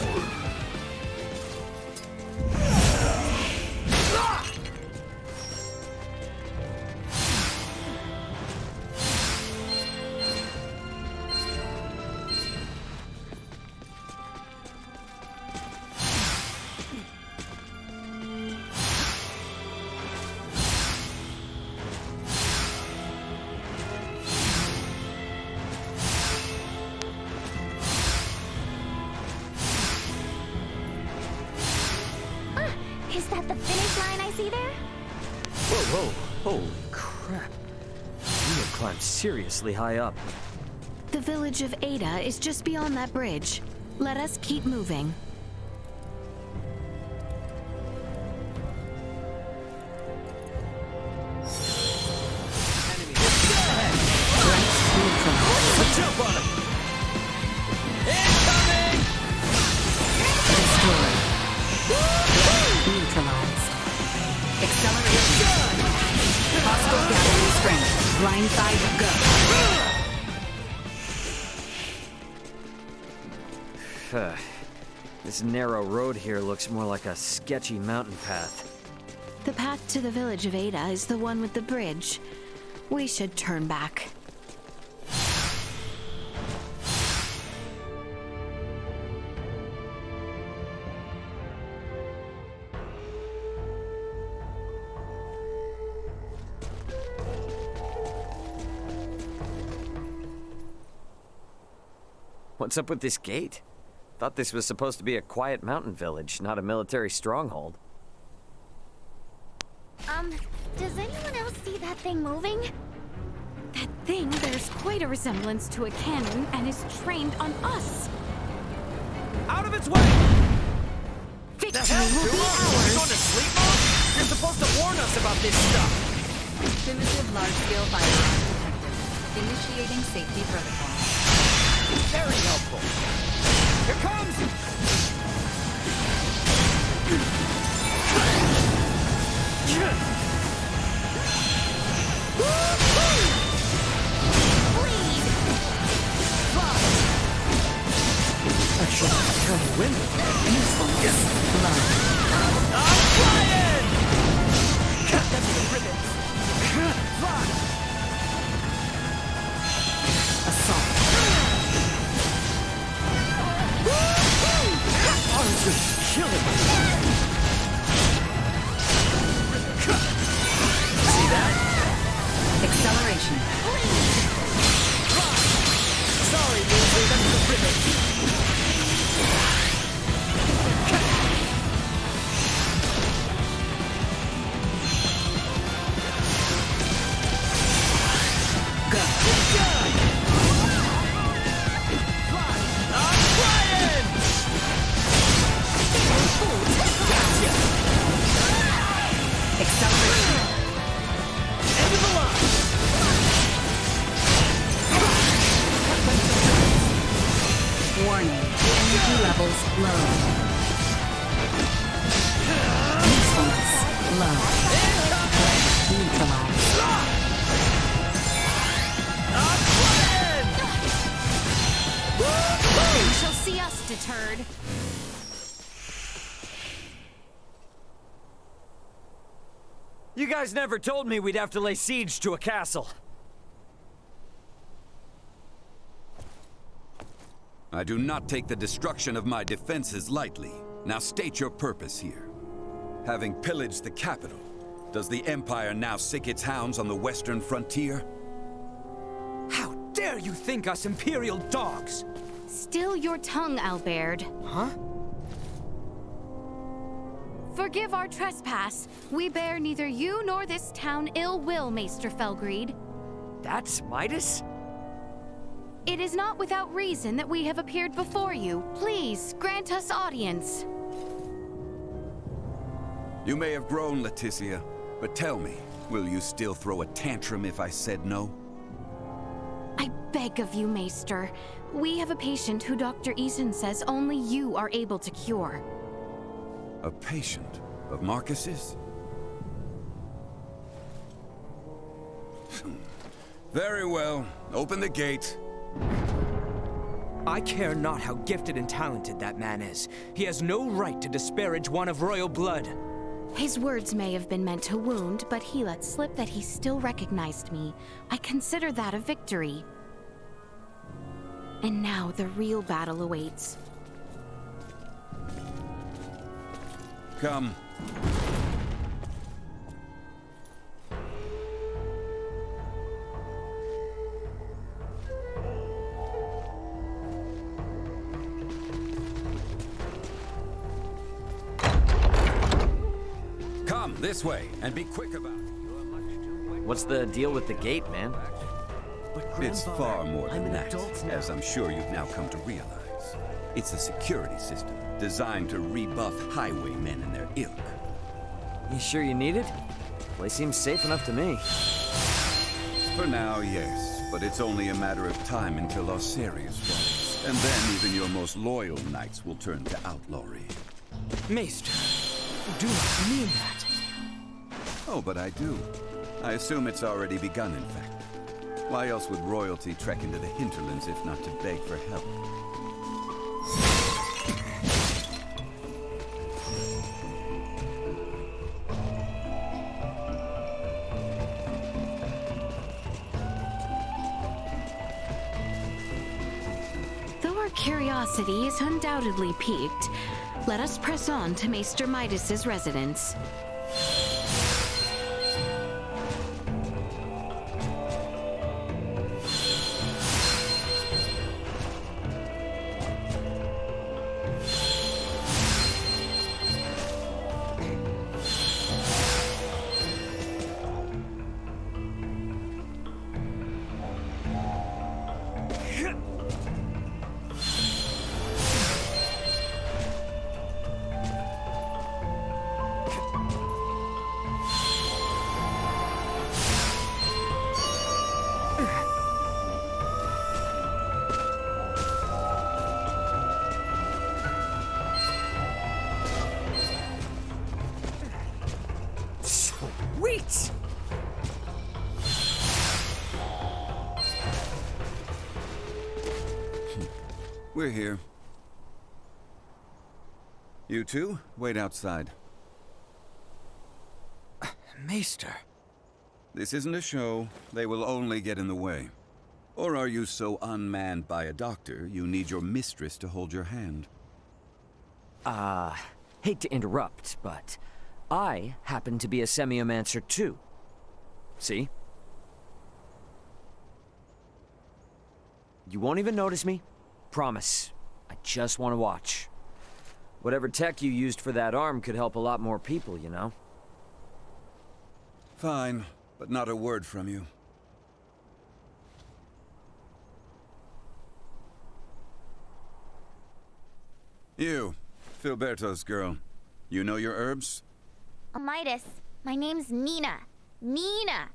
Is that the finish line I see there? Whoa, whoa. Holy crap. We have climbed seriously high up. The village of Ada is just beyond that bridge. Let us keep moving. Jump on him! Incoming! Destroyed. Neutralized. Acceleration. Hostile gathering strength. Blindside, go. This narrow road here looks more like a sketchy mountain path. The path to the village of Ada is the one with the bridge. We should turn back. What's up with this gate? Thought this was supposed to be a quiet mountain village, not a military stronghold. Does anyone else see that thing moving? That thing bears quite a resemblance to a cannon and is trained on us. Out of its way! Victory will be ours. You're going to sleep mode? You're supposed to warn us about this stuff! Primitive large-scale firearm detected. Initiating safety protocol. Very helpful. Here comes! Actually, kind of windy. Usefulness. Love. I'm flying! Cut them to ribbons. Fly! Assault. Arms are killing me. See that? Acceleration. Sorry, loser. That's the ribbon. Warning. Energy levels low. Usefulness low. Neutralized. You shall see us deterred. You guys never told me we'd have to lay siege to a castle. I do not take the destruction of my defenses lightly. Now state your purpose here. Having pillaged the capital, does the Empire now sick its hounds on the western frontier? How dare you think us Imperial dogs? Still your tongue, Albert. Huh? Forgive our trespass. We bear neither you nor this town ill will, Maester Felgreed. That's Midas? It is not without reason that we have appeared before you. Please, grant us audience. You may have grown, Laeticia, but tell me, will you still throw a tantrum if I said no? I beg of you, Maester. We have a patient who Dr. Eason says only you are able to cure. A patient of Marcus's? Very well. Open the gate. I care not how gifted and talented that man is. He has no right to disparage one of royal blood. His words may have been meant to wound, but he let slip that he still recognized me. I consider that a victory. And now the real battle awaits. Come. Come, this way, and be quick about it. What's the deal with the gate, man? It's far more than that, as I'm sure you've now come to realize. It's a security system designed to rebuff highwaymen and their ilk. You sure you need it? Place seems safe enough to me. For now, yes, but it's only a matter of time until Osirius falls. And then even your most loyal knights will turn to outlawry. Maester, do not mean that. Oh, but I do. I assume it's already begun, in fact. Why else would royalty trek into the hinterlands if not to beg for help? Though our curiosity is undoubtedly piqued, let us press on to Maester Midas's residence. Sweet! We're here. You two, wait outside. Maester. This isn't a show. They will only get in the way. Or are you so unmanned by a doctor, you need your mistress to hold your hand? Hate to interrupt, but I happen to be a semiomancer too. See? You won't even notice me. Promise. I just want to watch. Whatever tech you used for that arm could help a lot more people, you know? Fine, but not a word from you. You, Filberto's girl. You know your herbs? Midas, my name's Nina. Nina!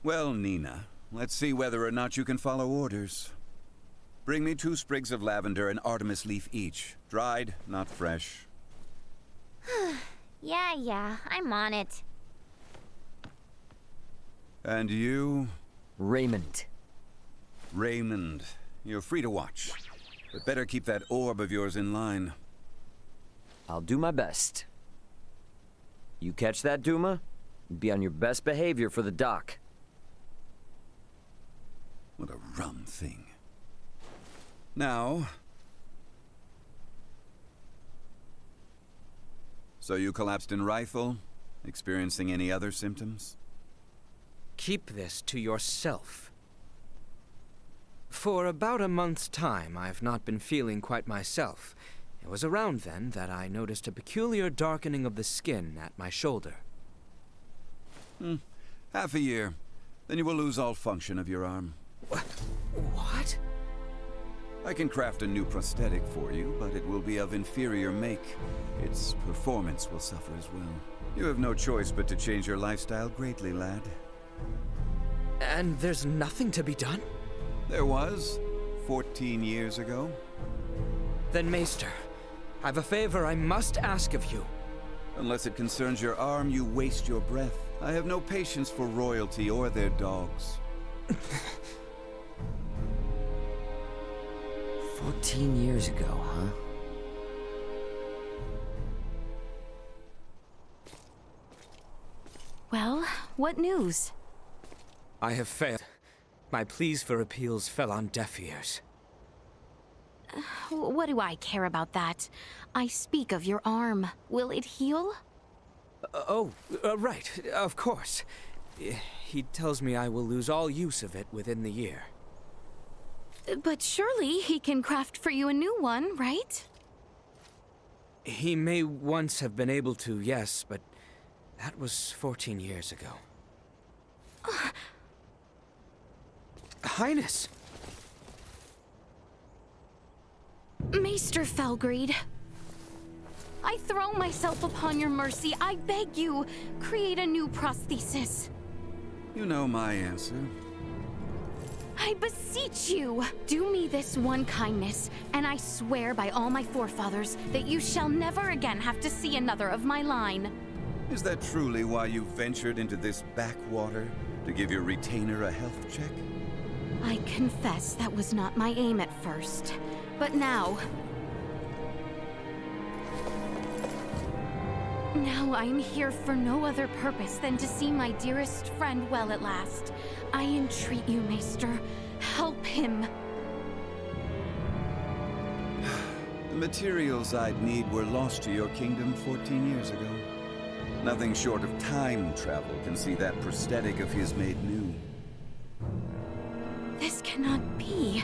Well, Nina, let's see whether or not you can follow orders. Bring me 2 sprigs of lavender and Artemis leaf each. Dried, not fresh. Yeah, I'm on it. And you? Raymond. Raymond. You're free to watch. But better keep that orb of yours in line. I'll do my best. You catch that, Duma? Be on your best behavior for the dock. What a rum thing. Now... So you collapsed in rifle? Experiencing any other symptoms? Keep this to yourself. For about a month's time, I've not been feeling quite myself. It was around then that I noticed a peculiar darkening of the skin at my shoulder. Half a year. Then you will lose all function of your arm. What? I can craft a new prosthetic for you, but it will be of inferior make. Its performance will suffer as well. You have no choice but to change your lifestyle greatly, lad. And there's nothing to be done? There was, 14 years ago. Then, Maester, I've a favor I must ask of you. Unless it concerns your arm, you waste your breath. I have no patience for royalty or their dogs. 14 years ago, huh? Well, what news? I have failed. My pleas for appeals fell on deaf ears. What do I care about that? I speak of your arm. Will it heal? Right, of course. He tells me I will lose all use of it within the year. But surely he can craft for you a new one, right? He may once have been able to, yes, but That was 14 years ago. Highness! Maester Felgreed, I throw myself upon your mercy. I beg you, create a new prosthesis. You know my answer. I beseech you, do me this one kindness, and I swear by all my forefathers that you shall never again have to see another of my line. Is that truly why you ventured into this backwater? To give your retainer a health check? I confess that was not my aim at first, but now I am here for no other purpose than to see my dearest friend well at last. I entreat you, Maester, help him. The materials I'd need were lost to your kingdom 14 years ago. Nothing short of time travel can see that prosthetic of his made new. This cannot be.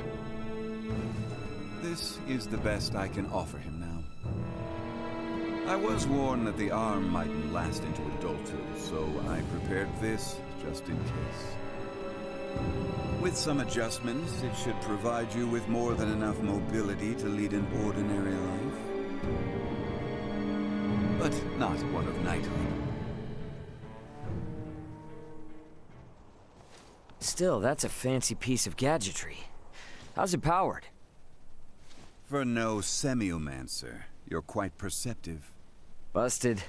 This is the best I can offer him now. I was warned that the arm mightn't last into adulthood, so I prepared this just in case. With some adjustments, it should provide you with more than enough mobility to lead an ordinary life. But not one of knighthood. Still, that's a fancy piece of gadgetry. How's it powered? For no semiomancer, you're quite perceptive. Busted.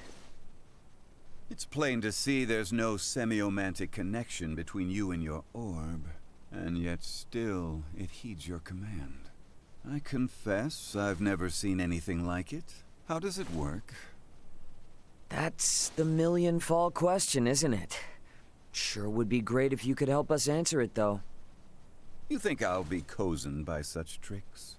It's plain to see there's no semiomantic connection between you and your orb, and yet still it heeds your command. I confess I've never seen anything like it. How does it work? That's the million-fall question, isn't it? Sure would be great if you could help us answer it, though. You think I'll be cozened by such tricks?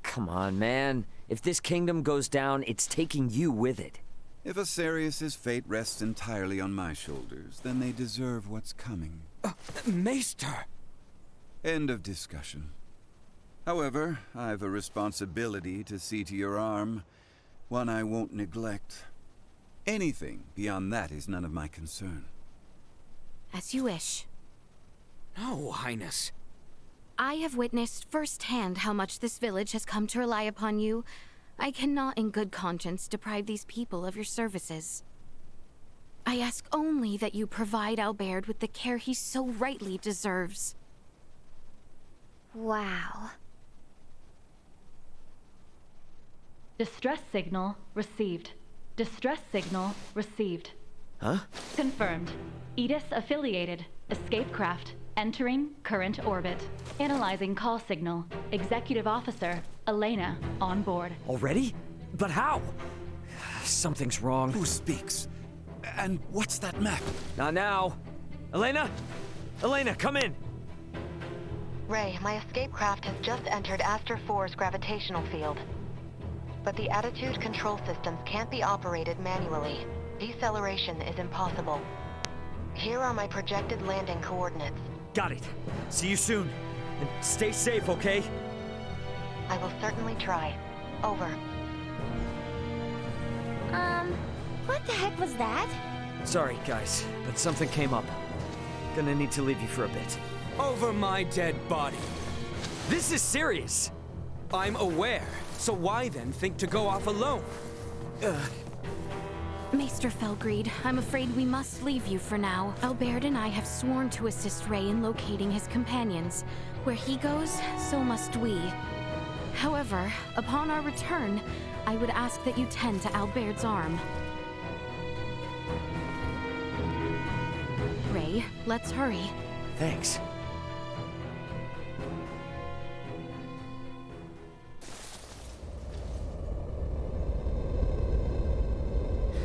Come on, man. If this kingdom goes down, it's taking you with it. If Asarius' fate rests entirely on my shoulders, then they deserve what's coming. Maester! End of discussion. However, I've a responsibility to see to your arm, one I won't neglect. Anything beyond that is none of my concern. As you wish. No, Highness. I have witnessed firsthand how much this village has come to rely upon you. I cannot in good conscience deprive these people of your services. I ask only that you provide Albert with the care he so rightly deserves. Wow. Distress signal received. Distress signal received. Huh? Confirmed. Edis affiliated. Escape craft. Entering current orbit. Analyzing call signal. Executive Officer Elena on board. Already? But how? Something's wrong. Who speaks? And what's that map? Not now. Elena? Elena, come in! Ray, my escape craft has just entered Aster 4's gravitational field. But the attitude control systems can't be operated manually. Deceleration is impossible. Here are my projected landing coordinates. Got it. See you soon. And stay safe, okay? I will certainly try. Over. What the heck was that? Sorry, guys, but something came up. Gonna need to leave you for a bit. Over my dead body. This is serious! I'm aware, so why then think to go off alone? Maester Felgreed, I'm afraid we must leave you for now. Albert and I have sworn to assist Ray in locating his companions. Where he goes, so must we. However, upon our return, I would ask that you tend to Albert's arm. Ray, let's hurry. Thanks.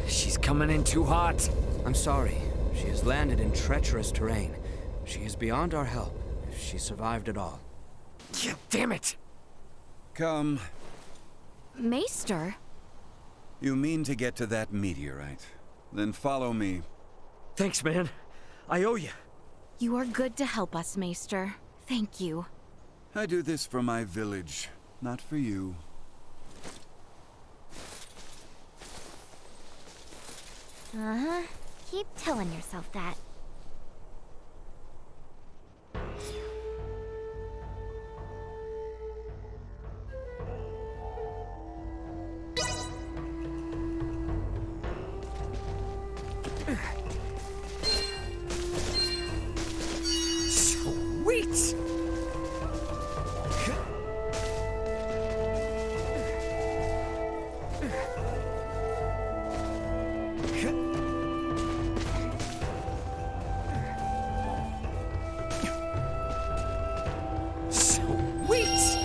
She's coming in too hot. I'm sorry. She has landed in treacherous terrain. She is beyond our help, if she survived at all. Yeah, damn it! Come. Maester? You mean to get to that meteorite? Then follow me. Thanks, man. I owe you. You are good to help us, Maester. Thank you. I do this for my village, not for you. Uh-huh. Keep telling yourself that. Sweet! Sweet!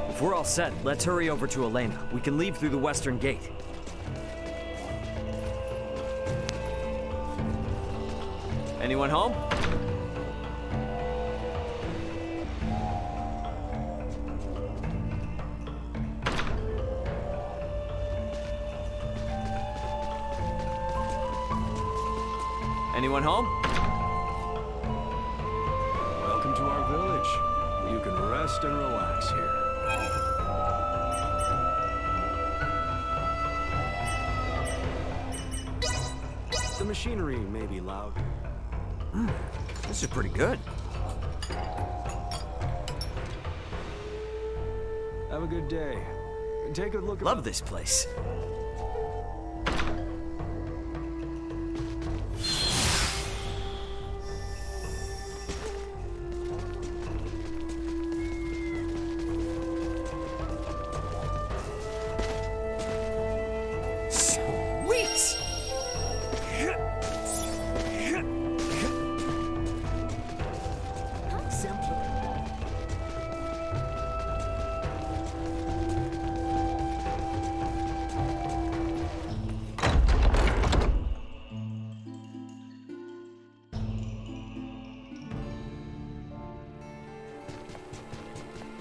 If we're all set, let's hurry over to Elena. We can leave through the western gate. Anyone home? Anyone home? Welcome to our village. You can rest and relax here. The machinery may be loud. This is pretty good. Have a good day. Take a look. Love this place. Sweet!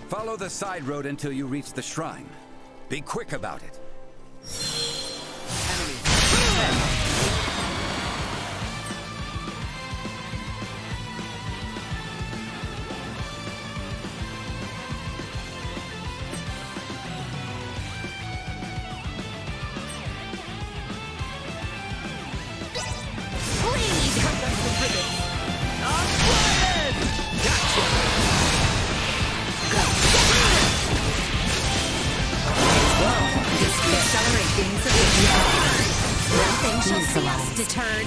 Follow the side road until you reach the shrine. Be quick about it. Nothing shall see us deterred.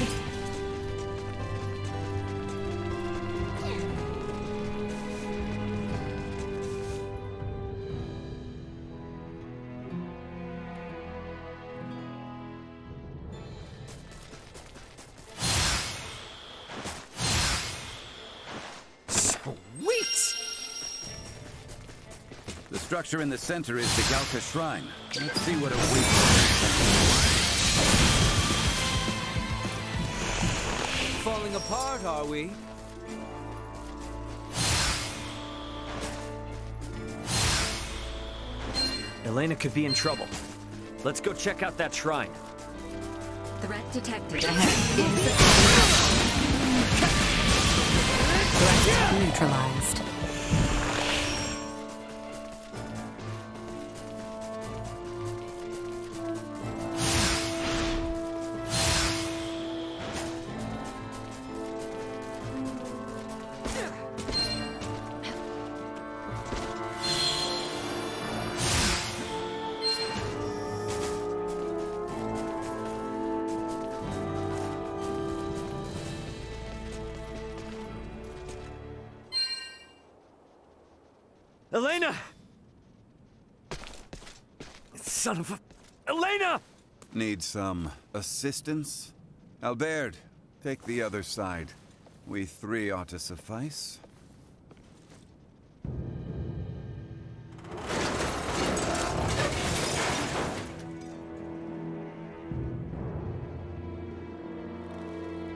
Sweet! The structure in the center is the Galka Shrine. Let's see what awaits. Falling apart, are we? Elena could be in trouble. Let's go check out that shrine. Threat detected ahead. Threat neutralized. Elena! Son of a... Elena! Need some assistance? Albert, Take the other side. We three ought to suffice.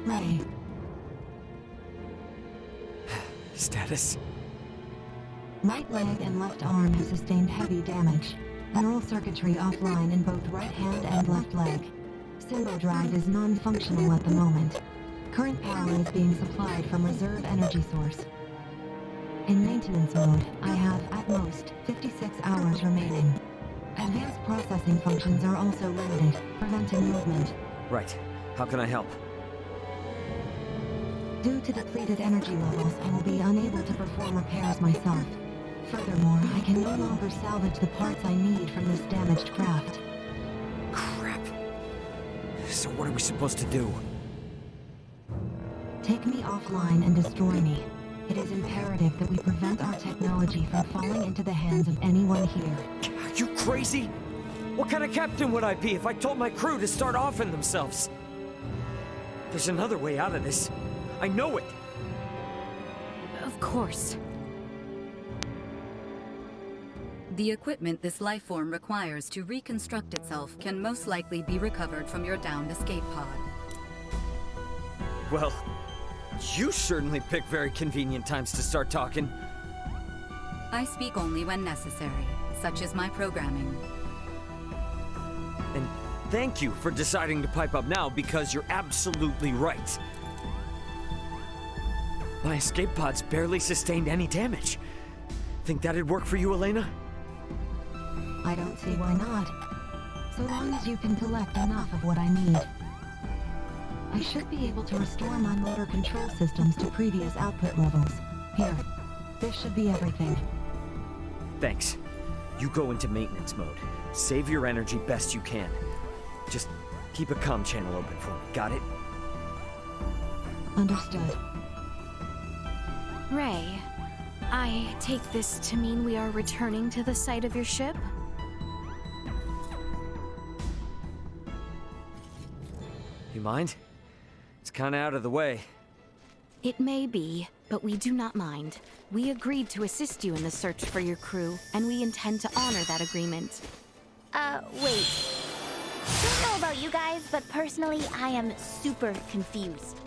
Ray. Status? Right leg and left arm have sustained heavy damage. Neural circuitry offline in both right hand and left leg. Symbo drive is non-functional at the moment. Current power is being supplied from reserve energy source. In maintenance mode, I have, at most, 56 hours remaining. Advanced processing functions are also limited, preventing movement. Right. How can I help? Due to depleted energy levels, I will be unable to perform repairs myself. Furthermore, I can no longer salvage the parts I need from this damaged craft. Crap. So what are we supposed to do? Take me offline and destroy me. It is imperative that we prevent our technology from falling into the hands of anyone here. Are you crazy? What kind of captain would I be if I told my crew to start offing themselves? There's another way out of this. I know it. Of course. The equipment this life form requires to reconstruct itself can most likely be recovered from your downed escape pod. Well, you certainly pick very convenient times to start talking. I speak only when necessary, such as my programming. And thank you for deciding to pipe up now, because you're absolutely right. My escape pods barely sustained any damage. Think that'd work for you, Elena? I don't see why not. So long as you can collect enough of what I need. I should be able to restore my motor control systems to previous output levels. Here, this should be everything. Thanks. You go into maintenance mode. Save your energy best you can. Just keep a comm channel open for me, got it? Understood. Ray, I take this to mean we are returning to the site of your ship? You mind? It's kinda out of the way. It may be, but we do not mind. We agreed to assist you in the search for your crew, and we intend to honor that agreement. Wait. Don't know about you guys, but personally, I am super confused.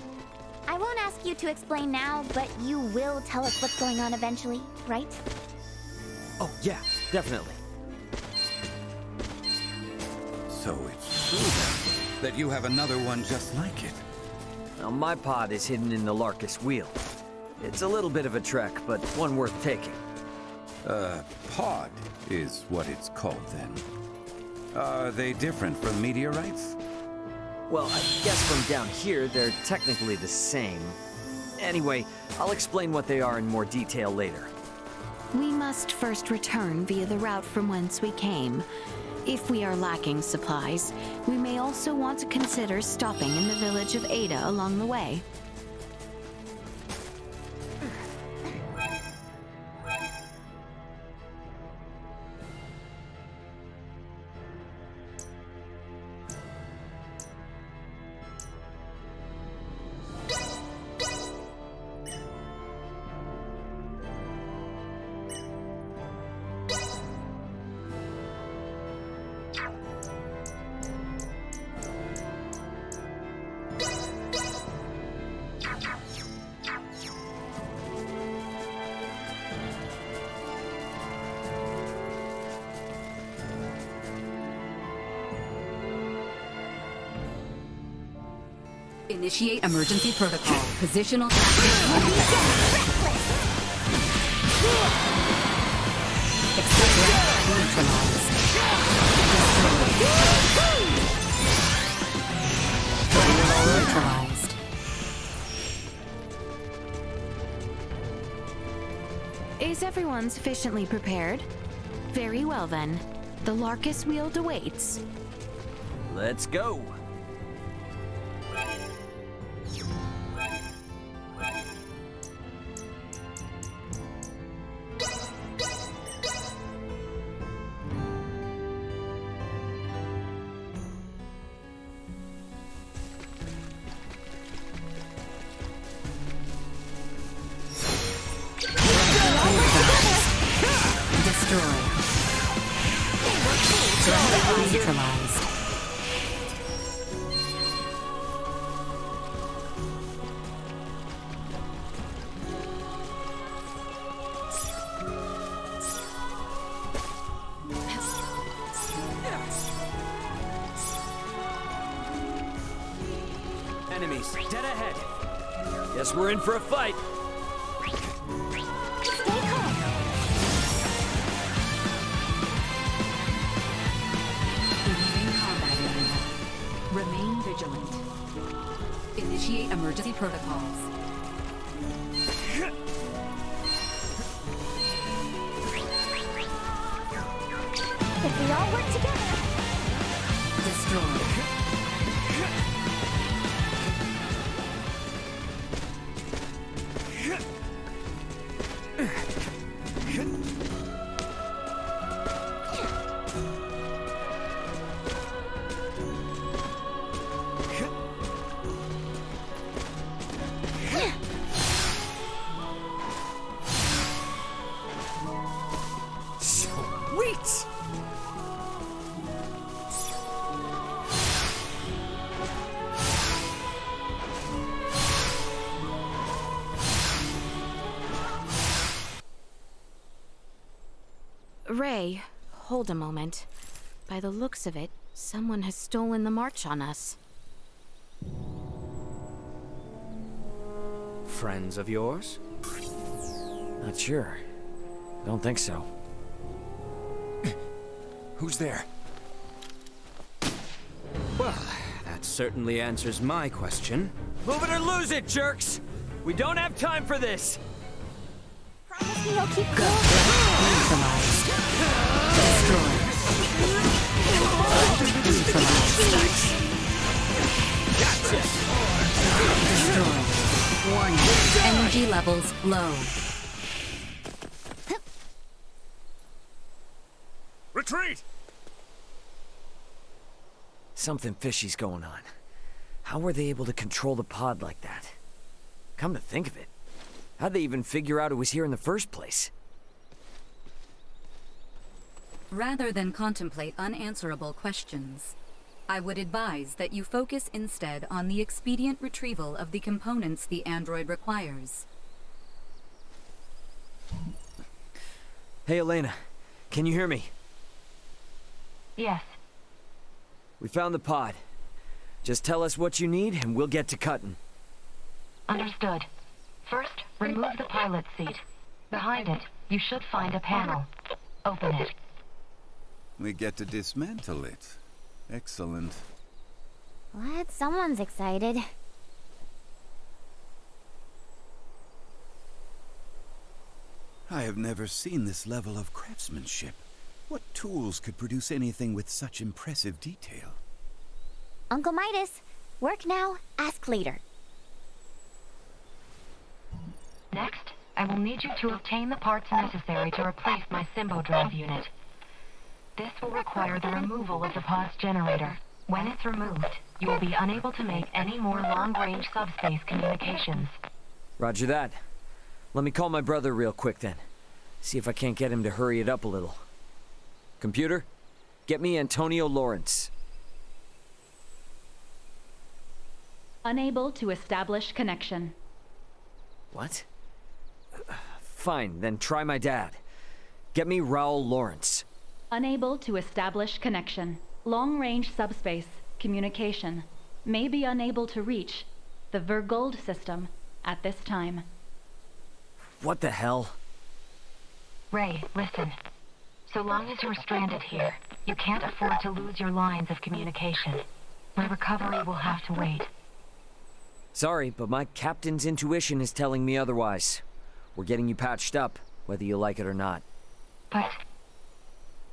I won't ask you to explain now, but you will tell us what's going on eventually, right? Oh, yeah, definitely. So it's true then, that you have another one just like it. Now, my pod is hidden in the Larkus wheel. It's a little bit of a trek, but one worth taking. Pod is what it's called then. Are they different from meteorites? Well, I guess from down here, they're technically the same. Anyway, I'll explain what they are in more detail later. We must first return via the route from whence we came. If we are lacking supplies, we may also want to consider stopping in the village of Ada along the way. Initiate emergency protocol. Positional tactics. Accept rank neutralized. Neutralized. Is everyone sufficiently prepared? Very well then. The Larkus wheel awaits. Let's go. neutralized. Enemies, dead ahead. Guess we're in for a fight. Stay calm. Leaving combat area. Remain vigilant. Initiate emergency protocols. If we all work together. Destroy. Sweet! Ray, hold a moment. By the looks of it, someone has stolen the march on us. Friends of yours? Not sure. Don't think so. Who's there? Well, that certainly answers my question. Move it or lose it, jerks! We don't have time for this! Promise me you'll keep going. Neutralized. Destroy. Neutralized. Gotcha! Destroy. Warning. Energy levels low. Retreat! Something fishy's going on. How were they able to control the pod like that? Come to think of it, how'd they even figure out it was here in the first place? Rather than contemplate unanswerable questions, I would advise that you focus instead on the expedient retrieval of the components the android requires. Hey, Elena. Can you hear me? Yes. We found the pod. Just tell us what you need and we'll get to cutting. Understood. First, remove the pilot seat. Behind it, you should find a panel. Open it. We get to dismantle it. Excellent. What? Someone's excited. I have never seen this level of craftsmanship. What tools could produce anything with such impressive detail? Uncle Midas, work now, ask later. Next, I will need you to obtain the parts necessary to replace my Symbo drive unit. This will require the removal of the pod's generator. When it's removed, you will be unable to make any more long-range subspace communications. Roger that. Let me call my brother real quick then. See if I can't get him to hurry it up a little. Computer, get me Antonio Lawrence. Unable to establish connection. What? Fine, then try my dad. Get me Raul Lawrence. Unable to establish connection. Long-range subspace communication. May be unable to reach the Vergold system at this time. What the hell? Ray, listen. So long as you're stranded here, you can't afford to lose your lines of communication. My recovery will have to wait. Sorry, but my captain's intuition is telling me otherwise. We're getting you patched up, whether you like it or not. But...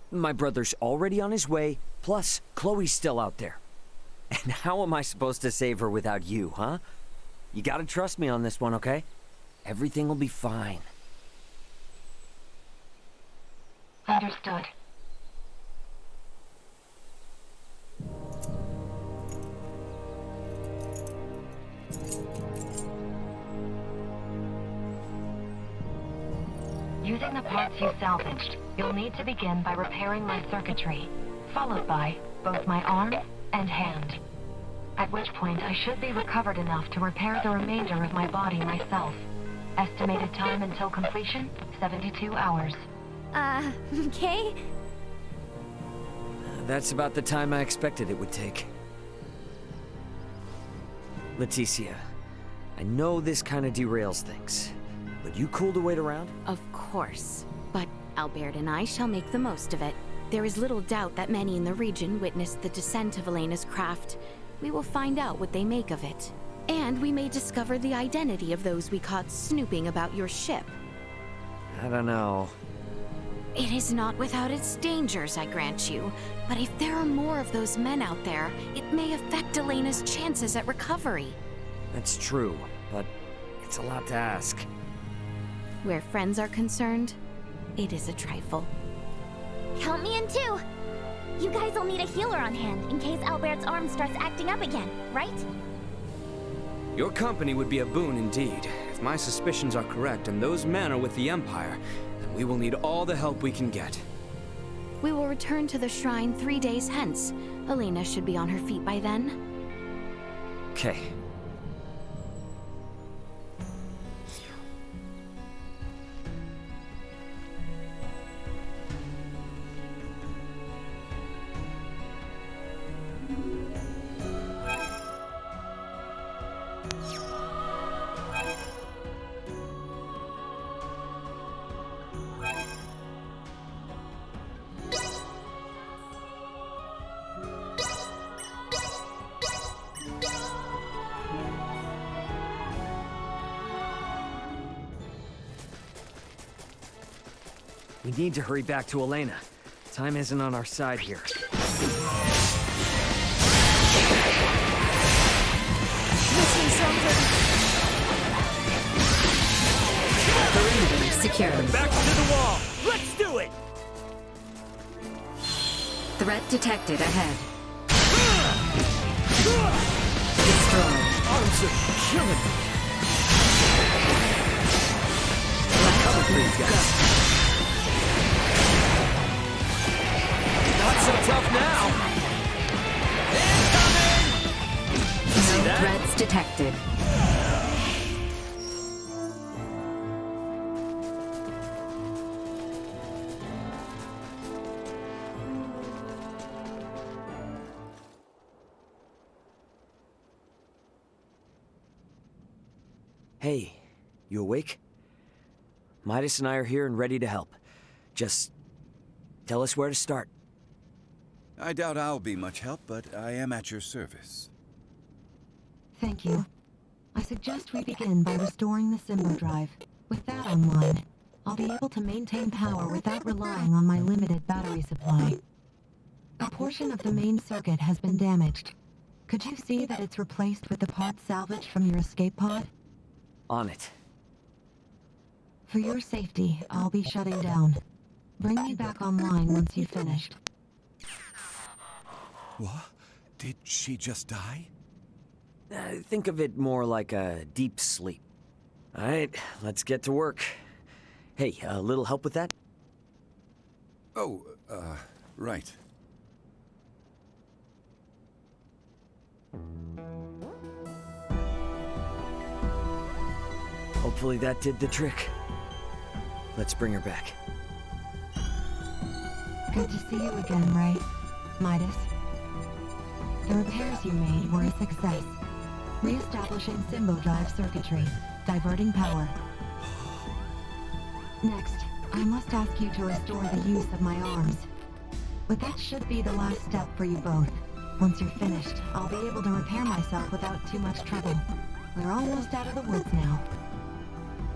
My brother's already on his way, plus Chloe's still out there. And how am I supposed to save her without you, huh? You gotta trust me on this one, okay? Everything will be fine. Understood. Using the parts you salvaged, you'll need to begin by repairing my circuitry, followed by both my arm and hand. At which point I should be recovered enough to repair the remainder of my body myself. Estimated time until completion, 72 hours. Okay? That's about the time I expected it would take. Laeticia, I know this kind of derails things, but you cool to wait around? Of course. But Albert and I shall make the most of it. There is little doubt that many in the region witnessed the descent of Elena's craft. We will find out what they make of it. And we may discover the identity of those we caught snooping about your ship. I don't know. It is not without its dangers, I grant you. But if there are more of those men out there, it may affect Elena's chances at recovery. That's true, but it's a lot to ask. Where friends are concerned, it is a trifle. Count me in too! You guys will need a healer on hand in case Albert's arm starts acting up again, right? Your company would be a boon indeed. If my suspicions are correct and those men are with the Empire, then we will need all the help we can get. We will return to the shrine 3 days hence. Elena should be on her feet by then. Okay. We need to hurry back to Elena. Time isn't on our side here. Missing something! Perimeter secured. Back to the wall! Let's do it! Threat detected ahead. Destroyed. Arms are killing me. Cover, please, guys. Not so tough now. Incoming! No threats detected. Hey, you awake? Midas and I are here and ready to help. Just tell us where to start. I doubt I'll be much help, but I am at your service. Thank you. I suggest we begin by restoring the Symbo drive. With that online, I'll be able to maintain power without relying on my limited battery supply. A portion of the main circuit has been damaged. Could you see that it's replaced with the parts salvaged from your escape pod? On it. For your safety, I'll be shutting down. Bring me back online once you've finished. What? Did she just die? Think of it more like a deep sleep. All right, let's get to work. Hey, a little help with that? Oh, right. Hopefully that did the trick. Let's bring her back. Good to see you again, Ray. Midas. The repairs you made were a success. Re-establishing Symbo drive circuitry, diverting power. Next, I must ask you to restore the use of my arms. But that should be the last step for you both. Once you're finished, I'll be able to repair myself without too much trouble. We're almost out of the woods now.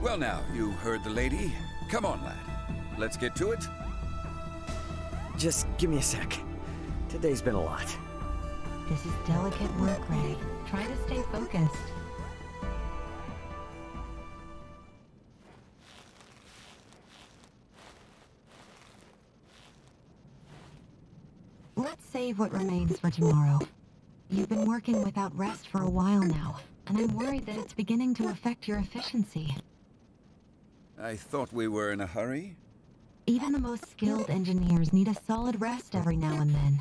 Well now, you heard the lady. Come on, lad. Let's get to it. Just give me a sec. Today's been a lot. This is delicate work, Ray. Try to stay focused. Let's save what remains for tomorrow. You've been working without rest for a while now, and I'm worried that it's beginning to affect your efficiency. I thought we were in a hurry. Even the most skilled engineers need a solid rest every now and then.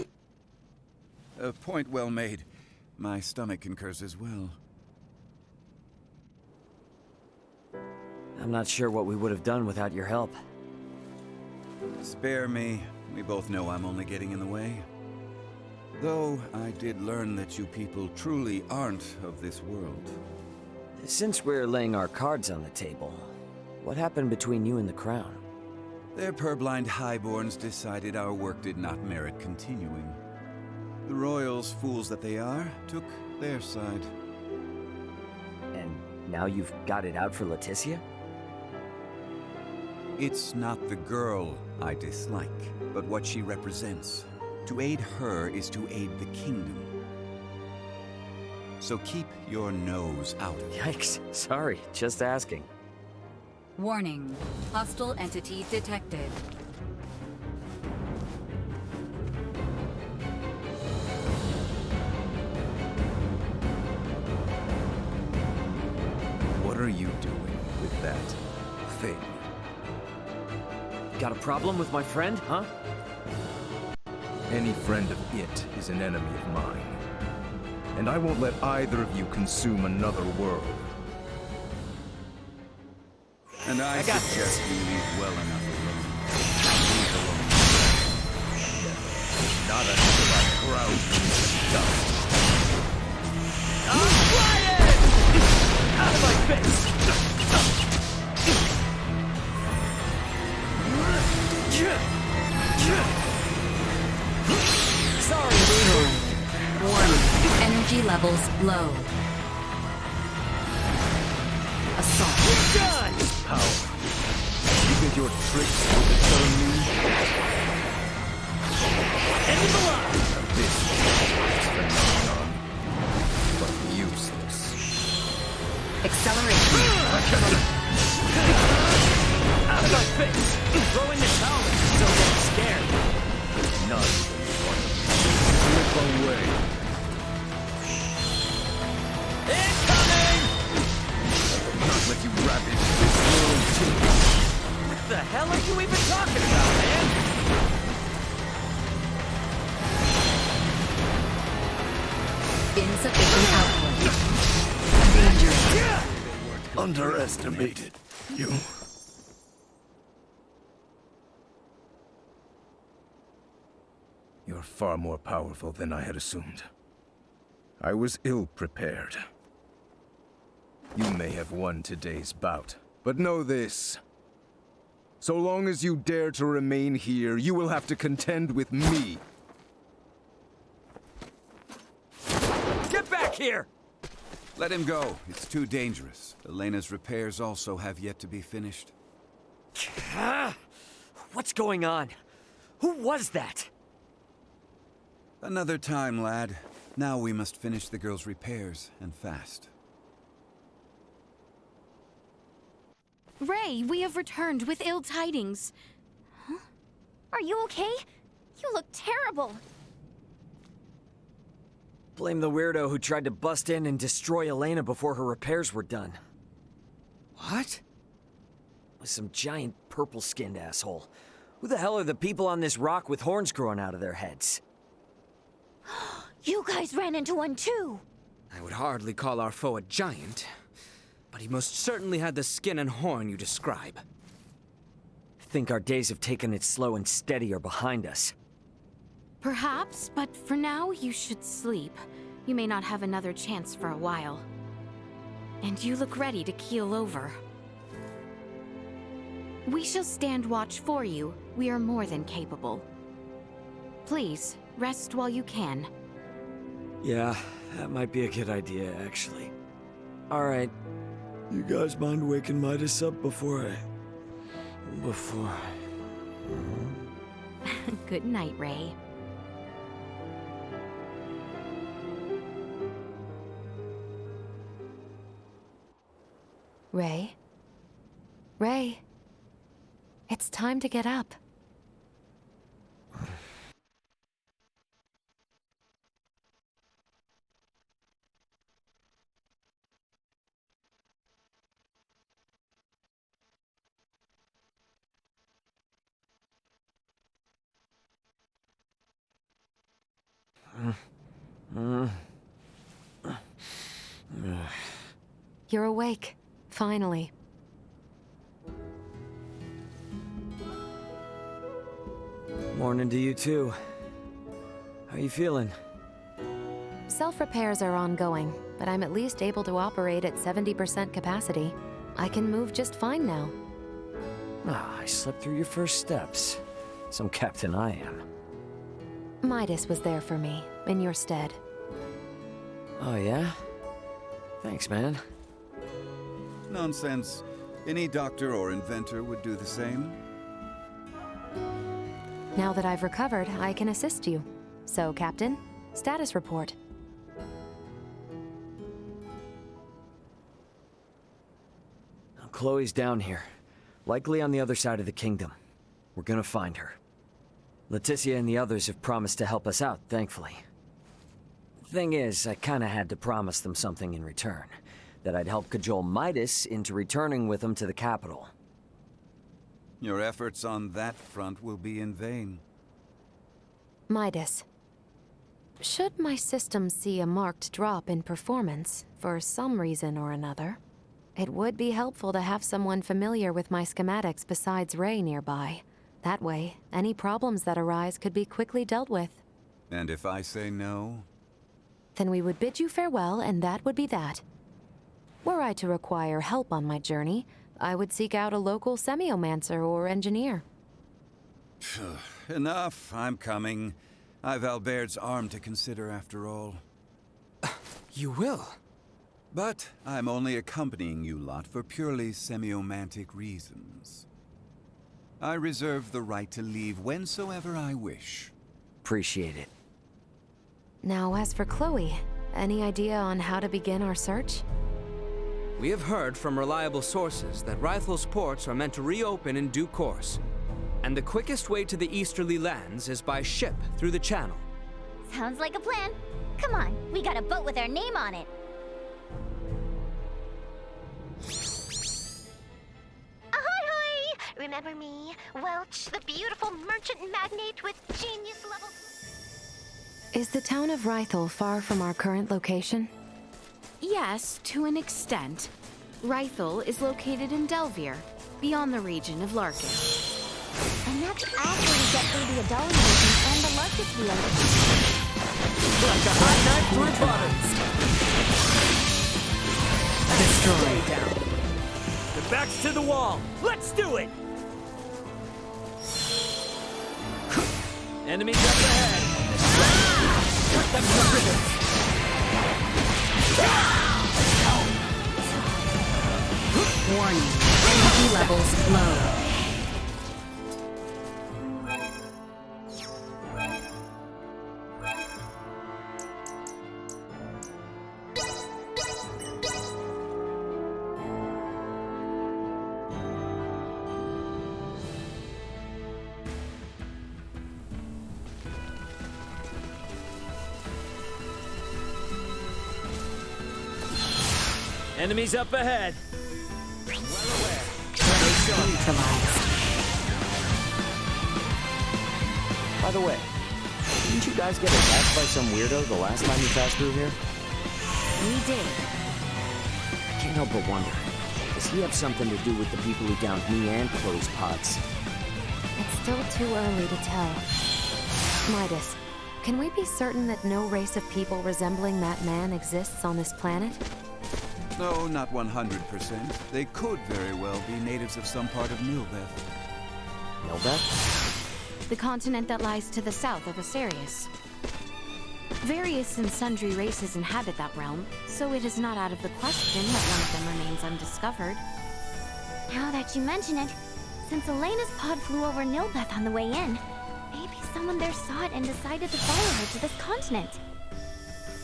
A point well made. My stomach concurs as well. I'm not sure what we would have done without your help. Spare me. We both know I'm only getting in the way. Though I did learn that you people truly aren't of this world. Since we're laying our cards on the table, what happened between you and the Crown? Their purblind highborns decided our work did not merit continuing. The royals, fools that they are, took their side. And now you've got it out for Laeticia? It's not the girl I dislike, but what she represents. To aid her is to aid the kingdom. So keep your nose out of it. Yikes. Sorry, just asking. Warning. Hostile entity detected. What are you doing with that thing? Got a problem with my friend, huh? Any friend of it is an enemy of mine. And I won't let either of you consume another world. And I suggest you leave well enough alone. Leave alone. Not until I ground you to dust. I'm flying! Out of my face! Sorry, Luna. Warning. Energy levels low. Assault. We're done! Power. You think your tricks will deter me? Enemy alive! This is phenomenon, but useless. Acceleration. Out of my face! Throw in the towel if you're still getting scared. None will want to slip away. Incoming! I will not let you ravage this world too. What the hell are you even talking about, man? Insufficient output. Dangerous. Underestimated you. You're far more powerful than I had assumed. I was ill-prepared. You may have won today's bout, but know this. So long as you dare to remain here, you will have to contend with me. Get back here! Let him go. It's too dangerous. Elena's repairs also have yet to be finished. What's going on? Who was that? Another time, lad. Now we must finish the girl's repairs, and fast. Ray, we have returned with ill tidings. Huh? Are you okay? You look terrible. Blame the weirdo who tried to bust in and destroy Elena before her repairs were done. What? Was some giant purple-skinned asshole. Who the hell are the people on this rock with horns growing out of their heads? You guys ran into one too! I would hardly call our foe a giant, but he most certainly had the skin and horn you describe. Think our days of taking it slow and steady are behind us. Perhaps, but for now, you should sleep. You may not have another chance for a while. And you look ready to keel over. We shall stand watch for you. We are more than capable. Please, rest while you can. Yeah, that might be a good idea, actually. Alright. You guys mind waking Midas up before Good night, Ray. Ray? Ray? It's time to get up. You're awake. Finally. Morning to you too. How you feeling? Self-repairs are ongoing, but I'm at least able to operate at 70% capacity. I can move just fine now. Ah, I slept through your first steps. Some captain I am. Midas was there for me, in your stead. Oh yeah? Thanks, man. Nonsense. Any doctor or inventor would do the same. Now that I've recovered, I can assist you. So, Captain, status report. Chloe's down here. Likely on the other side of the kingdom. We're gonna find her. Laeticia and the others have promised to help us out, thankfully. Thing is, I kinda had to promise them something in return. That I'd help cajole Midas into returning with them to the capital. Your efforts on that front will be in vain. Midas. Should my system see a marked drop in performance, for some reason or another, it would be helpful to have someone familiar with my schematics besides Ray nearby. That way, any problems that arise could be quickly dealt with. And if I say no? Then we would bid you farewell, and that would be that. Were I to require help on my journey, I would seek out a local semiomancer or engineer. Enough, I'm coming. I've Albert's arm to consider after all. You will? But I'm only accompanying you lot for purely semiomantic reasons. I reserve the right to leave whensoever I wish. Appreciate it. Now, as for Chloe, any idea on how to begin our search? We have heard from reliable sources that Rythel's ports are meant to reopen in due course. And the quickest way to the easterly lands is by ship through the channel. Sounds like a plan. Come on, we got a boat with our name on it. Ahoy! Remember me, Welch, the beautiful merchant magnate with genius level... Is the town of Rythel far from our current location? Yes, to an extent. Rythel is located in Delvier, beyond the region of Larkus. And that's after we get through the Adulation and the Larkus Wheel. Like a hot knife through butter. Destroy. Stay down. The backs to the wall. Let's do it. Enemies up ahead. Cut them to ribbons. Warning. Energy levels low. Enemies up ahead. Well aware. By the way, didn't you guys get attacked by some weirdo the last time you passed through here? We did. I can't help but wonder, does he have something to do with the people who downed me and Chloe's pods? It's still too early to tell. Midas, can we be certain that no race of people resembling that man exists on this planet? No, not 100%. They could very well be natives of some part of Nilbeth. Nilbeth? The continent that lies to the south of Asarius. Various and sundry races inhabit that realm, so it is not out of the question that one of them remains undiscovered. Now that you mention it, since Elena's pod flew over Nilbeth on the way in, maybe someone there saw it and decided to follow her to this continent.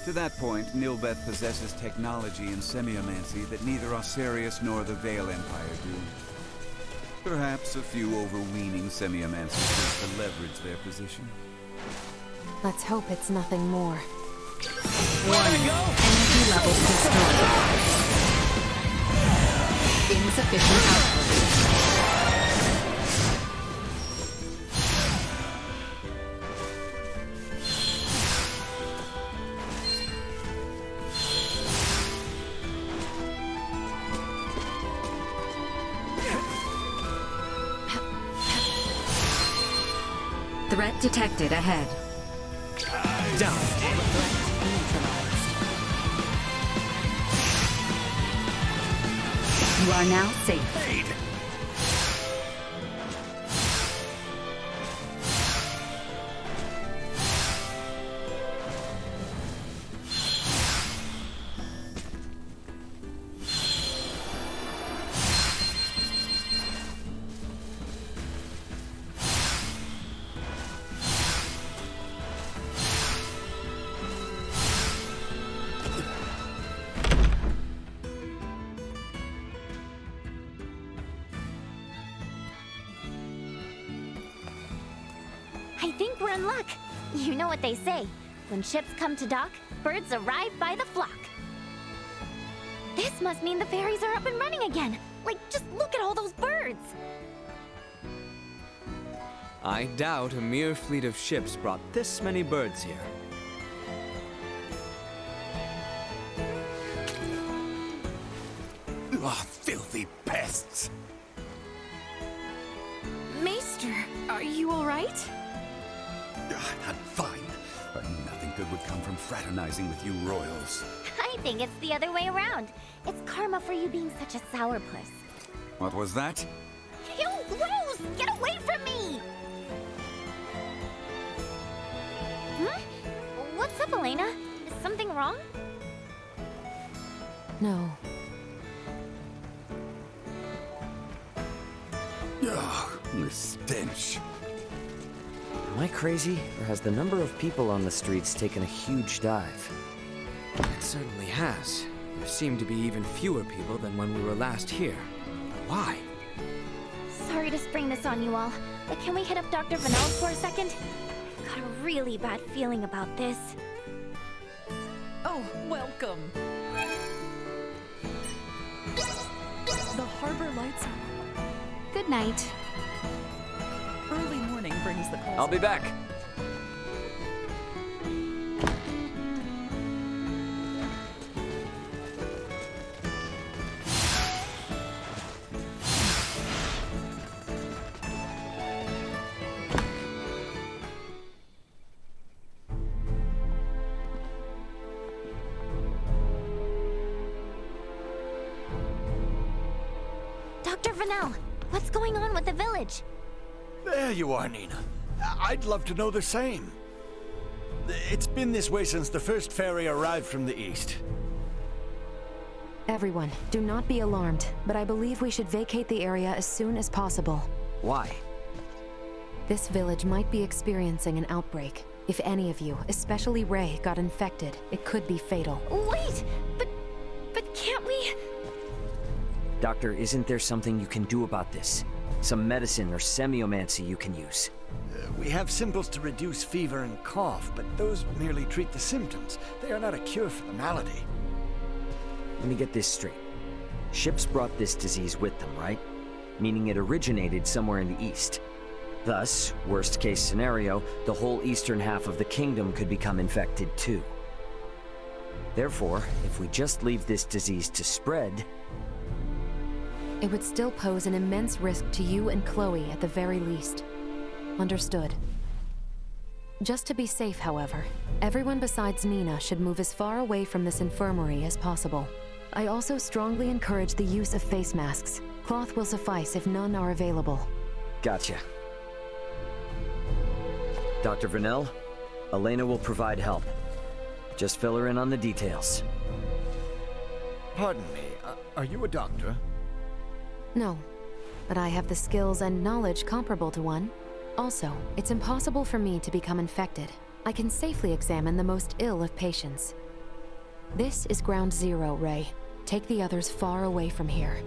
To that point, Nilbeth possesses technology in semiomancy that neither Asarius nor the Vale Empire do. Perhaps a few overweening semiomancers wish to leverage their position. Let's hope it's nothing more. Warning. Energy levels destroyed. Insufficient output. Threat detected ahead. Down. You are now safe. I think we're in luck. You know what they say. When ships come to dock, birds arrive by the flock. This must mean the ferries are up and running again. Like, just look at all those birds. I doubt a mere fleet of ships brought this many birds here. Ah, filthy pests! Maester, are you all right? I'm fine. But nothing good would come from fraternizing with you royals. I think it's the other way around. It's karma for you being such a sourpuss. What was that? Ew, gross! Get away from me! What's up, Elena? Is something wrong? No. Ugh, the stench. Am I crazy, or has the number of people on the streets taken a huge dive? It certainly has. There seem to be even fewer people than when we were last here. Why? Sorry to spring this on you all, but can we hit up Dr. Vanel's for a second? I've got a really bad feeling about this. Oh, welcome. The harbor lights. Good night. Early morning brings the calls. I'll be back. Dr. Vanel, what's going on with the village? There you are, Nina. I'd love to know the same. It's been this way since the first ferry arrived from the east. Everyone, do not be alarmed, but I believe we should vacate the area as soon as possible. Why? This village might be experiencing an outbreak. If any of you, especially Ray, got infected, it could be fatal. Wait! But can't we... Doctor, isn't there something you can do about this? Some medicine or semiomancy you can use? We have symbols to reduce fever and cough, but those merely treat the symptoms. They are not a cure for the malady. Let me get this straight. Ships brought this disease with them, right? Meaning it originated somewhere in the east. Thus, worst case scenario, the whole eastern half of the kingdom could become infected too. Therefore, if we just leave this disease to spread... It would still pose an immense risk to you and Chloe at the very least. Understood. Just to be safe, however, everyone besides Nina should move as far away from this infirmary as possible. I also strongly encourage the use of face masks. Cloth will suffice if none are available. Gotcha. Dr. Vanel, Elena will provide help. Just fill her in on the details. Pardon me, are you a doctor? No, but I have the skills and knowledge comparable to one. Also, it's impossible for me to become infected. I can safely examine the most ill of patients. This is ground zero, Ray. Take the others far away from here.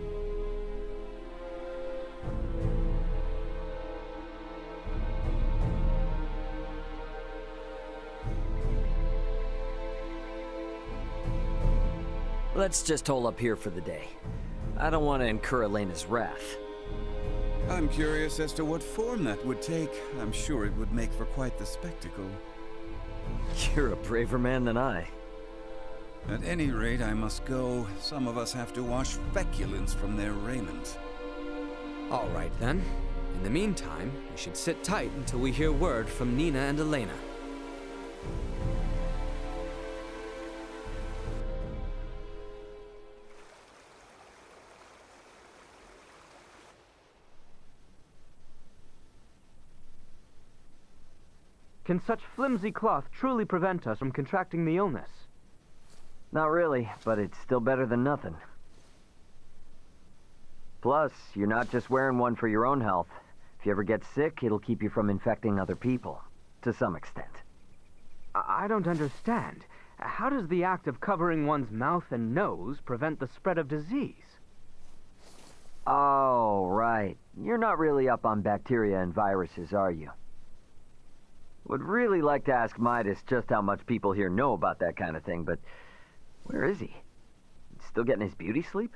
Let's just hole up here for the day. I don't want to incur Elena's wrath. I'm curious as to what form that would take. I'm sure it would make for quite the spectacle. You're a braver man than I. At any rate, I must go. Some of us have to wash feculence from their raiment. All right, then. In the meantime, we should sit tight until we hear word from Nina and Elena. Can such flimsy cloth truly prevent us from contracting the illness? Not really, but it's still better than nothing. Plus, you're not just wearing one for your own health. If you ever get sick, it'll keep you from infecting other people, to some extent. I don't understand. How does the act of covering one's mouth and nose prevent the spread of disease? Oh, right. You're not really up on bacteria and viruses, are you? Would really like to ask Midas just how much people here know about that kind of thing, but where is he? Still getting his beauty sleep?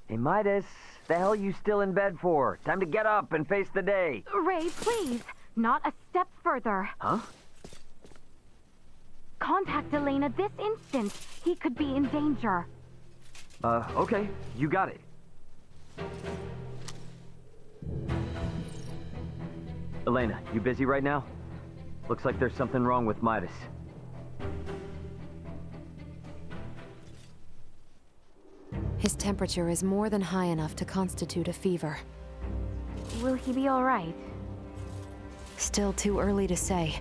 Hey, Midas, the hell you still in bed for? Time to get up and face the day. Ray, please. Not a step further. Huh? Contact Elena this instant. He could be in danger. Okay. You got it. Elena, you busy right now? Looks like there's something wrong with Midas. His temperature is more than high enough to constitute a fever. Will he be all right? Still too early to say.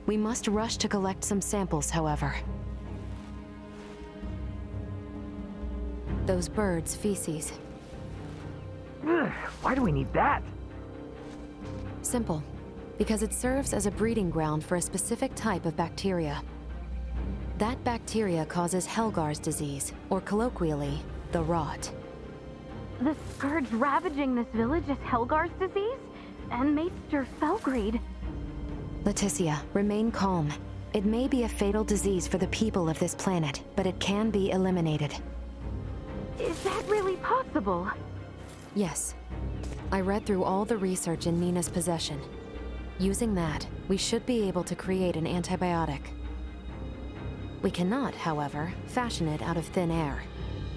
We must rush to collect some samples, however. Those birds' feces. Why do we need that? Simple. Because it serves as a breeding ground for a specific type of bacteria. That bacteria causes Helgar's disease, or colloquially, the rot. The scourge ravaging this village is Helgar's disease? And Maester Felgreed? Laeticia, remain calm. It may be a fatal disease for the people of this planet, but it can be eliminated. Is that really possible? Yes. I read through all the research in Nina's possession. Using that, we should be able to create an antibiotic. We cannot, however, fashion it out of thin air.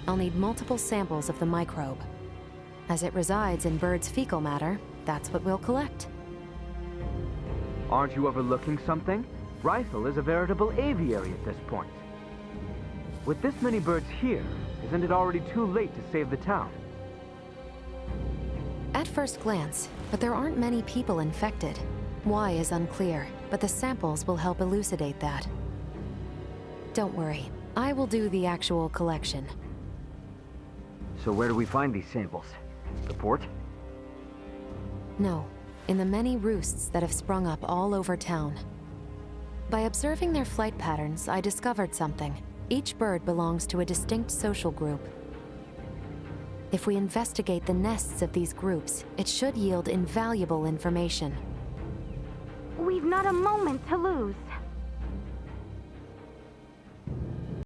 I'll need multiple samples of the microbe. As it resides in birds' fecal matter, that's what we'll collect. Aren't you overlooking something? Rysel is a veritable aviary at this point. With this many birds here, isn't it already too late to save the town? At first glance, but there aren't many people infected. Why is unclear, but the samples will help elucidate that. Don't worry, I will do the actual collection. So where do we find these samples? The port? No, in the many roosts that have sprung up all over town. By observing their flight patterns, I discovered something. Each bird belongs to a distinct social group. If we investigate the nests of these groups, it should yield invaluable information. We've not a moment to lose.